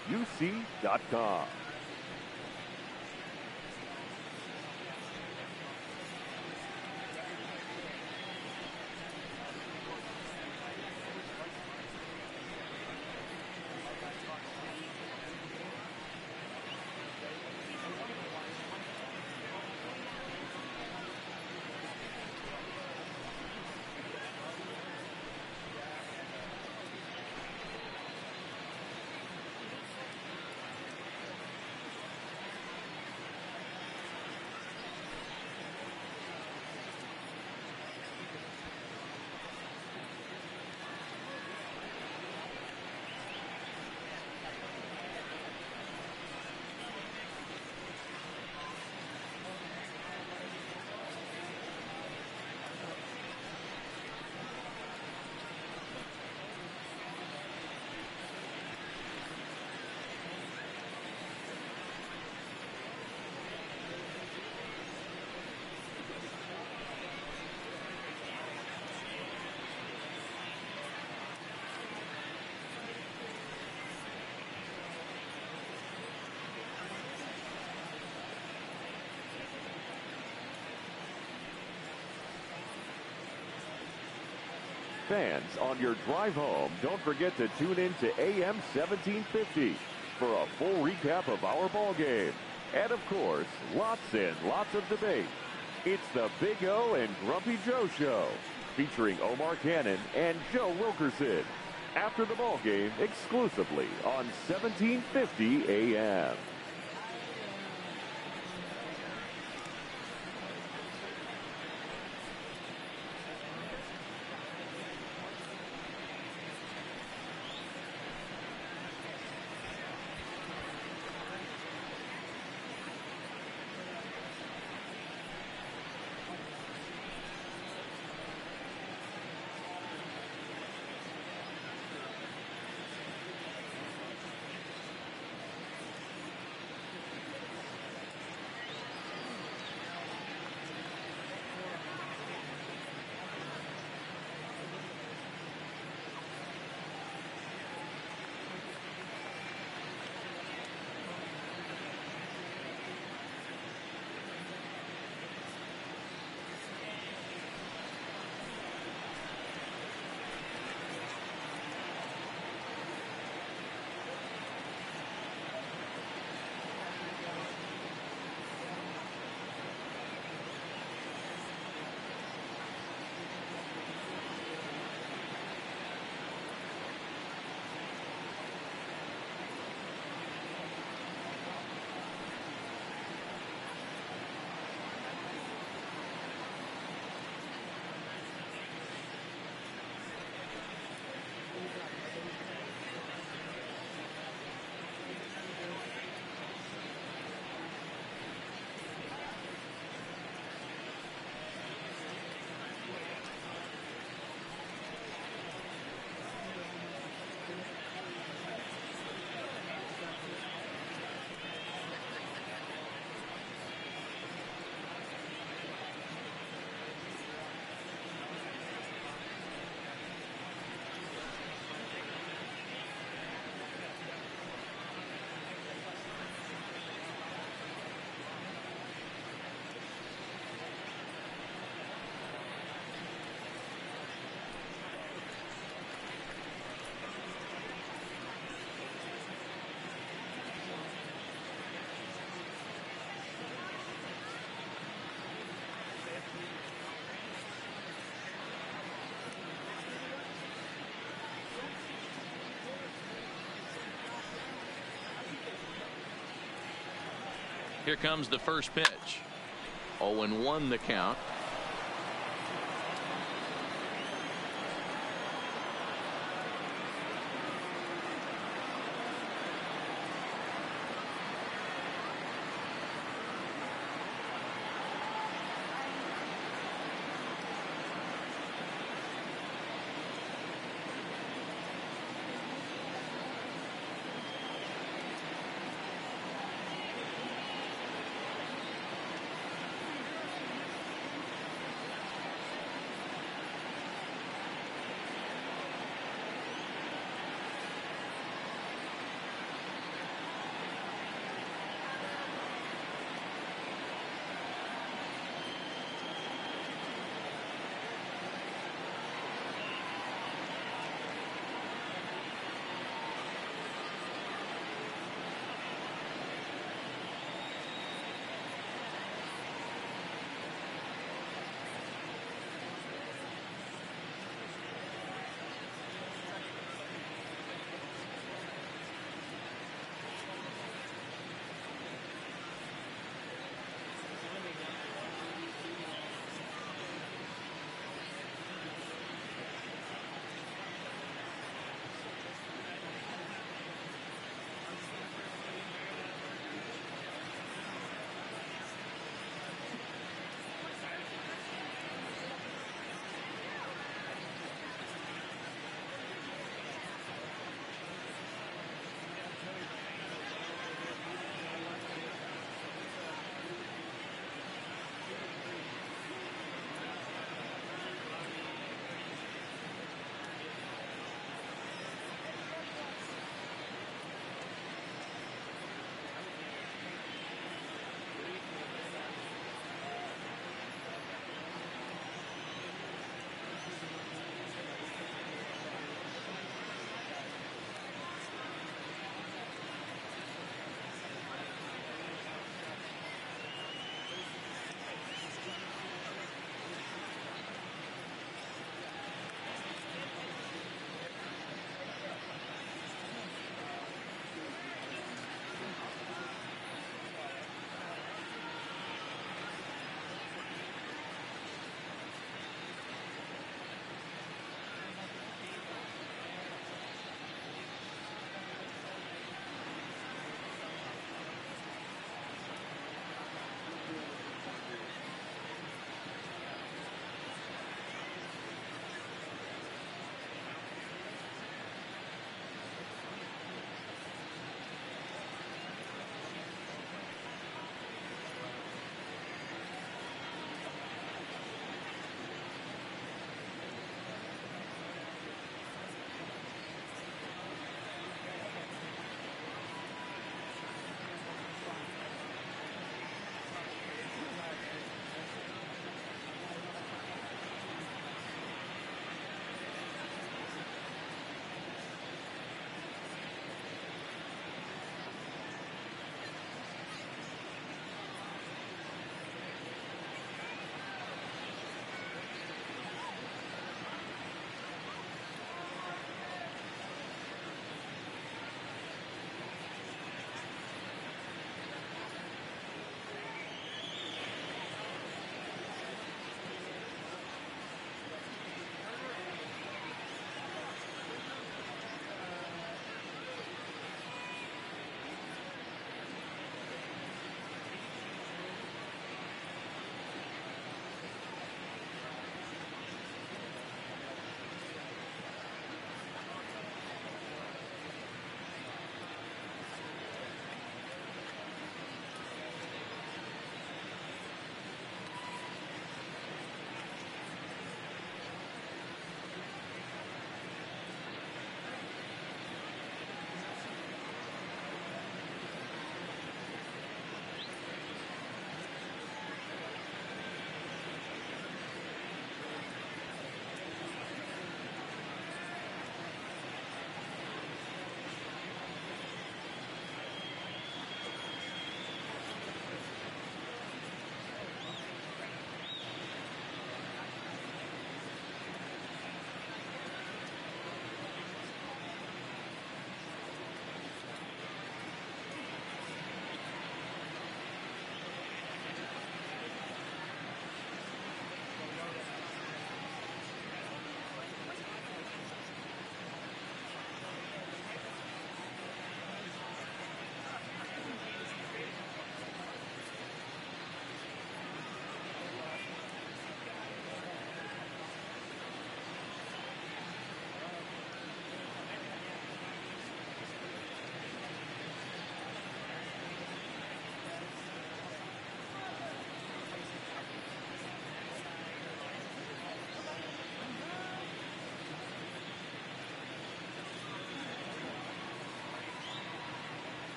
Fans, on your drive home, don't forget to tune in to AM 1750 for a full recap of our ball game. And of course, lots and lots of debate. It's the Big O and Grumpy Joe Show, featuring Omar Cannon and Joe Wilkerson. After the ball game, exclusively on 1750 AM. Here comes the first pitch. 0-1 the count.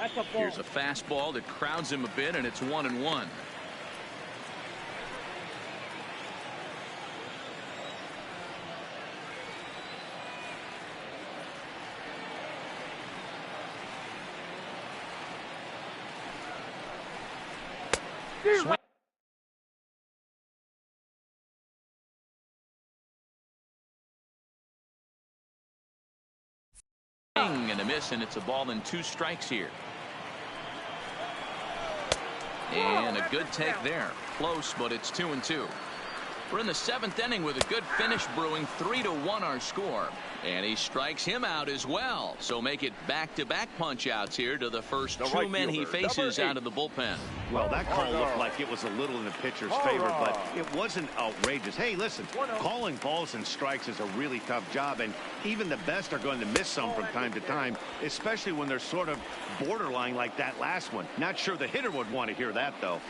That's a ball. Here's a fastball that crowds him a bit, and it's 1-1. Swing. And a miss, and it's a ball and 2 strikes here. And a good take there. Close, but it's 2-2. We're in the 7th inning with a good finish brewing. 3-1 our score. And he strikes him out as well. So make it back-to-back punch-outs here to the first 2 men he faces out of the bullpen. Well, that call looked like it was a little in the pitcher's favor, but it wasn't outrageous. Hey, listen, calling balls and strikes is a really tough job, and even the best are going to miss some from time to time, especially when they're sort of borderline like that last one. Not sure the hitter would want to hear that, though.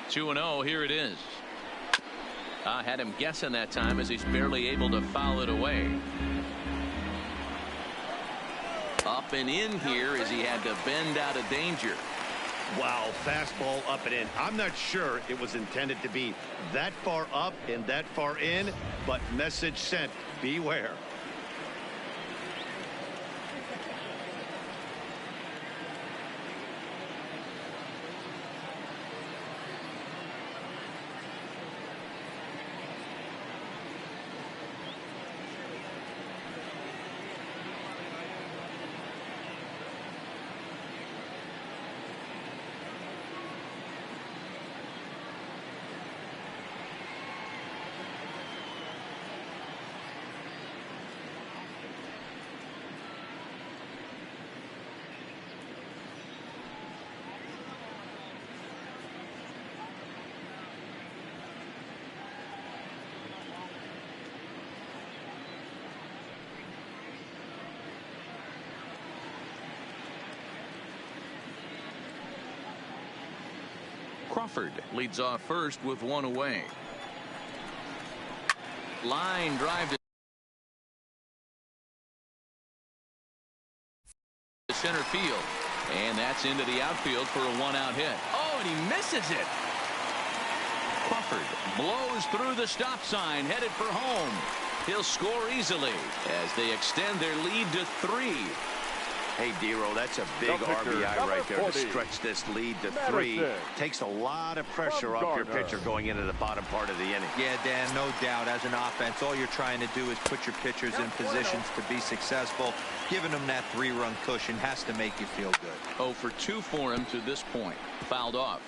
Two 2-0, here it is. I had him guessing that time as he's barely able to foul it away. Up and in here as he had to bend out of danger. Wow, fastball up and in. I'm not sure it was intended to be that far up and that far in, but message sent, beware. Crawford leads off first with 1 away. Line drive to center field, and that's into the outfield for a 1-out hit. Oh, and he misses it. Crawford blows through the stop sign, headed for home. He'll score easily as they extend their lead to 3. Hey, Dero, that's a big RBI right there to stretch this lead to 3. Takes a lot of pressure off your pitcher going into the bottom part of the inning. Yeah, Dan, no doubt. As an offense, all you're trying to do is put your pitchers in positions to be successful. Giving them that 3-run cushion has to make you feel good. 0 for 2 for him to this point. Fouled off.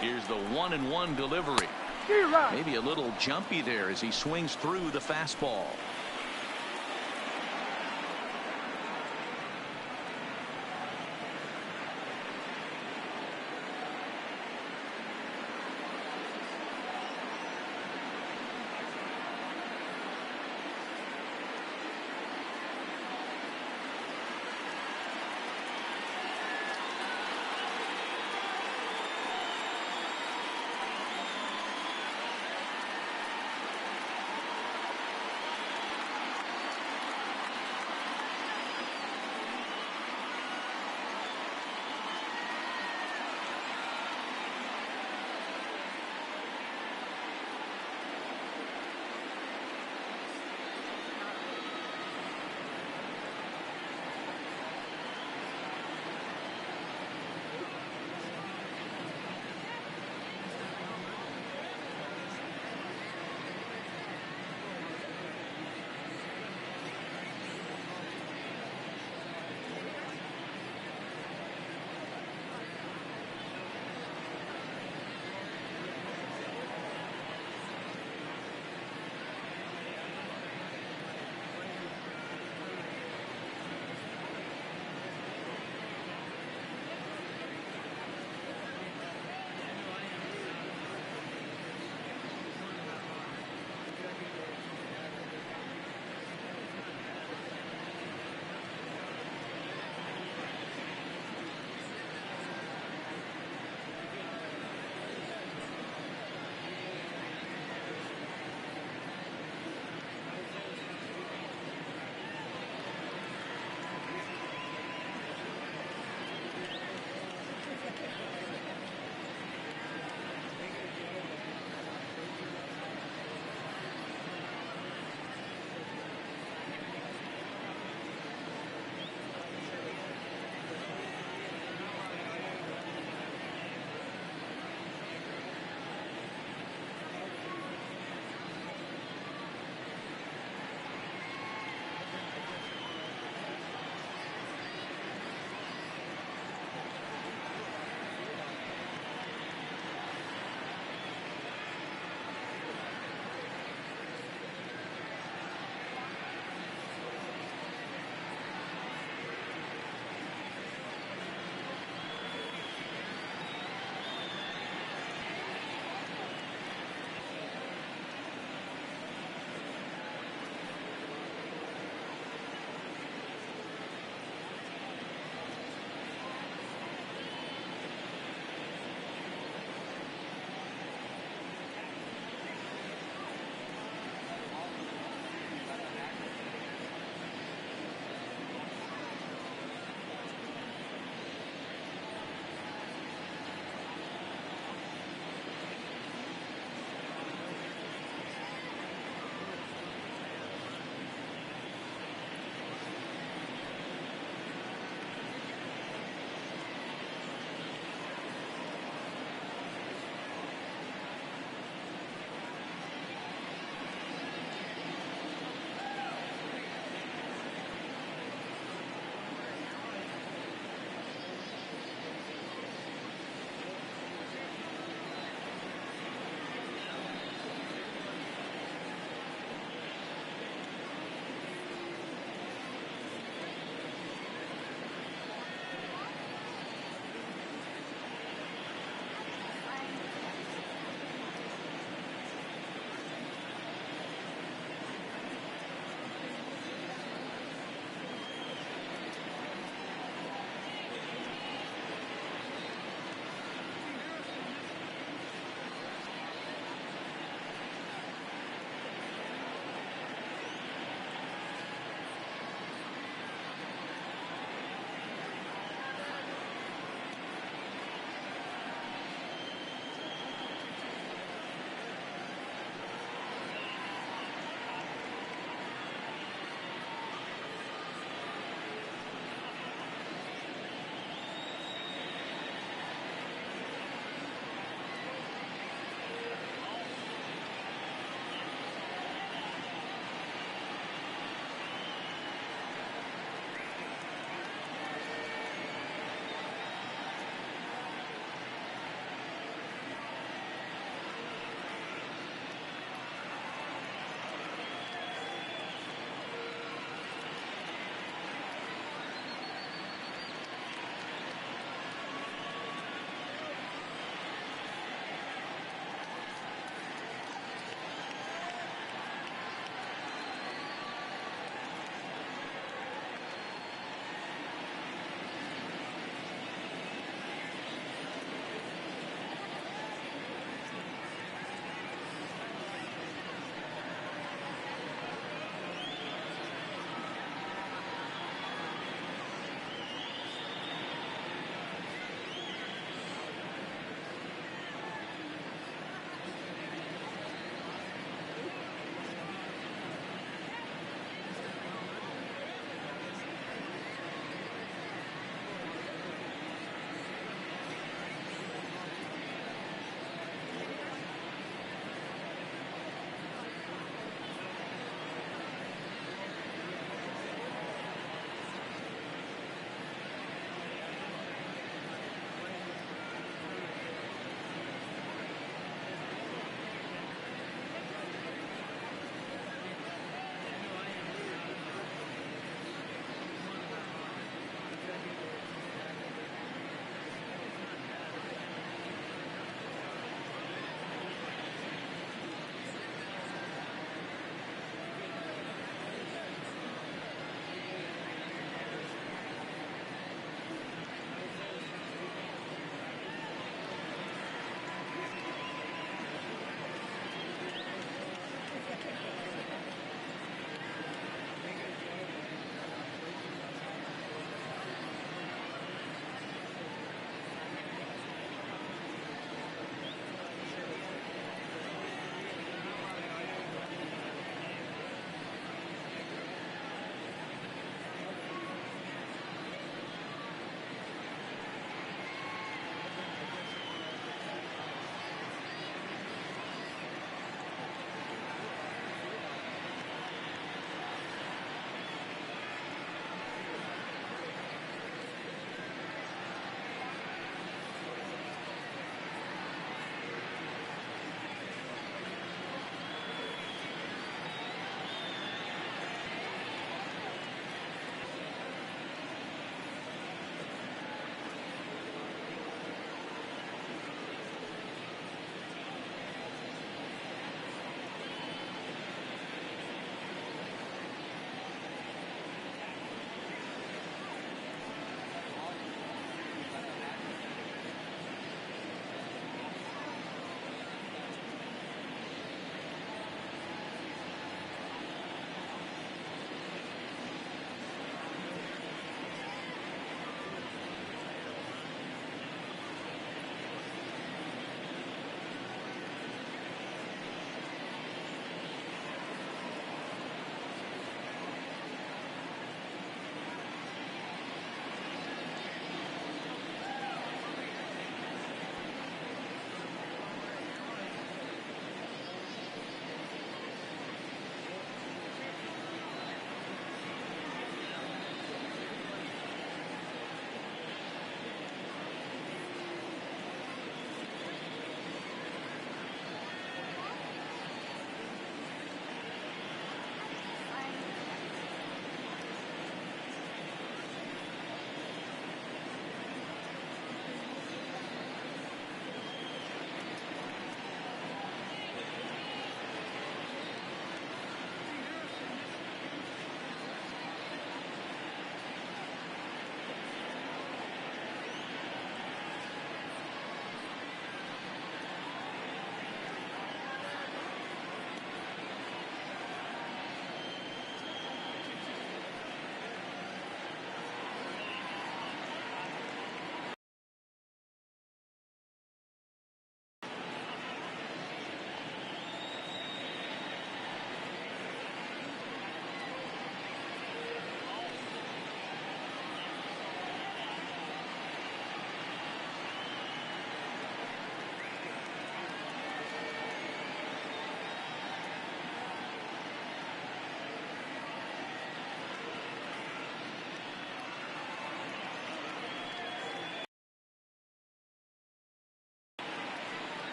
Here's the 1-1 delivery. Maybe a little jumpy there as he swings through the fastball.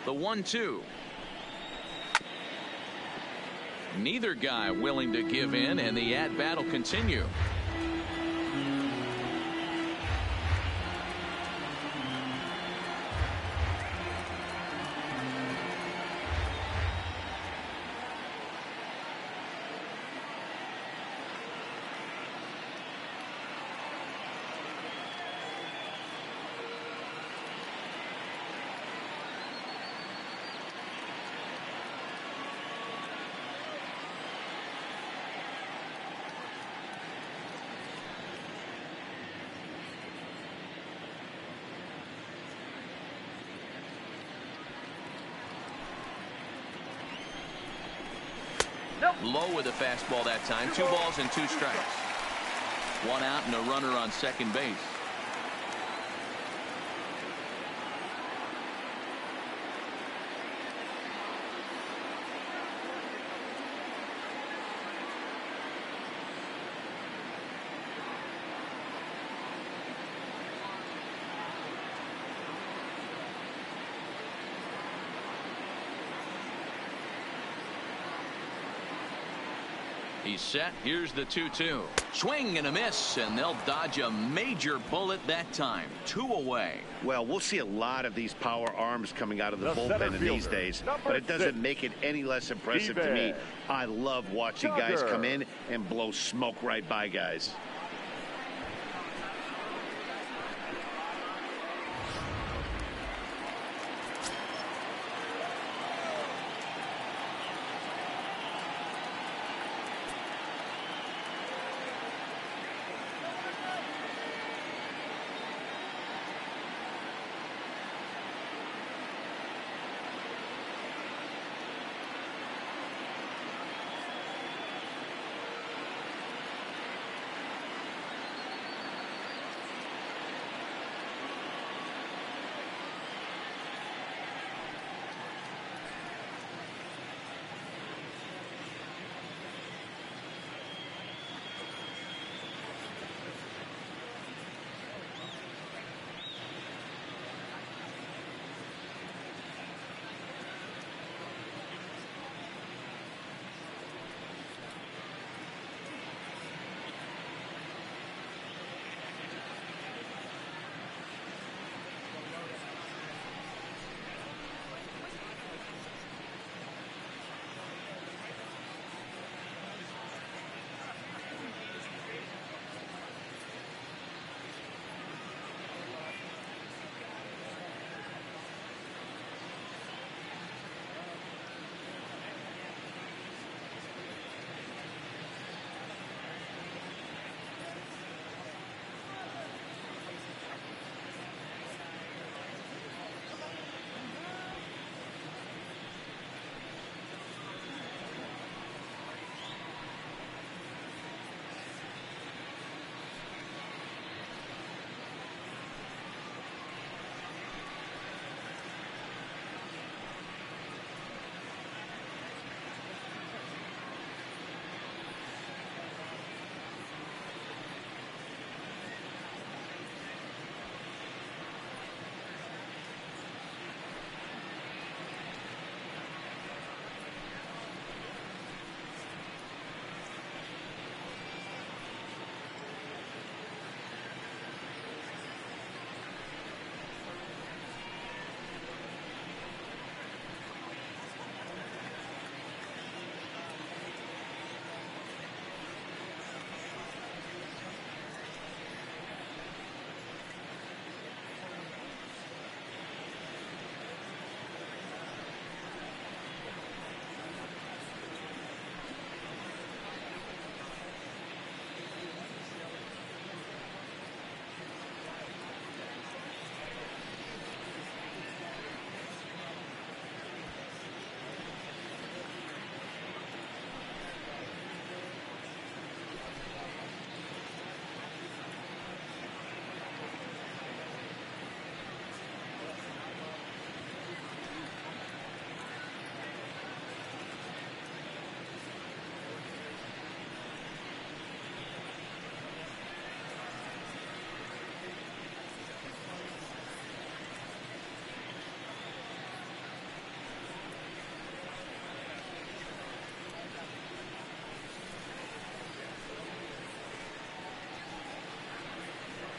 The 1-2. Neither guy willing to give in, and the at-bat will continue. Low with a fastball that time. 2 balls and 2 strikes. 1 out and a runner on second base. He's set. Here's the 2-2. Swing and a miss, and they'll dodge a major bullet that time. 2 away. Well, we'll see a lot of these power arms coming out of the bullpen in these days, but it doesn't make it any less impressive to me. I love watching guys come in and blow smoke right by guys.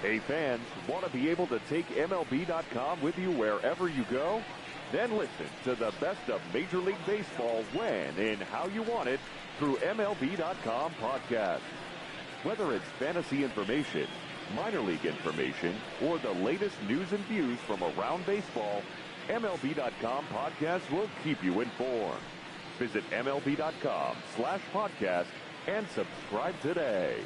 Hey fans, want to be able to take MLB.com with you wherever you go? Then listen to the best of Major League Baseball when and how you want it through MLB.com podcast. Whether it's fantasy information, minor league information, or the latest news and views from around baseball, MLB.com podcast will keep you informed. Visit MLB.com/podcast and subscribe today.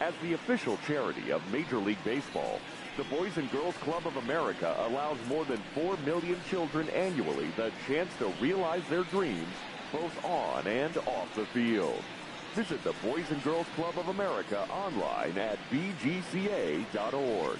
As the official charity of Major League Baseball, the Boys and Girls Club of America allows more than 4 million children annually the chance to realize their dreams, both on and off the field. Visit the Boys and Girls Club of America online at bgca.org.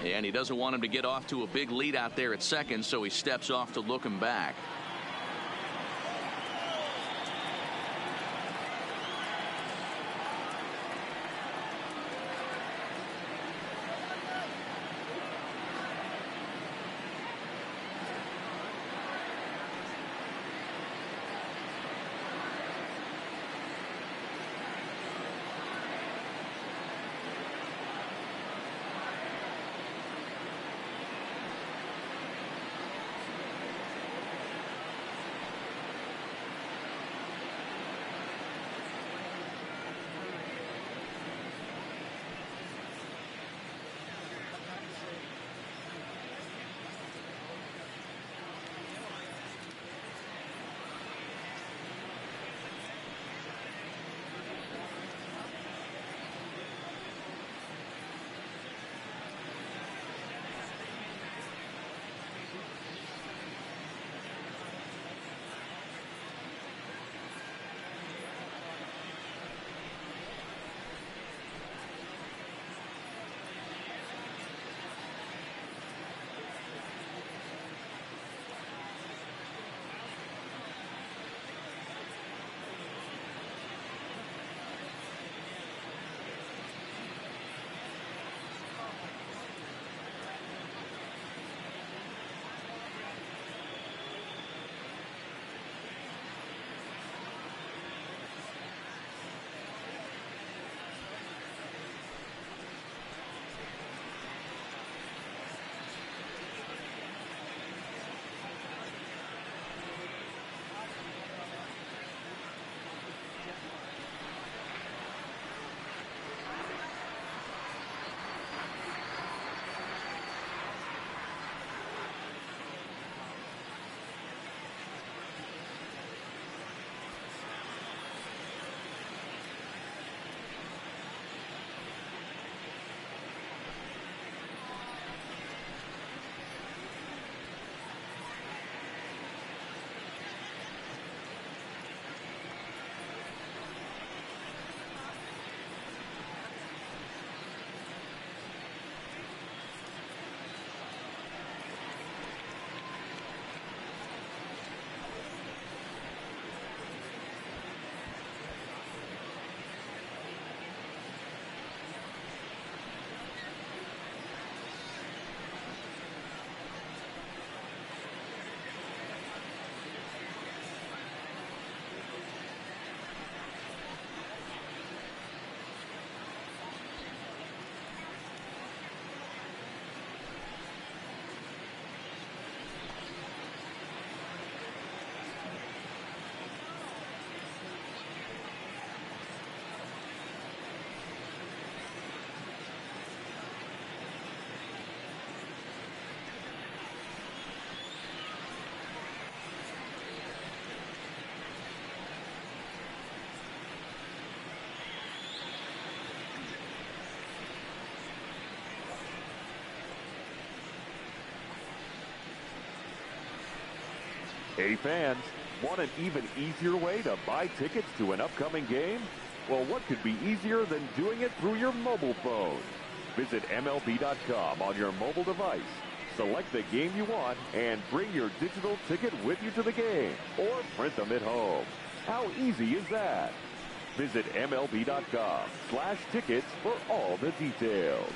And he doesn't want him to get off to a big lead out there at second, so he steps off to look him back. Hey fans, want an even easier way to buy tickets to an upcoming game? Well, what could be easier than doing it through your mobile phone? Visit MLB.com on your mobile device. Select the game you want and bring your digital ticket with you to the game or print them at home. How easy is that? Visit MLB.com/tickets for all the details.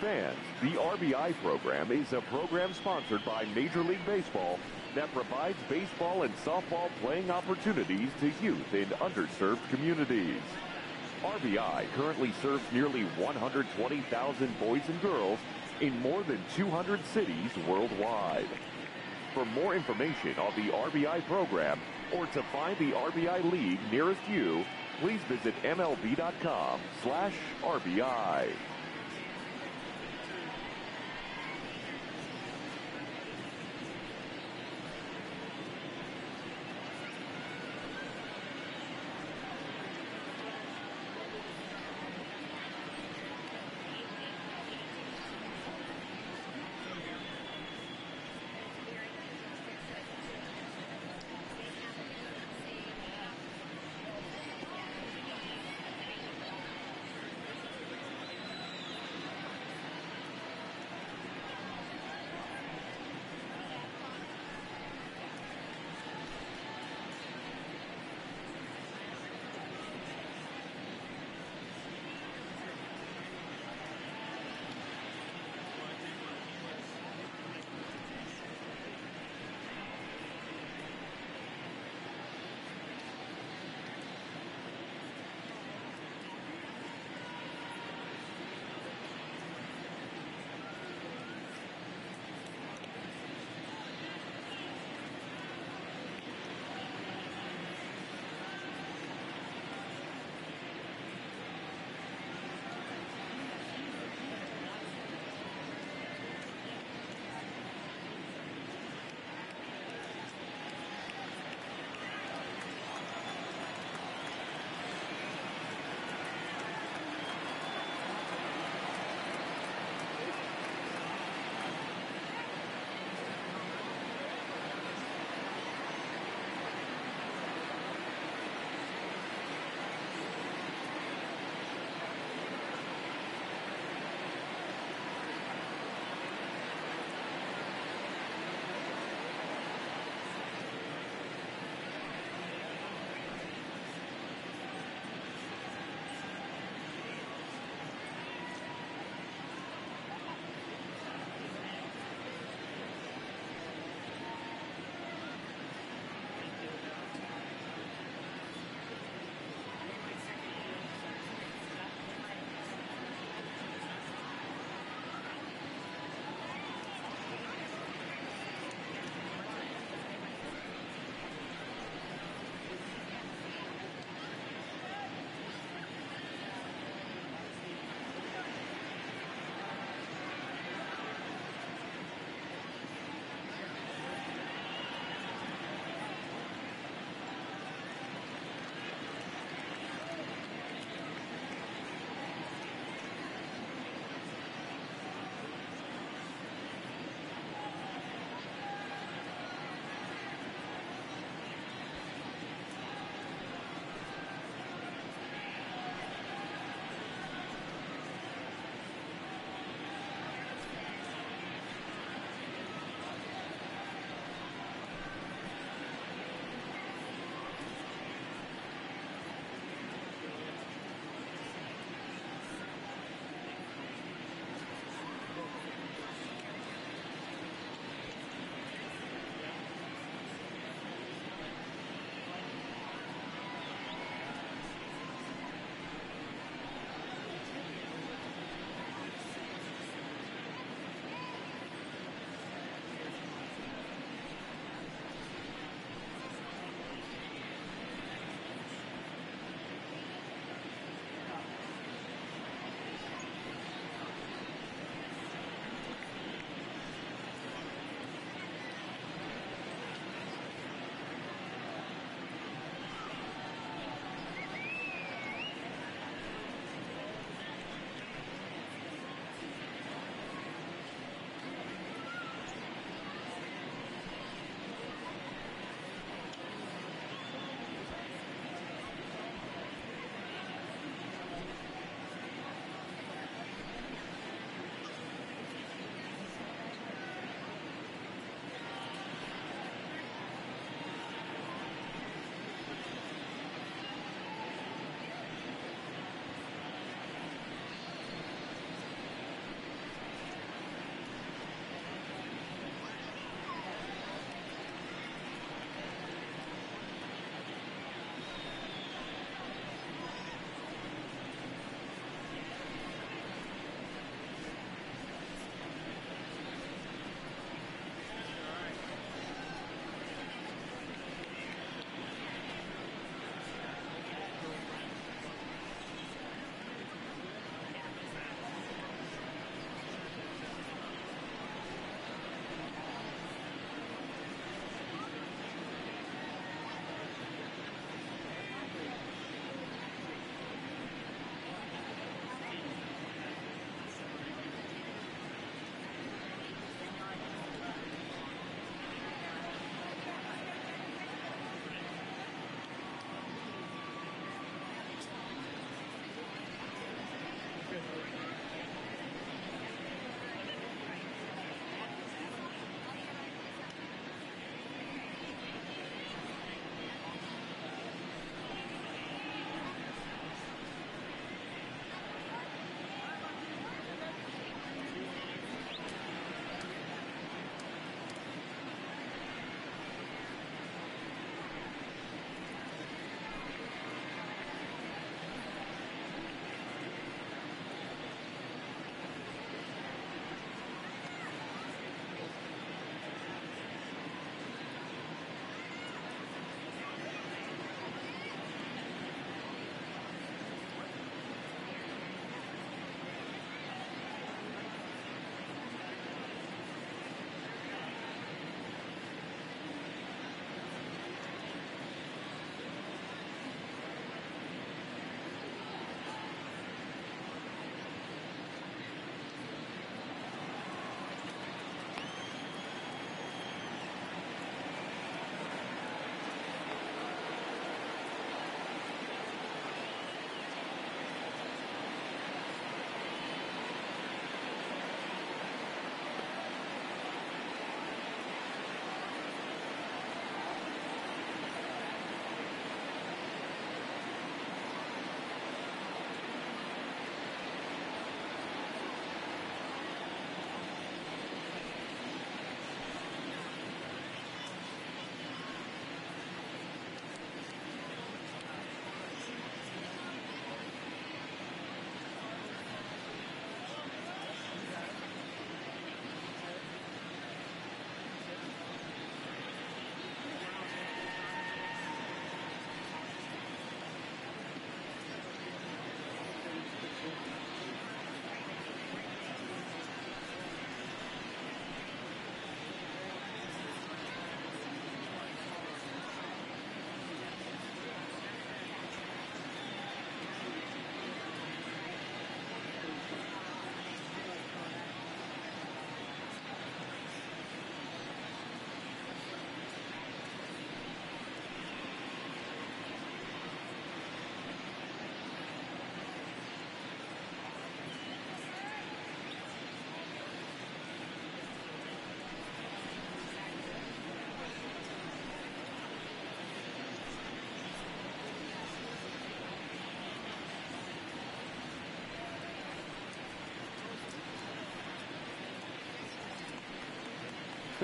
fans, the RBI program is a program sponsored by Major League Baseball that provides baseball and softball playing opportunities to youth in underserved communities. RBI currently serves nearly 120,000 boys and girls in more than 200 cities worldwide. For more information on the RBI program or to find the RBI League nearest you, please visit MLB.com/RBI.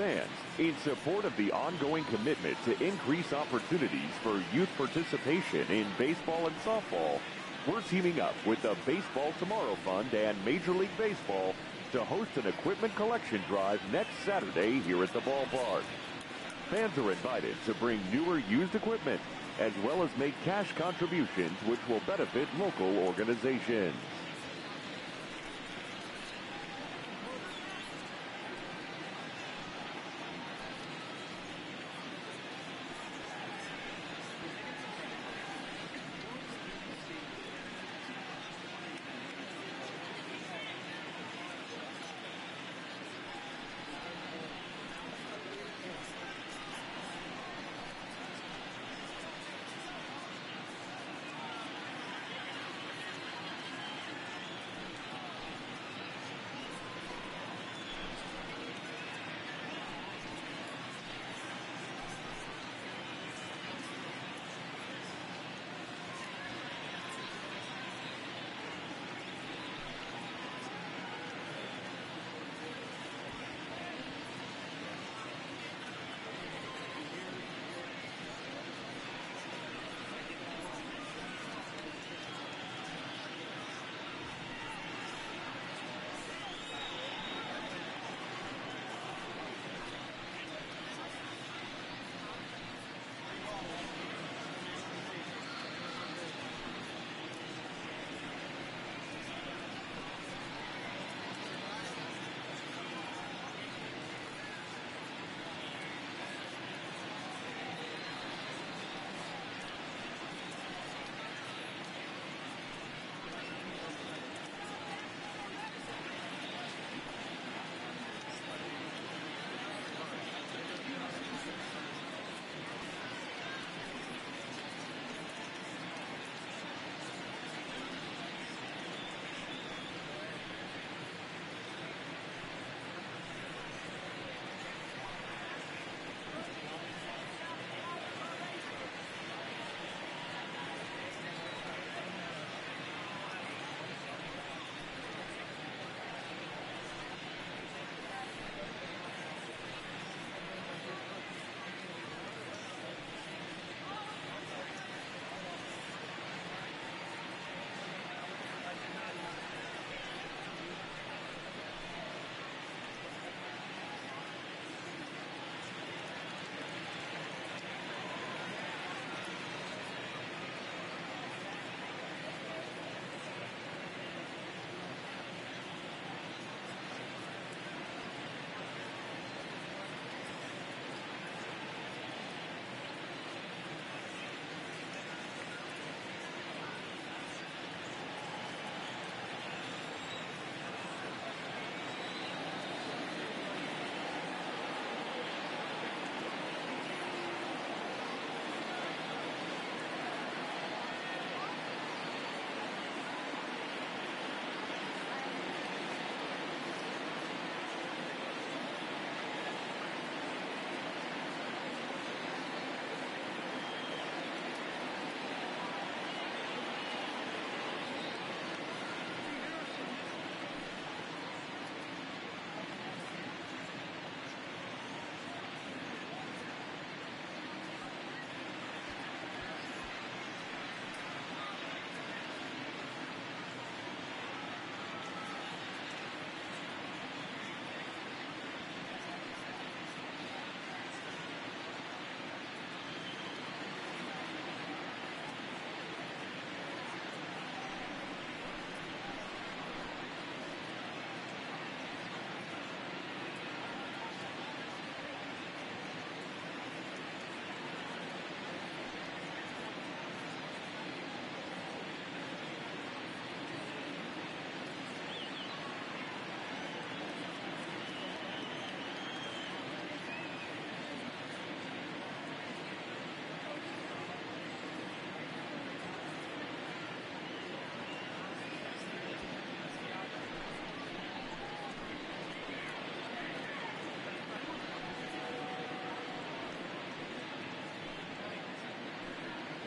Fans, in support of the ongoing commitment to increase opportunities for youth participation in baseball and softball, we're teaming up with the Baseball Tomorrow Fund and Major League Baseball to host an equipment collection drive next Saturday here at the ballpark. Fans are invited to bring newer used equipment, as well as make cash contributions which will benefit local organizations.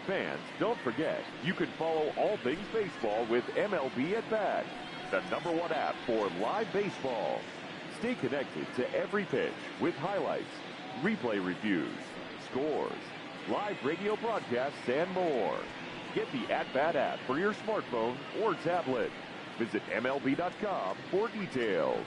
Fans, don't forget, you can follow all things baseball with MLB at Bat, the #1 app for live baseball. Stay connected to every pitch with highlights, replay reviews, scores, live radio broadcasts, and more. Get the At-Bat app for your smartphone or tablet. Visit MLB.com for details.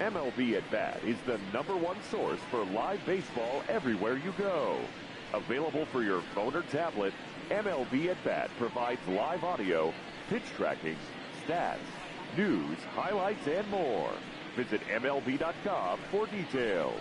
MLB At Bat is the #1 source for live baseball everywhere you go. Available for your phone or tablet, MLB At Bat provides live audio, pitch tracking, stats, news, highlights, and more. Visit MLB.com for details.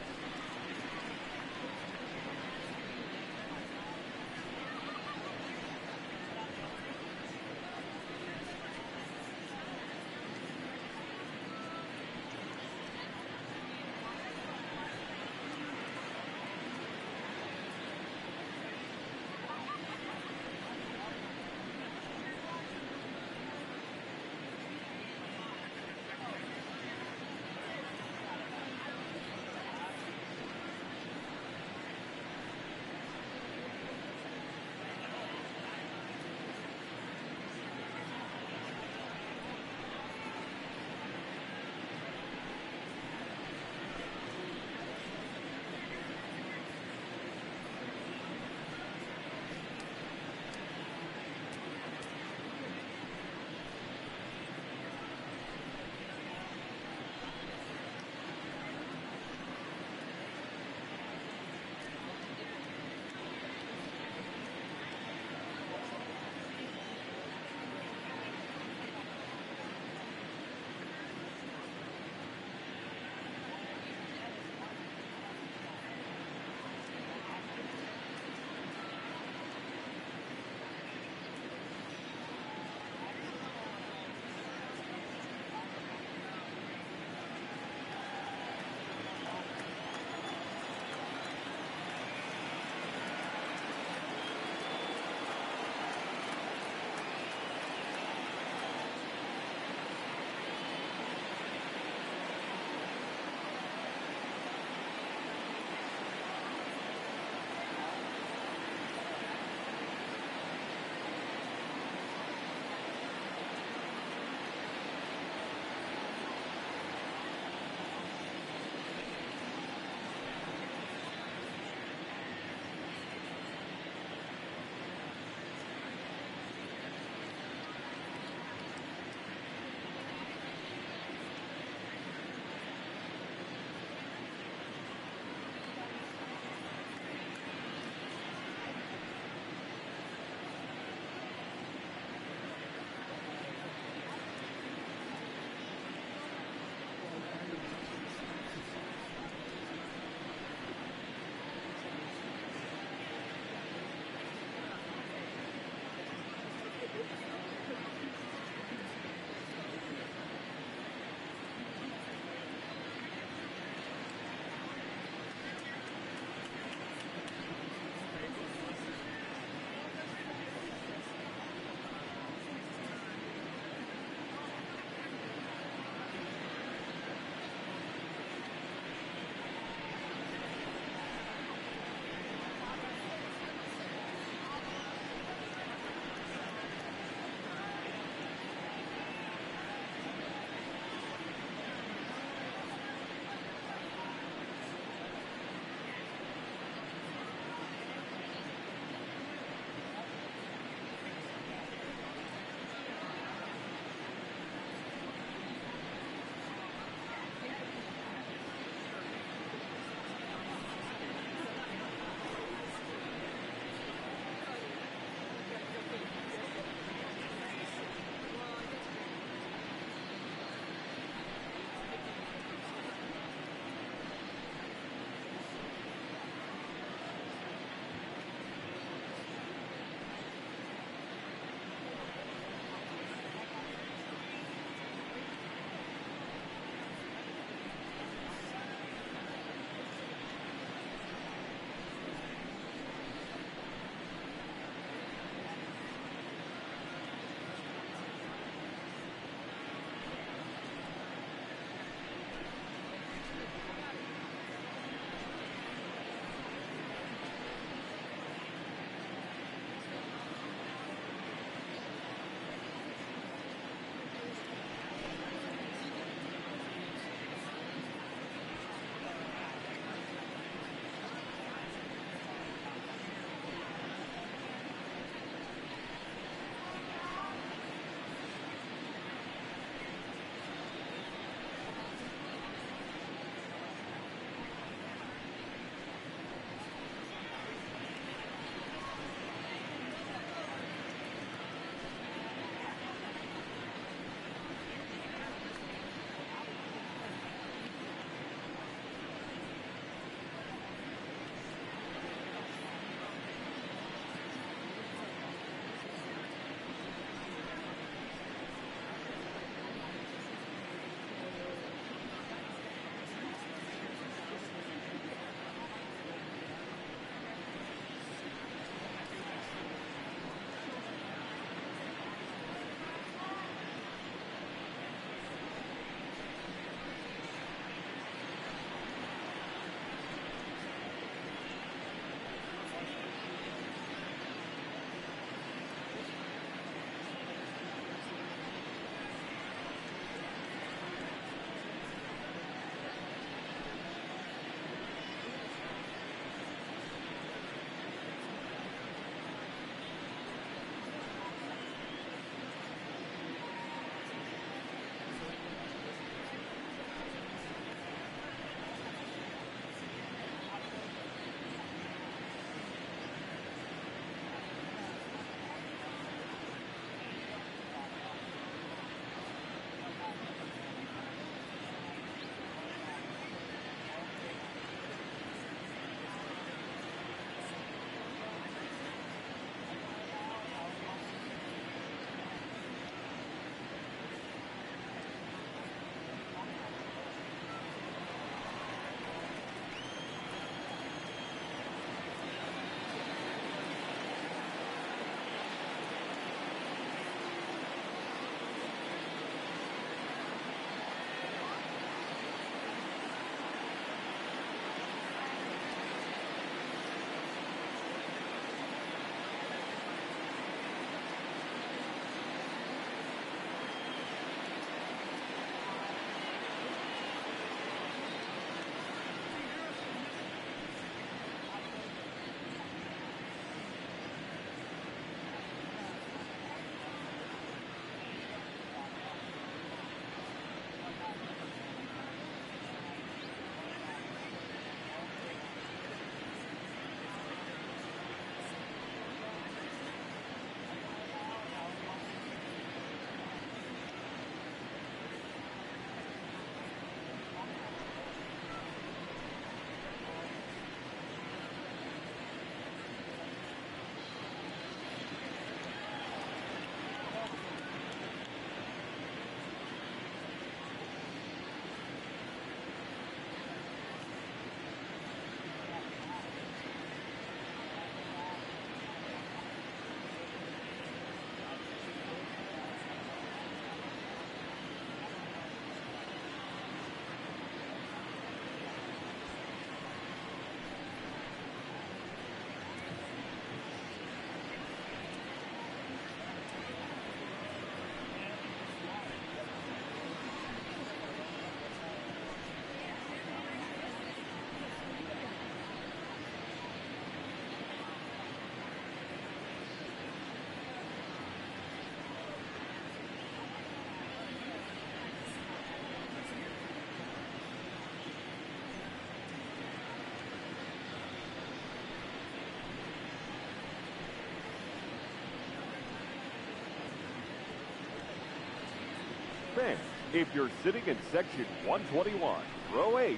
fans, if you're sitting in section 121, row H,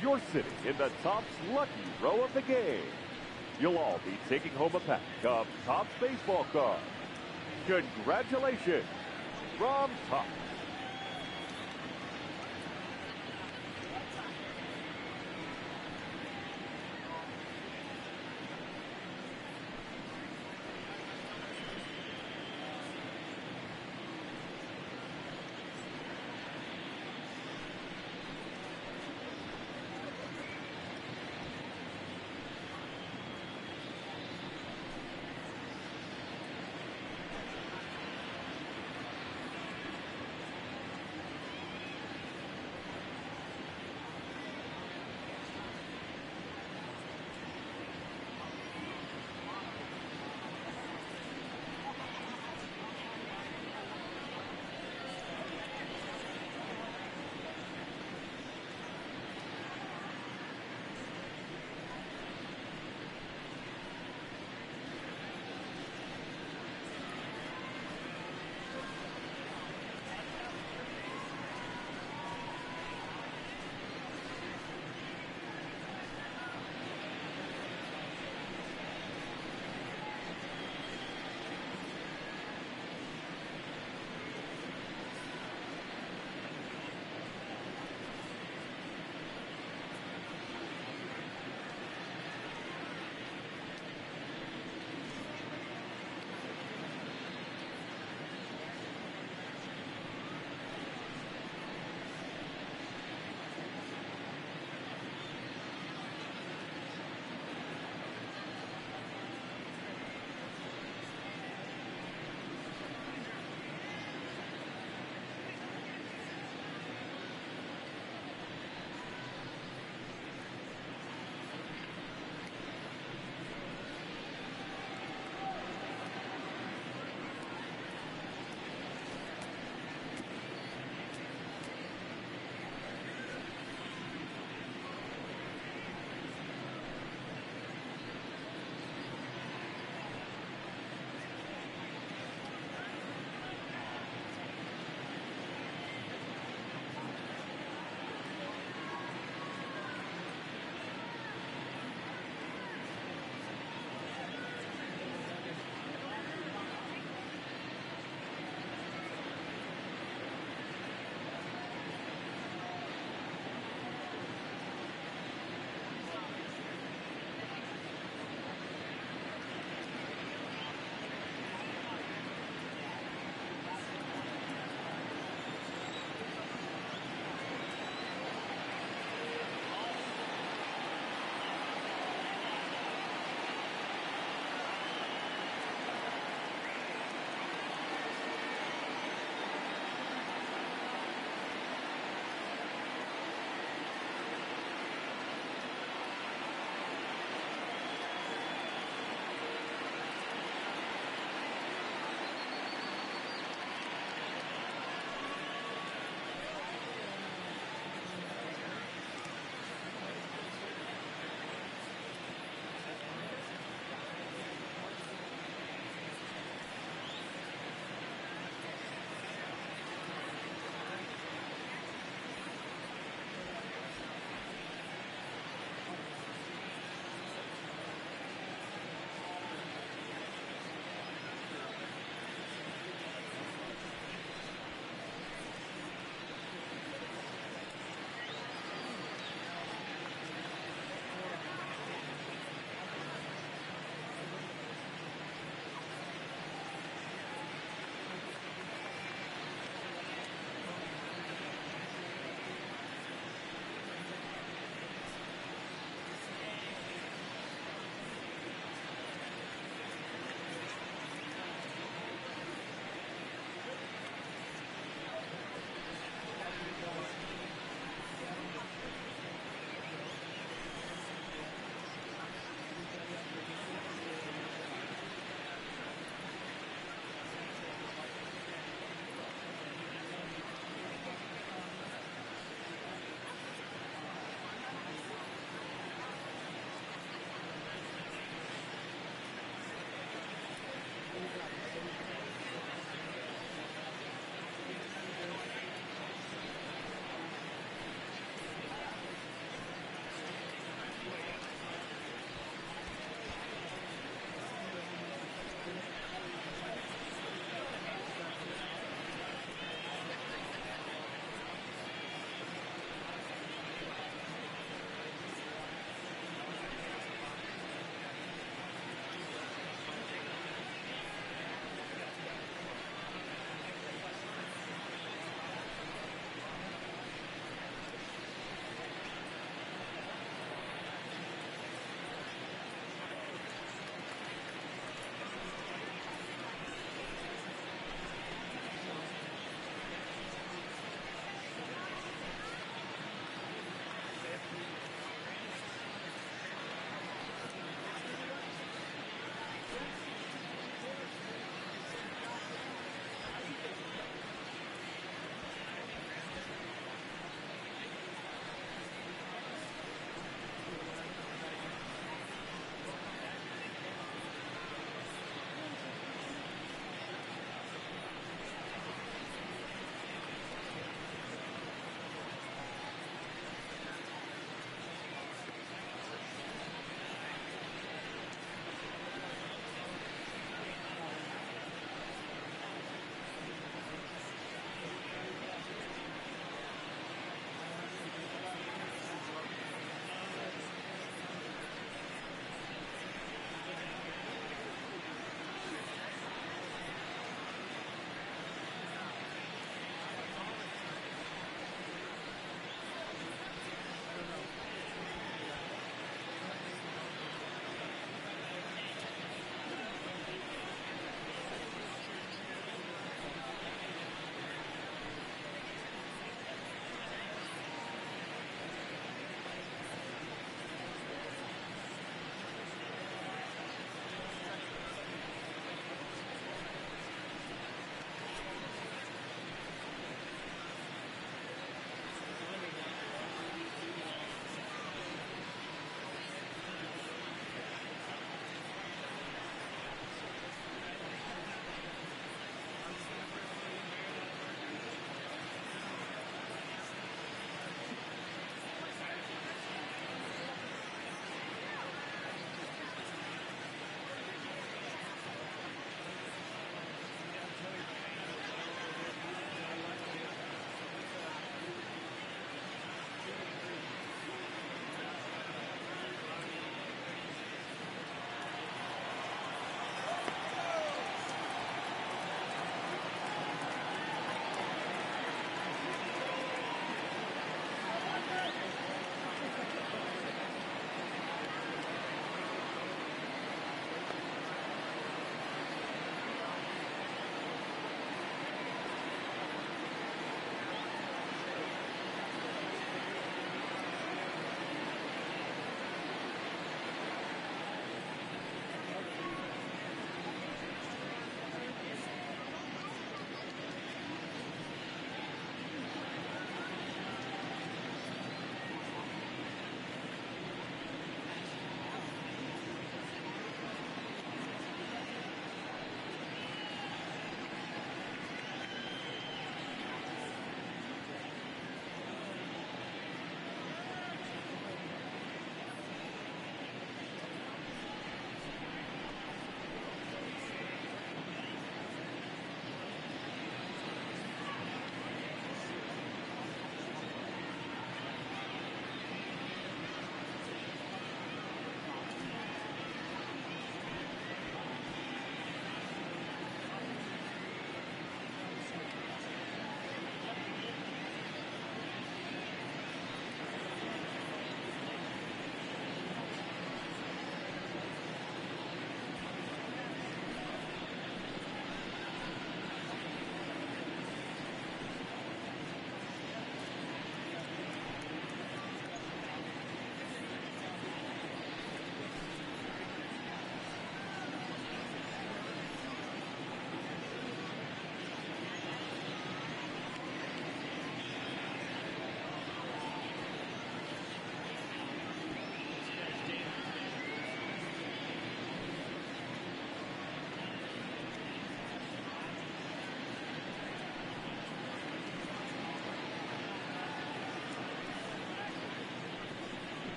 you're sitting in the Topps lucky row of the game. You'll all be taking home a pack of Topps baseball cards. Congratulations from Topps.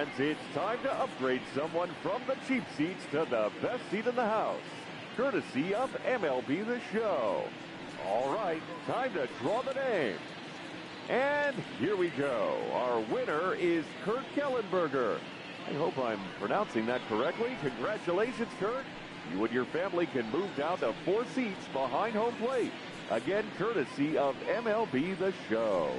fans, it's time to upgrade someone from the cheap seats to the best seat in the house, courtesy of MLB The Show. All right, time to draw the name. And here we go. Our winner is Kurt Kellenberger. I hope I'm pronouncing that correctly. Congratulations, Kurt. You and your family can move down to 4 seats behind home plate. Again, courtesy of MLB The Show.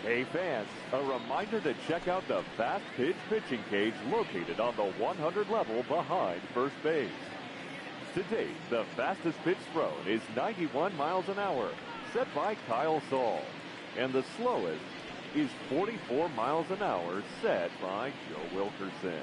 Hey fans, a reminder to check out the fast pitch pitching cage located on the 100 level behind first base. To date, the fastest pitch thrown is 91 miles an hour, set by Kyle Saul. And the slowest is 44 miles an hour, set by Joe Wilkerson.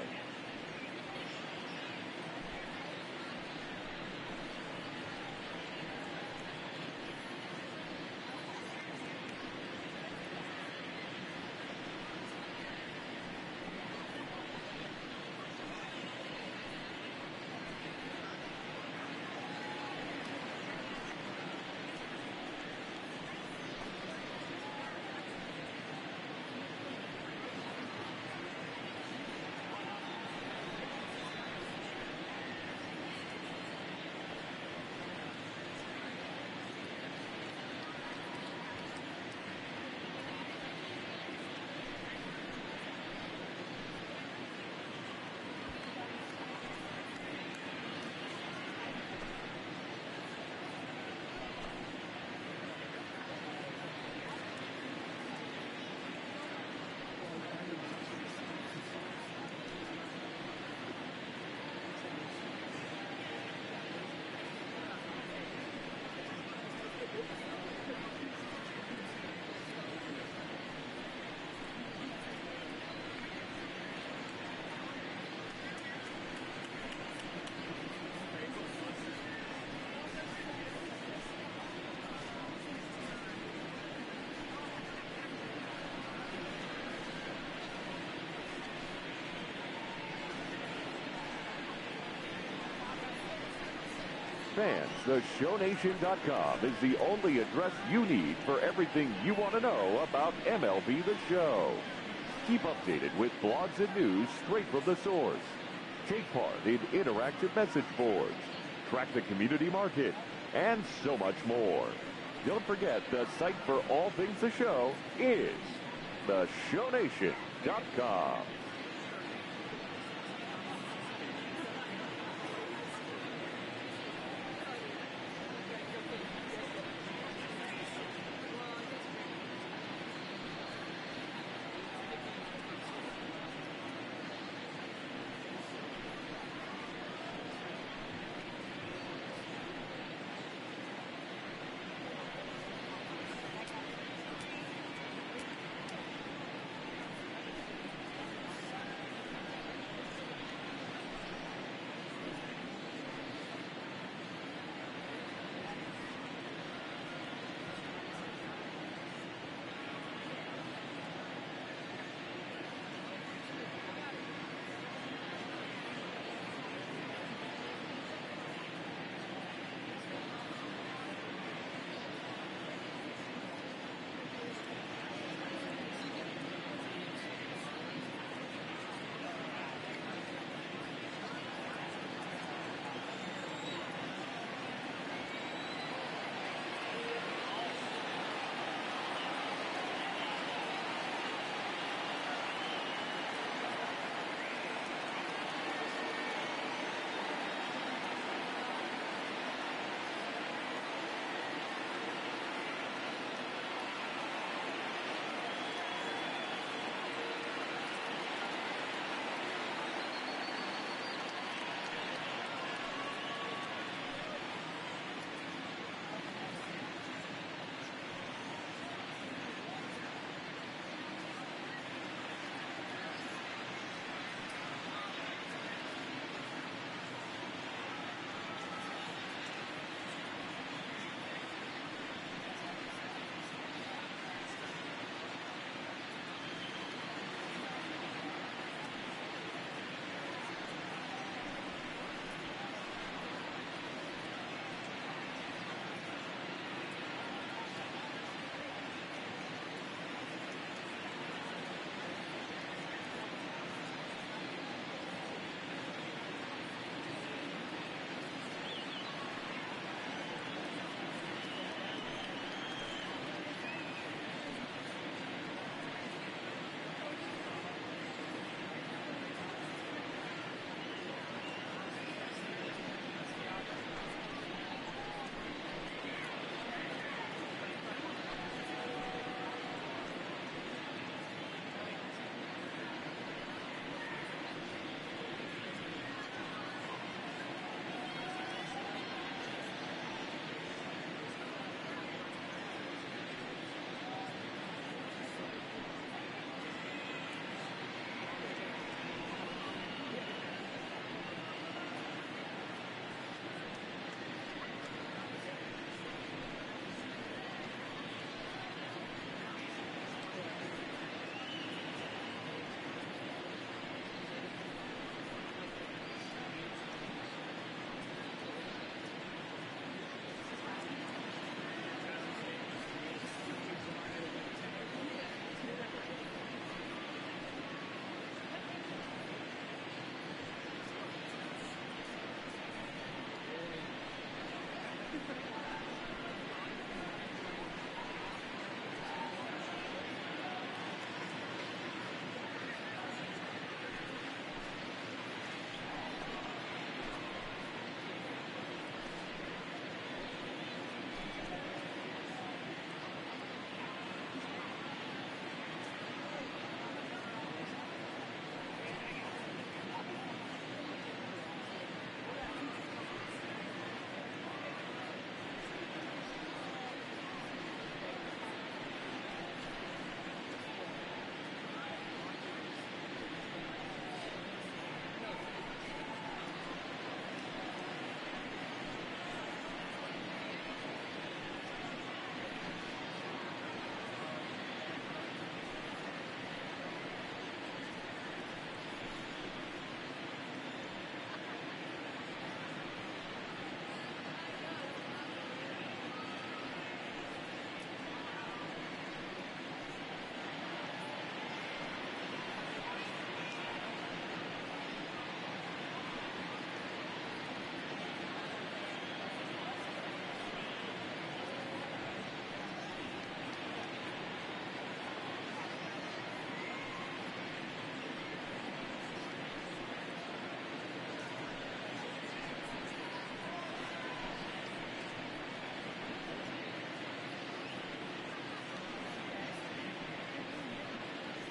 Fans, theshownation.com is the only address you need for everything you want to know about MLB The Show. Keep updated with blogs and news straight from the source. Take part in interactive message boards. Track the community market, and so much more. Don't forget, the site for all things The Show is theshownation.com.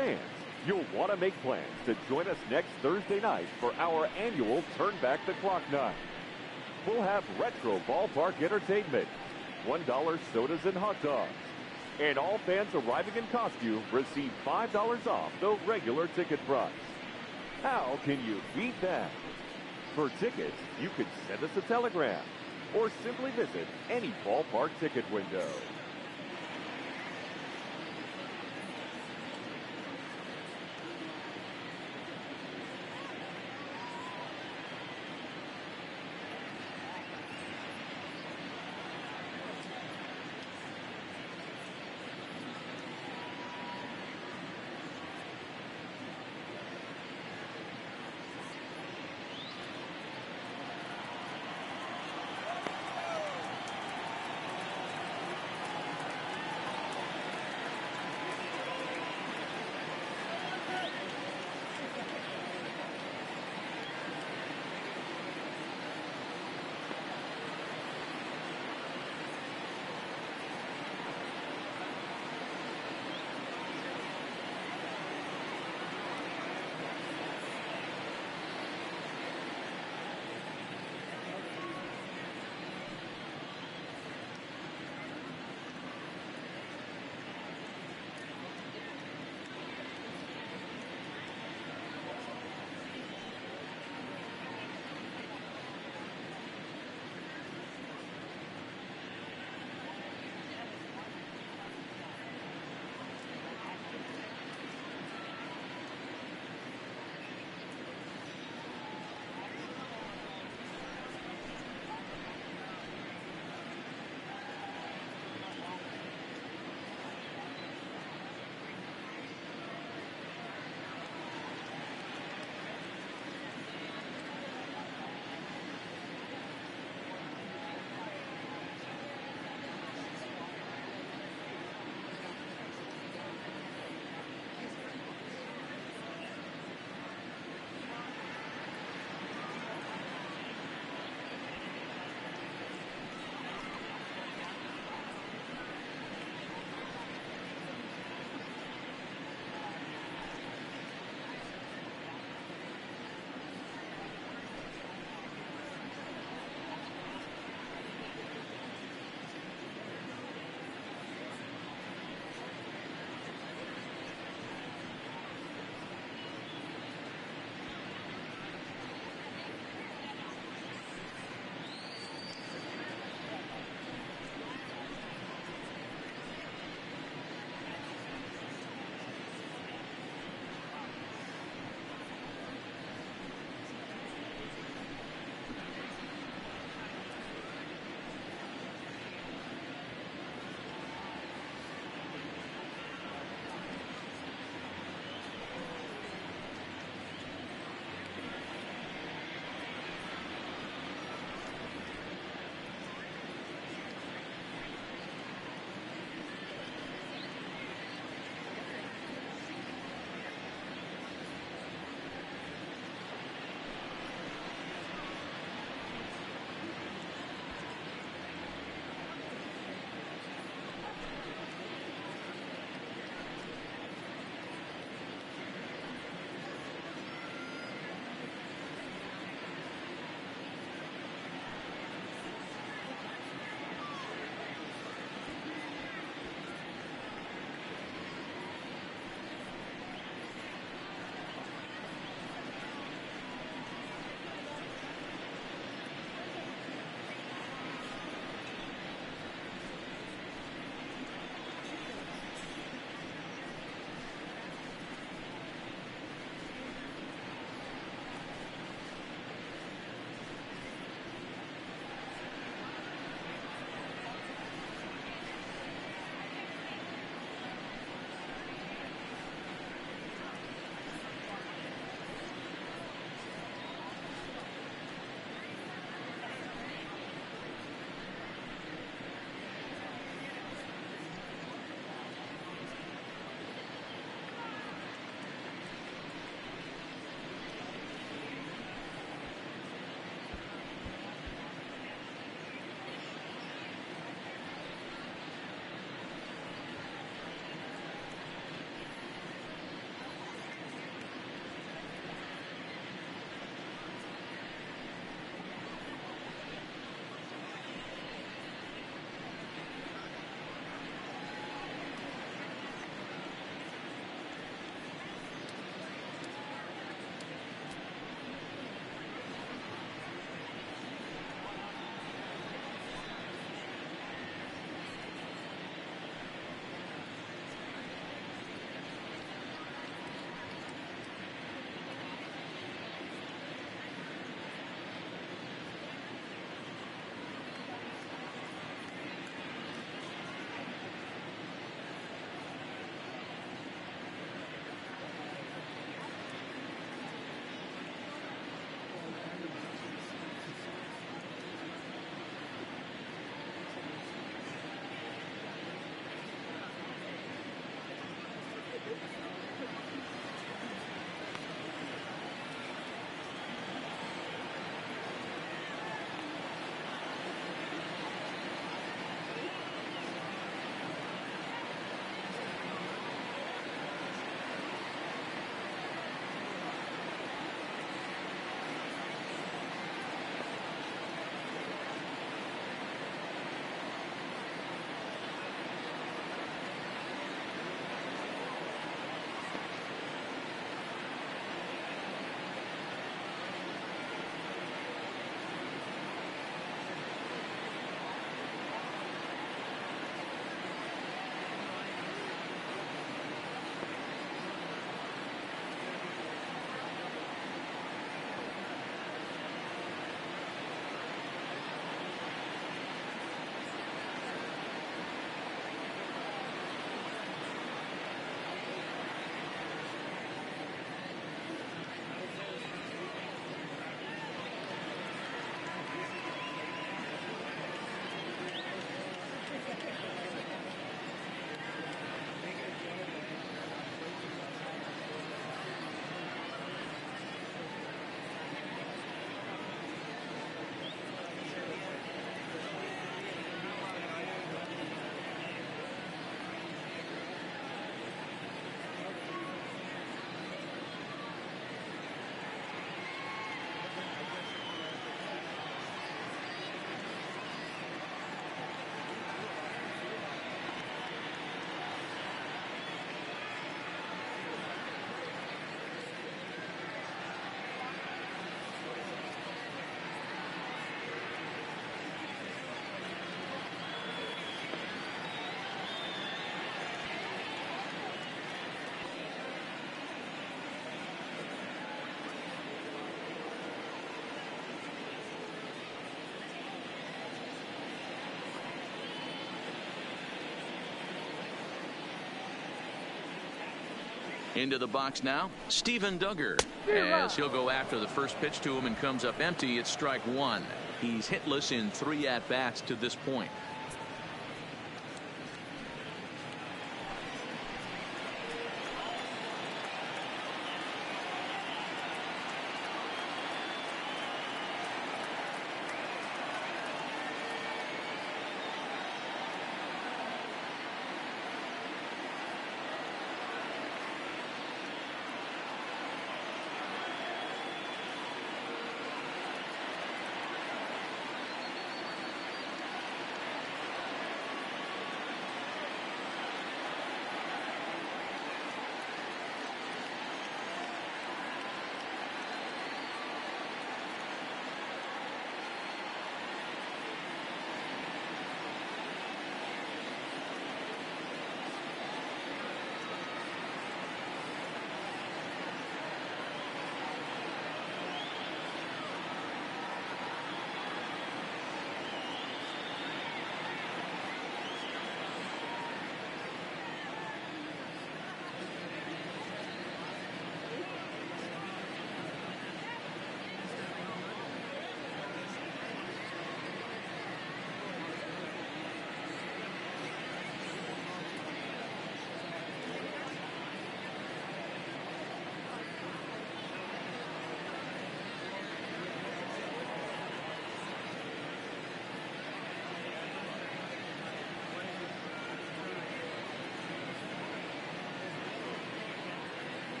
fans, you'll want to make plans to join us next Thursday night for our annual Turn Back the Clock night. We'll have retro ballpark entertainment, $1 sodas and hot dogs, and all fans arriving in costume receive $5 off the regular ticket price. How can you beat that? For tickets, you can send us a telegram or simply visit any ballpark ticket window. Into the box now, Steven Duggar, as he'll go after the first pitch to him and comes up empty. It's strike one. He's hitless in 3 at-bats to this point.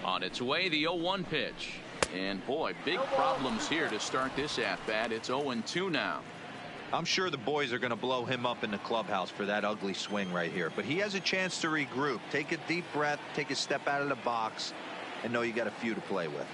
On its way, the 0-1 pitch. And boy, big problems here to start this at-bat. It's 0-2 now. I'm sure the boys are going to blow him up in the clubhouse for that ugly swing right here. But he has a chance to regroup. Take a deep breath, take a step out of the box, and know you got a few to play with.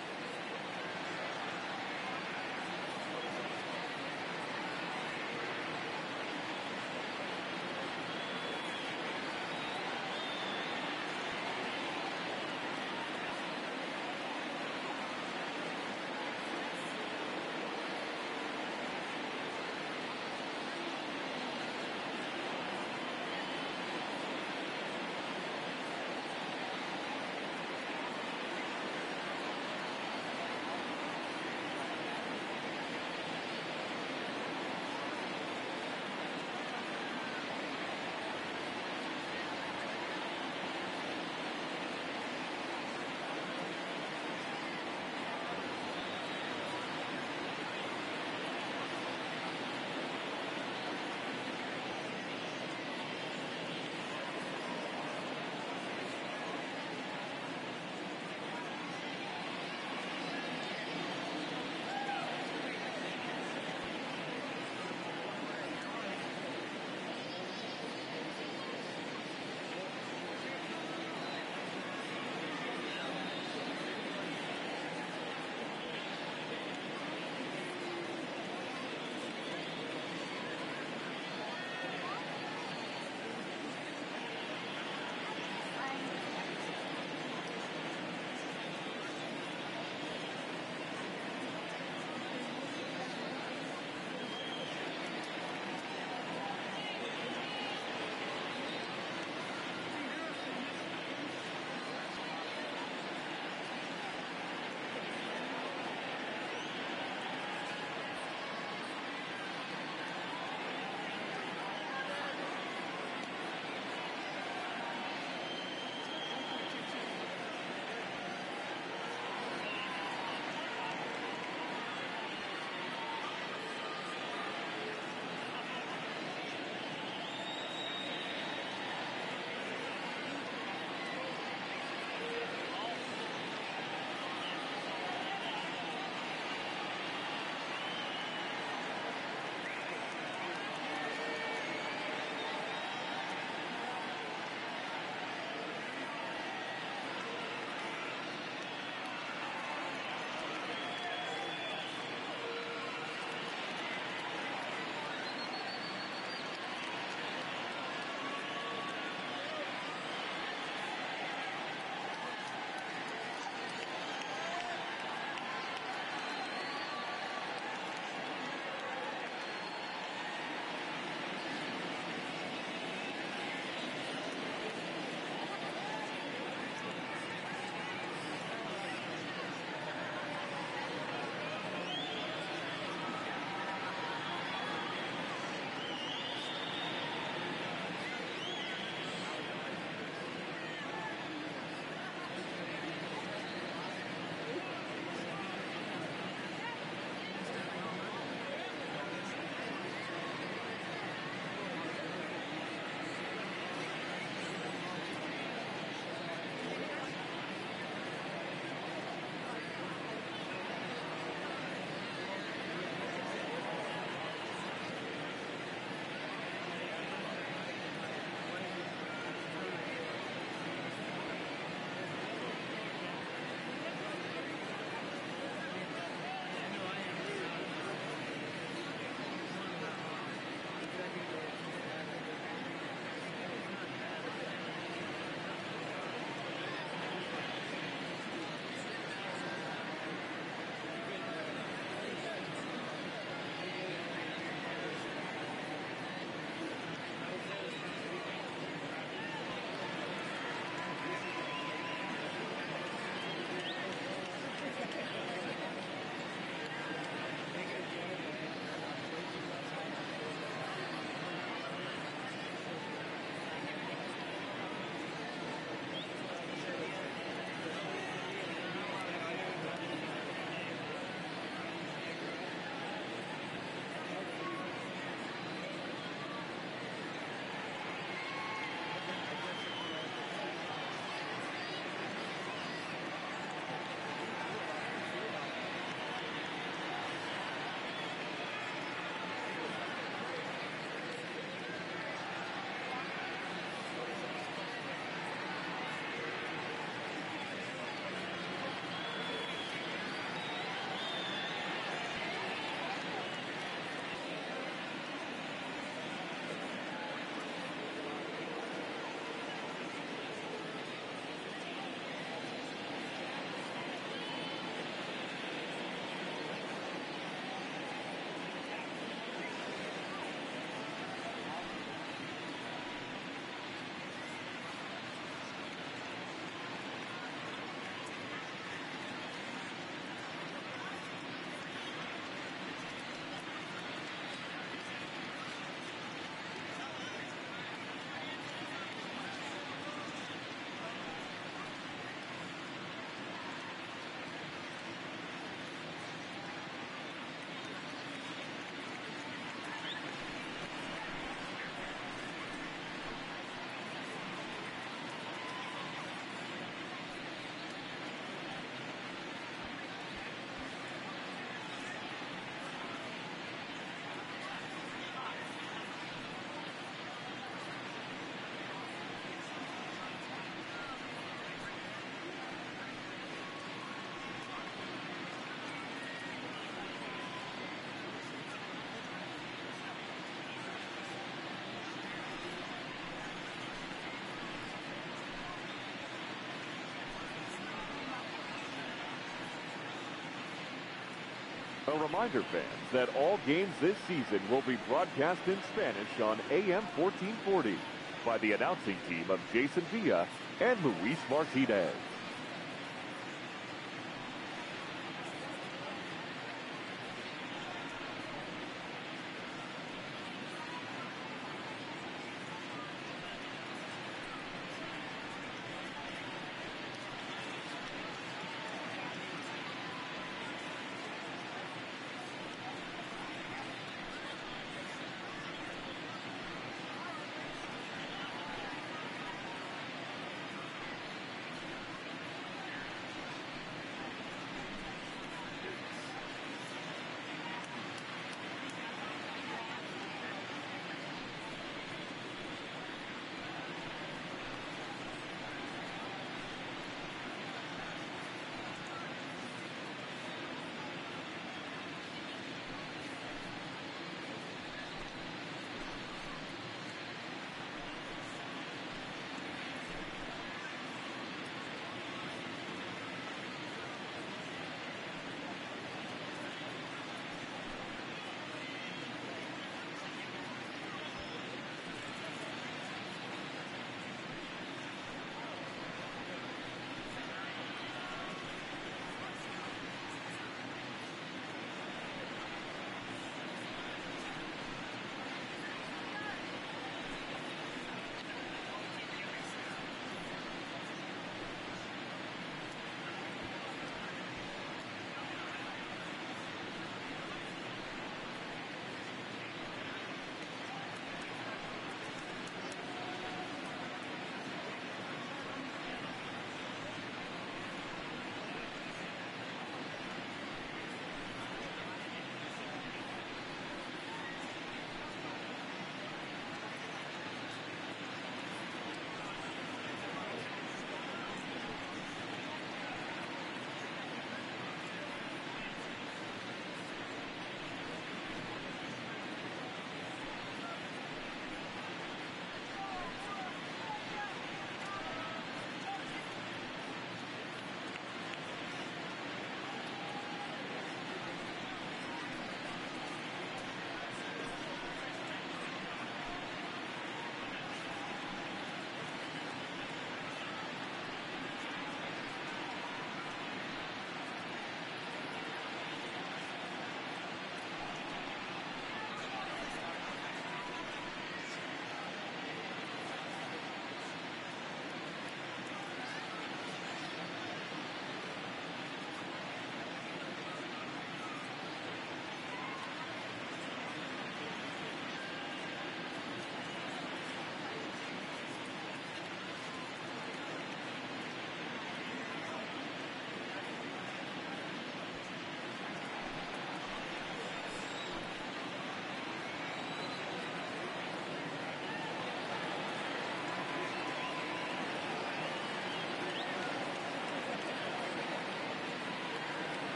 A reminder, fans, that all games this season will be broadcast in Spanish on AM 1440 by the announcing team of Jason Villa and Luis Martinez.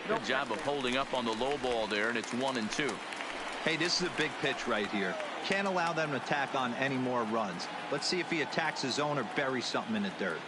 Good job of holding up on the low ball there, and it's 1-2. Hey, this is a big pitch right here. Can't allow them to tack on any more runs. Let's see if he attacks his zone or buries something in the dirt.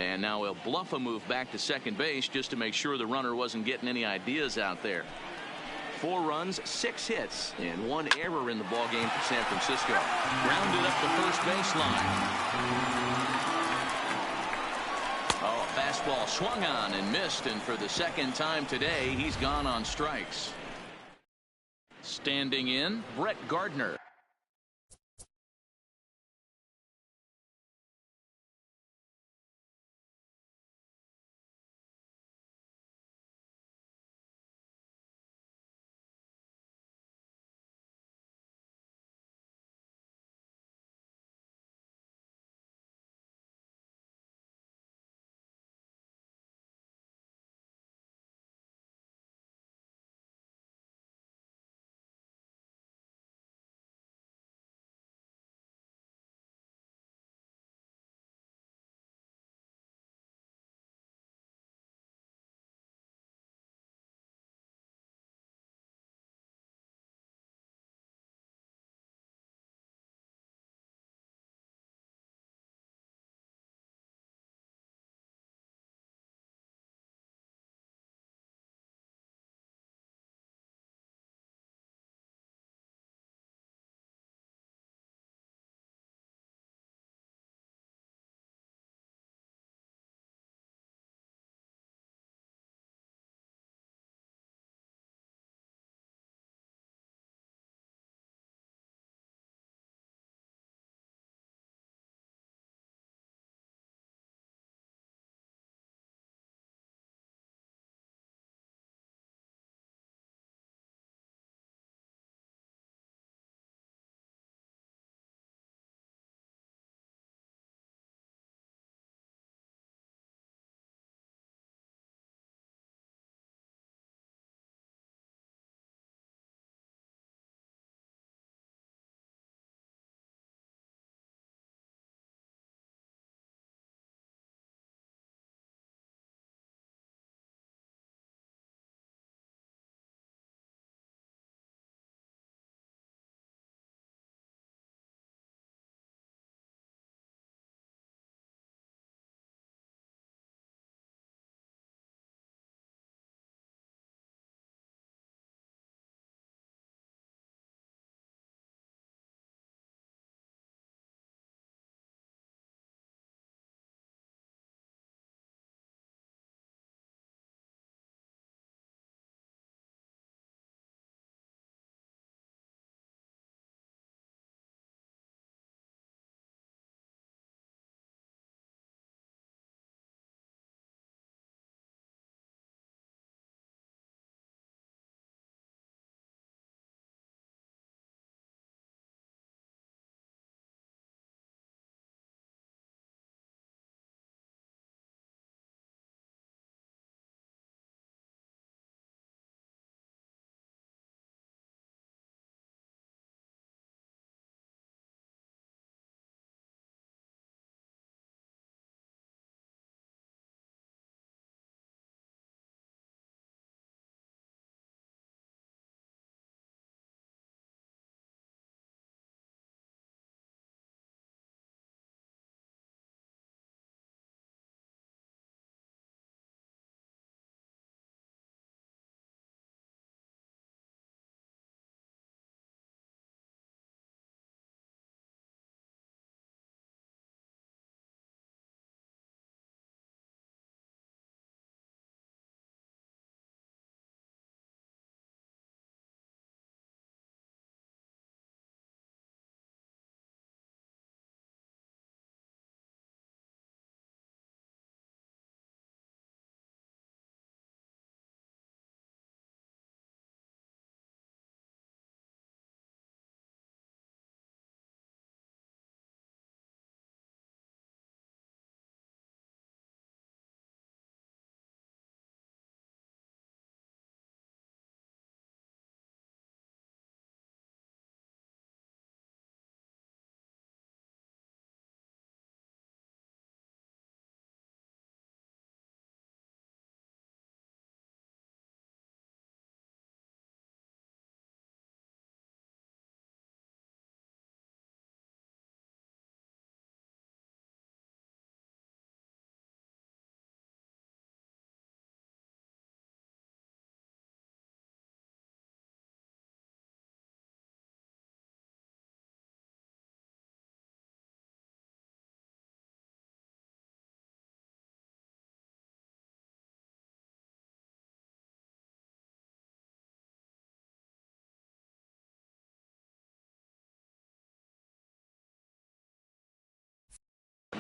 And now he'll bluff a move back to second base just to make sure the runner wasn't getting any ideas out there. 4 runs, 6 hits, and 1 error in the ballgame for San Francisco. Grounded up the first baseline. Oh, fastball swung on and missed, and for the second time today, he's gone on strikes. Standing in, Brett Gardner.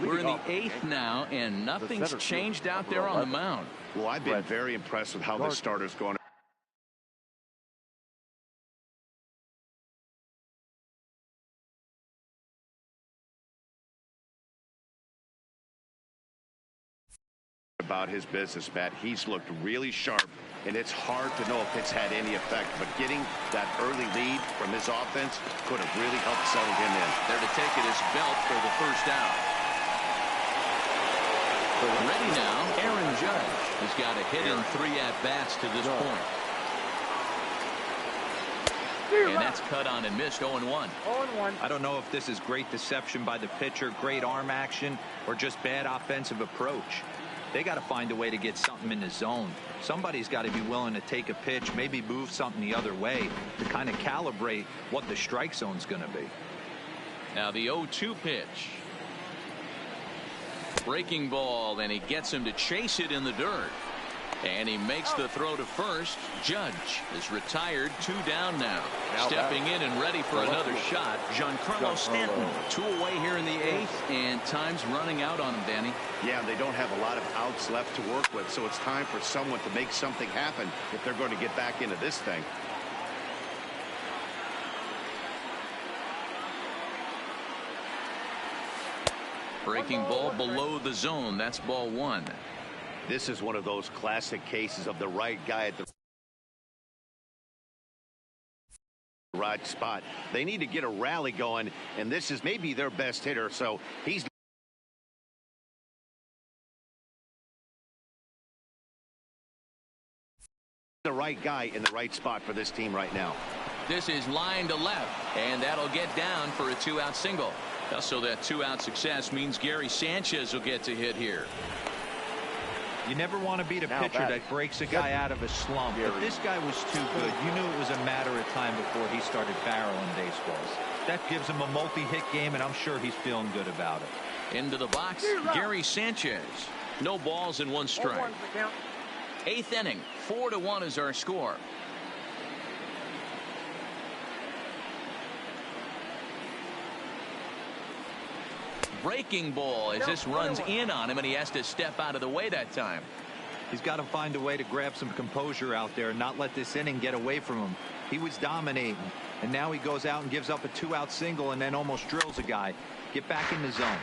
We're in the 8th now, and nothing's changed out there on the mound. Well, I've been very impressed with how this starter's going. About his business, Matt. He's looked really sharp, and it's hard to know if it's had any effect, but getting that early lead from his offense could have really helped settle him in. There to take it is Belt for the first down. Ready now, Aaron Judge has got a hit in 3 at-bats to this point. And that's cut on and missed. 0-1. 0-1. I don't know if this is great deception by the pitcher, great arm action, or just bad offensive approach. They got to find a way to get something in the zone. Somebody's got to be willing to take a pitch, maybe move something the other way to kind of calibrate what the strike zone's going to be. Now the 0-2 pitch. Breaking ball, and he gets him to chase it in the dirt. And he makes the throw to first. Judge is retired. 2 down now. Stepping in and ready for another shot, Giancarlo Stanton. 2 away here in the 8th, and time's running out on him, Danny. Yeah, they don't have a lot of outs left to work with, so it's time for someone to make something happen if they're going to get back into this thing. Breaking ball below the zone. That's ball 1. This is one of those classic cases of the right guy at the right spot. They need to get a rally going, and this is maybe their best hitter, so he's the right guy in the right spot for this team right now. This is line to left, and that'll get down for a 2-out single. So that 2-out success means Gary Sanchez will get to hit here. You never want to beat a pitcher that breaks a guy out of a slump. But this guy was too good. You knew it was a matter of time before he started barreling baseballs. That gives him a multi-hit game, and I'm sure he's feeling good about it. Into the box, Gary Sanchez. No balls and 1 strike. 8th inning, 4-1 is our score. Breaking ball as this runs in on him, and he has to step out of the way that time. He's got to find a way to grab some composure out there and not let this inning get away from him. He was dominating, and now he goes out and gives up a 2-out single and then almost drills a guy. Get back in the zone.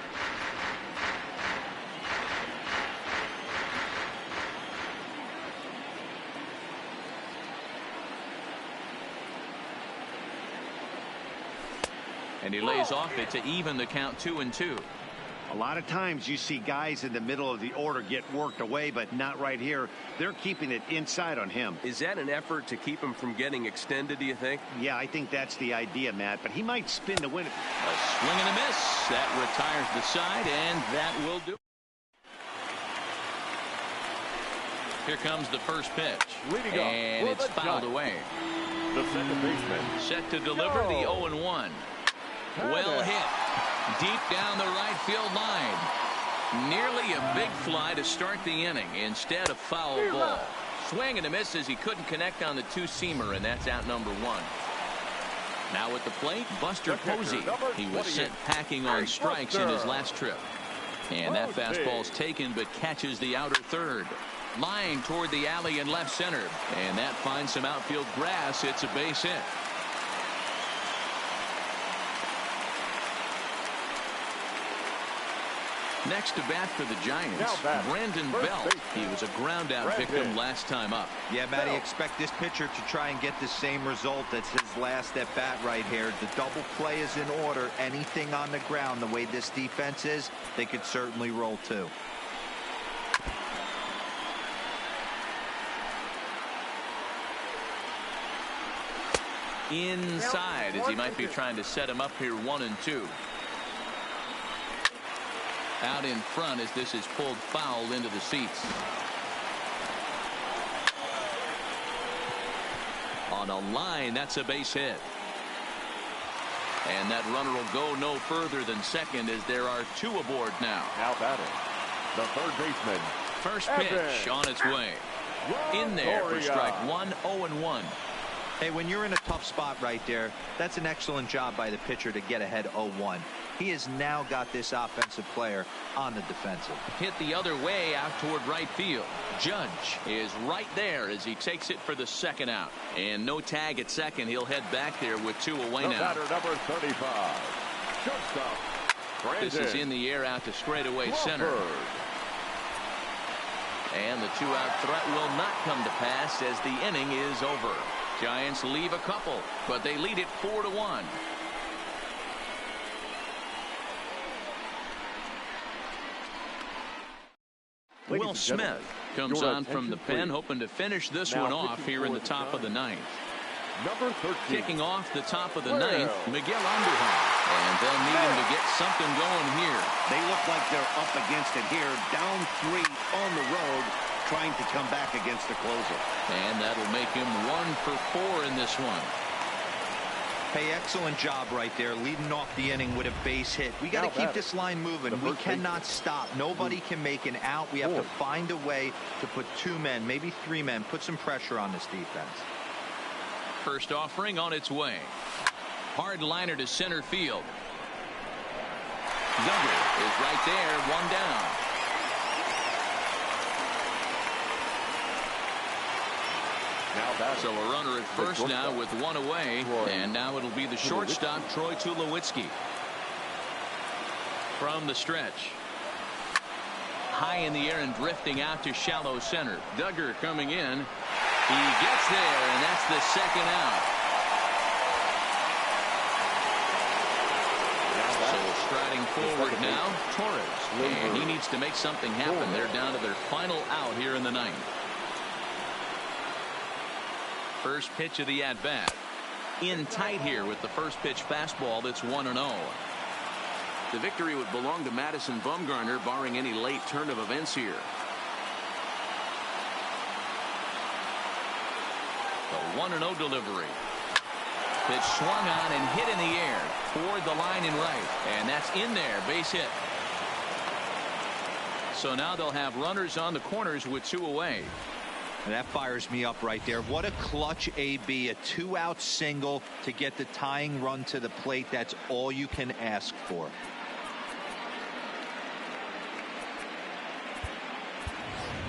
And he lays off it to even the count 2-2. A lot of times you see guys in the middle of the order get worked away, but not right here. They're keeping it inside on him. Is that an effort to keep him from getting extended, do you think? Yeah, I think that's the idea, Matt, but he might spin to win it. A swing and a miss. That retires the side, and that will do. Here comes the first pitch, and it's fouled away. The second baseman. Set to deliver the 0-1. Well hit. Deep down the right field line. Nearly a big fly to start the inning. Instead, a foul ball. Swing and a miss as he couldn't connect on the 2-seamer, and that's out number 1. Now at the plate, Buster Posey. He was sent packing on strikes in his last trip. And that fastball's taken, but catches the outer third. Line toward the alley in left center. And that finds some outfield grass. It's a base hit. Next to bat for the Giants, Brandon Belt. He was a ground out victim last time up. Yeah, Matty, expect this pitcher to try and get the same result. That's his last at bat right here. The double play is in order. Anything on the ground, the way this defense is, they could certainly roll too. Inside as he might be trying to set him up here 1-2. Out in front as this is pulled foul into the seats. On a line, that's a base hit. And that runner will go no further than second as there are 2 aboard now. Now batting, the third baseman. First pitch on its way. In there for strike 1, 0-1. Hey, when you're in a tough spot right there, that's an excellent job by the pitcher to get ahead 0-1. He has now got this offensive player on the defensive. Hit the other way out toward right field. Judge is right there as he takes it for the second out. And no tag at second. He'll head back there with 2 away now. Batter number 35. Shortstop. This is in the air out to straightaway center. And the 2-out threat will not come to pass as the inning is over. Giants leave a couple, but they lead it 4-1. Will Smith comes on from the pen, hoping to finish this one off here in the top of the ninth. Number 13. Kicking off the top of the ninth, Miguel Andujar. And they'll need him to get something going here. They look like they're up against it here. Down 3 on the road, trying to come back against the closer. And that'll make him 1 for 4 in this one. Hey, excellent job right there, leading off the inning with a base hit. We got to keep this line moving. We cannot stop. Nobody can make an out. We have to find a way to put 2 men, maybe 3 men, put some pressure on this defense. First offering on its way. Hard liner to center field. Duggar is right there, 1 down. So a runner at first now with 1 away, and now it'll be the shortstop, Troy Tulowitzki. From the stretch. High in the air and drifting out to shallow center. Duggar coming in. He gets there, and that's the second out. So striding forward now, Torres. And he needs to make something happen. They're down to their final out here in the ninth. First pitch of the at-bat. In tight here with the first pitch fastball that's 1-0. The victory would belong to Madison Bumgarner, barring any late turn of events here. The 1-0 delivery. Pitch swung on and hit in the air toward the line and right. And that's in there, base hit. So now they'll have runners on the corners with 2 away. And that fires me up right there. What a clutch AB, a 2-out single to get the tying run to the plate. That's all you can ask for.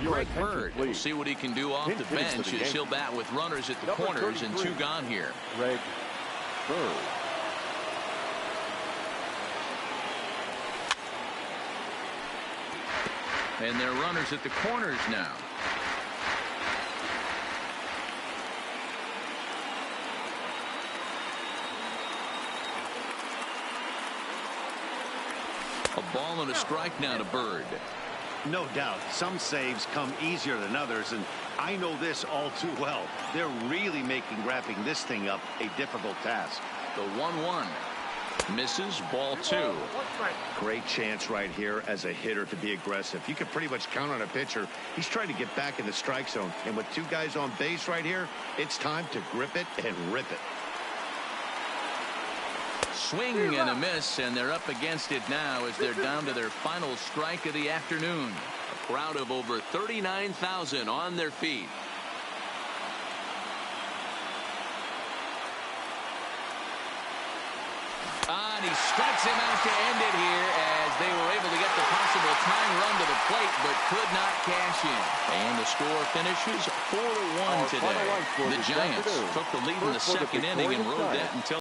Greg Bird will see what he can do off the bench as he'll bat with runners at the corners and 2 gone here. Greg Bird. And they're runners at the corners now. A ball and a strike now to Bird. No doubt, some saves come easier than others, and I know this all too well. They're really making wrapping this thing up a difficult task. The 1-1 misses, ball 2. Great chance right here as a hitter to be aggressive. You can pretty much count on a pitcher. He's trying to get back in the strike zone, and with 2 guys on base right here, it's time to grip it and rip it. Swing and a miss, and they're up against it now as they're down to their final strike of the afternoon. A crowd of over 39,000 on their feet. And he strikes him out to end it here as they were able to get the possible tying run to the plate but could not cash in. And the score finishes 4-1 today. The Giants took the lead in the second inning and rode that until